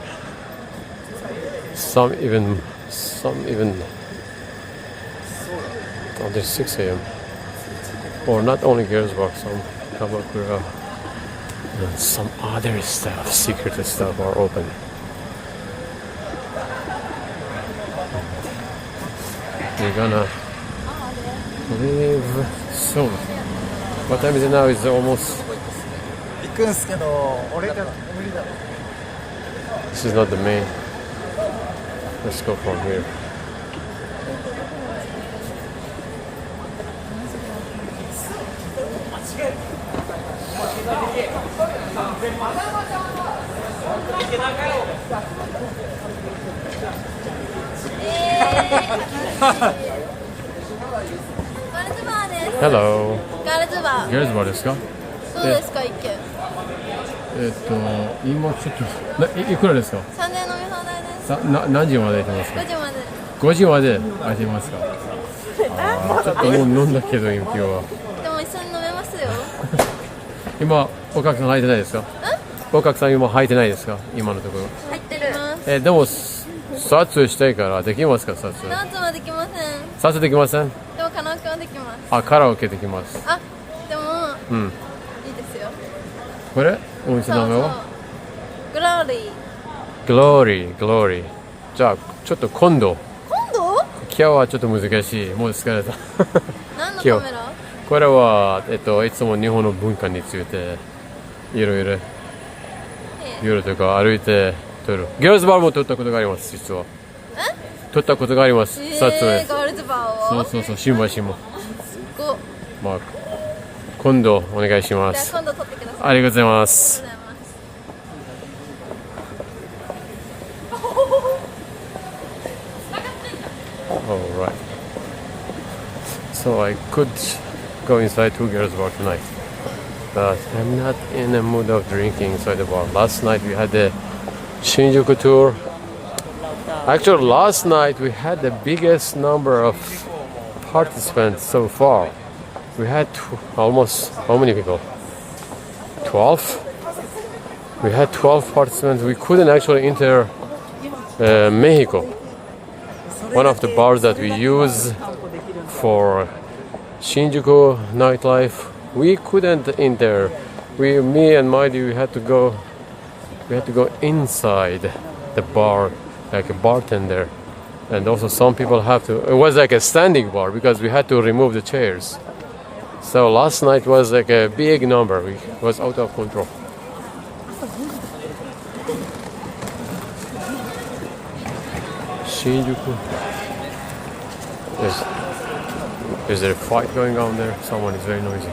Some even until 6 a.m. Or not only girls bar, some Kabakura and some other stuff, secret stuff are open. We're gonna leave soon. What time is it now? It's almost. This is not the main. Let's go from here. Hello. ガールズバー。ギャルズバーですか？どうですか一見。今ちょっといくらですか3000円飲み放題です。何時まで空いてますか5時まで。5時まで空いてますかちょっともう飲んだけど今日はでも一緒に飲めますよ今お客さん入ってないですかお客さん今入ってないですか今のところ入ってるでも撮影したいからできますか撮影ダンスはできません撮影できませんでもカラオケはできますあカラオケできますあでもうんいいですよこれお店の名前はグローリーグローリーグローリーじゃあちょっと今度今日はちょっと難しいもう疲れた何のカメラこれはいつも日本の文化についていろいろ夜とか歩いて撮るギャルズバーも撮ったことがあります実は撮ったことがあります撮影ガールズバーをそう新橋もすごっまあ今度お願いしますじゃあ今度撮ってくださいありがとうございますAlright. So I could go inside two girls' bar tonight. But I'm not in the mood of drinking inside the bar. Last night we had the Shinjuku tour. Actually, last night we had the biggest number of participants so far. We had almost, how many people? 12? We had 12 participants. We couldn't actually enter Mexico. One of the bars that we use for Shinjuku nightlife, we couldn't enter. Me and Maidi, we had to go inside the bar, like a bartender, and also some people have to. It was like a standing bar because we had to remove the chairs. So last night was like a big number. It was out of control. Shinjuku. Is there a fight going on there? Someone is very noisy.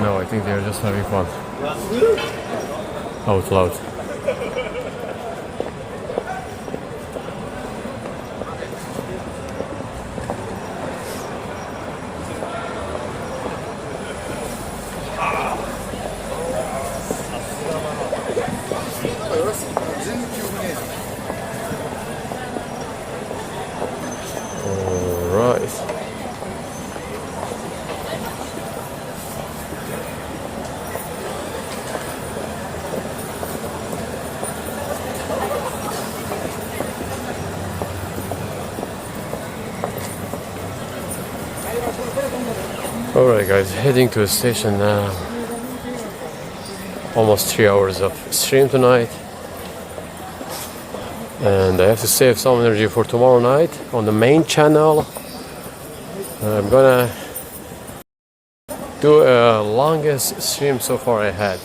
No, I think they're just having fun. Out loud. Alright guys, heading to the station now. Almost 3 hours of stream tonight. And I have to save some energy for tomorrow night on the main channel. I'm gonna do a longest stream so far I had.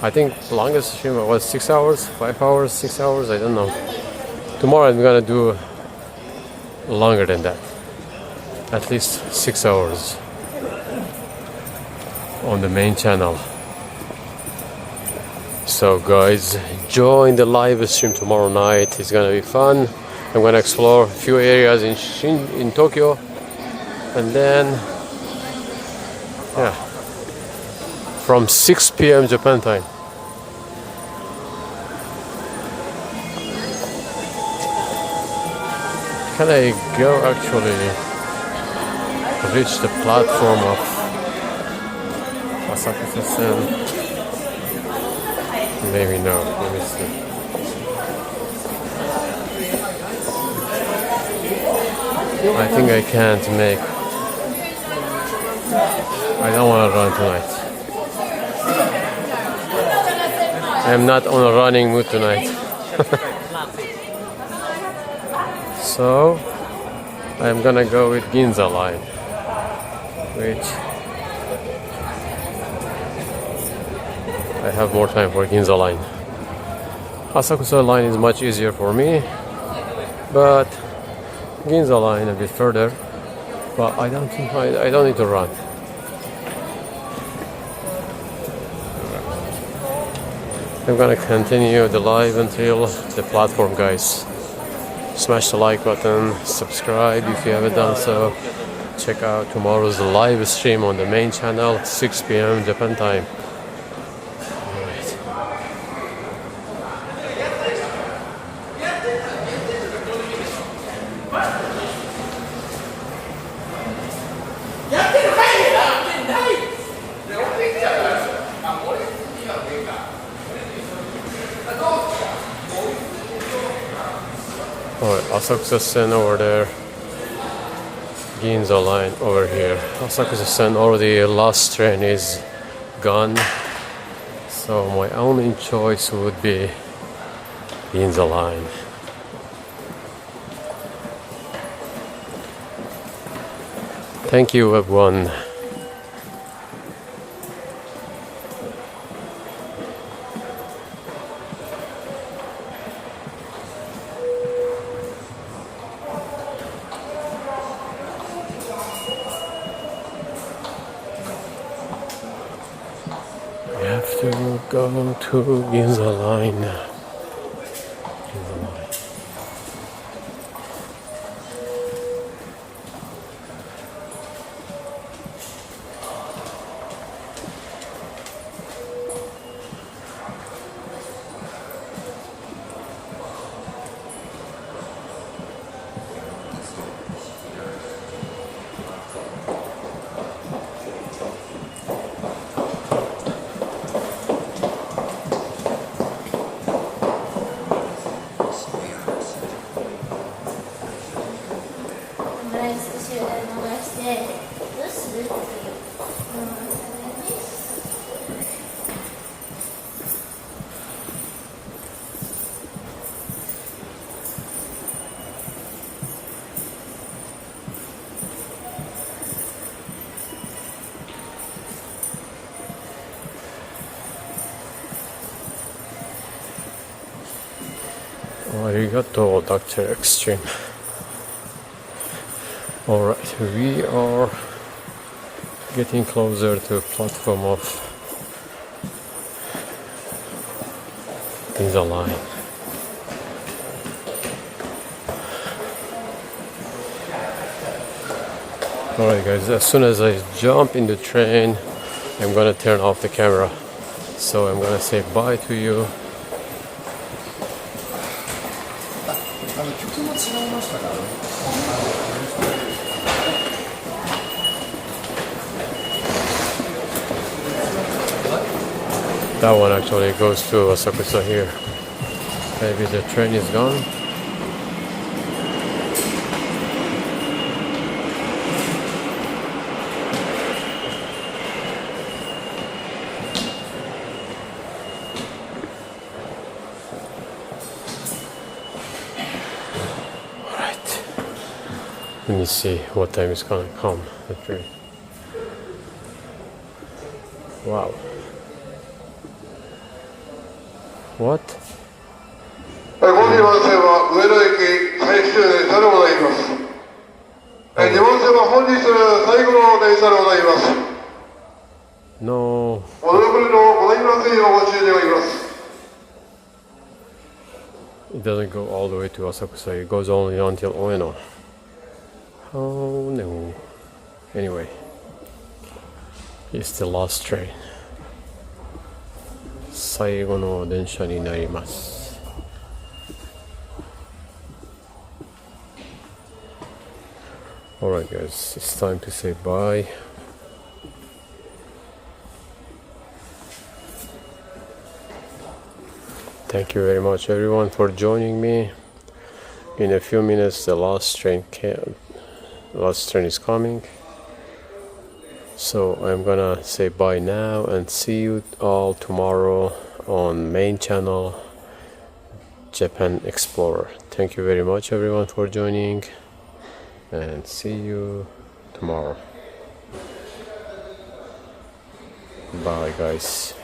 I think the longest stream was 6 hours, 5 hours, 6 hours, I don't know. Tomorrow I'm gonna do longer than that. At least 6 hours on the main channel. So guys, join the live stream tomorrow night. It's gonna be fun. I'm gonna explore a few areas in Tokyo, and then yeah, from 6 p.m. Japan time. Can I go actually reach the platform of Asakusa-sen? Maybe no. Let me see. I think I can't make. I don't want to run tonight. I'm not on a running mood tonight. So I'm gonna go with Ginza line, which I have more time for Ginza line. Asakusa line is much easier for me, but Ginza line a bit further. But I don't think I don't need to run. I'm gonna continue the live until the platform, guys. Smash the like button, subscribe if you haven't done so. Check out tomorrow's live stream on the main channel, 6 p.m. Japan time. Asakusa-sen over there, Ginza line over here. Asakusa-sen already last train is gone, so my only choice would be Ginza line. Thank you everyone. Go to Ginza line. Ginza line. Arigato, Dr. Extreme. Alright, we are getting closer to platform of Ginza line. Alright guys, as soon as I jump in the train, I'm gonna turn off the camera. So I'm gonna say bye to you. That one actually goes to Asakusa here. Maybe the train is gone. Let me see what time it's gonna come, the train. Wow. What? 本日の線は上野駅最終電車でございます。2番線は本日最後の電車でございます。No. お乗り込みのございませんようご注意願います。 It doesn't go all the way to Asakusa, it goes only until Ueno. Oh no. Anyway, it's the last train. 最後の電車になります。Alright guys, it's time to say bye. Thank you very much everyone for joining me. In a few minutes the last train is coming. So I'm gonna say bye now and see you all tomorrow on main channel Japan Explorer. Thank you very much everyone for joining and see you tomorrow. Bye guys.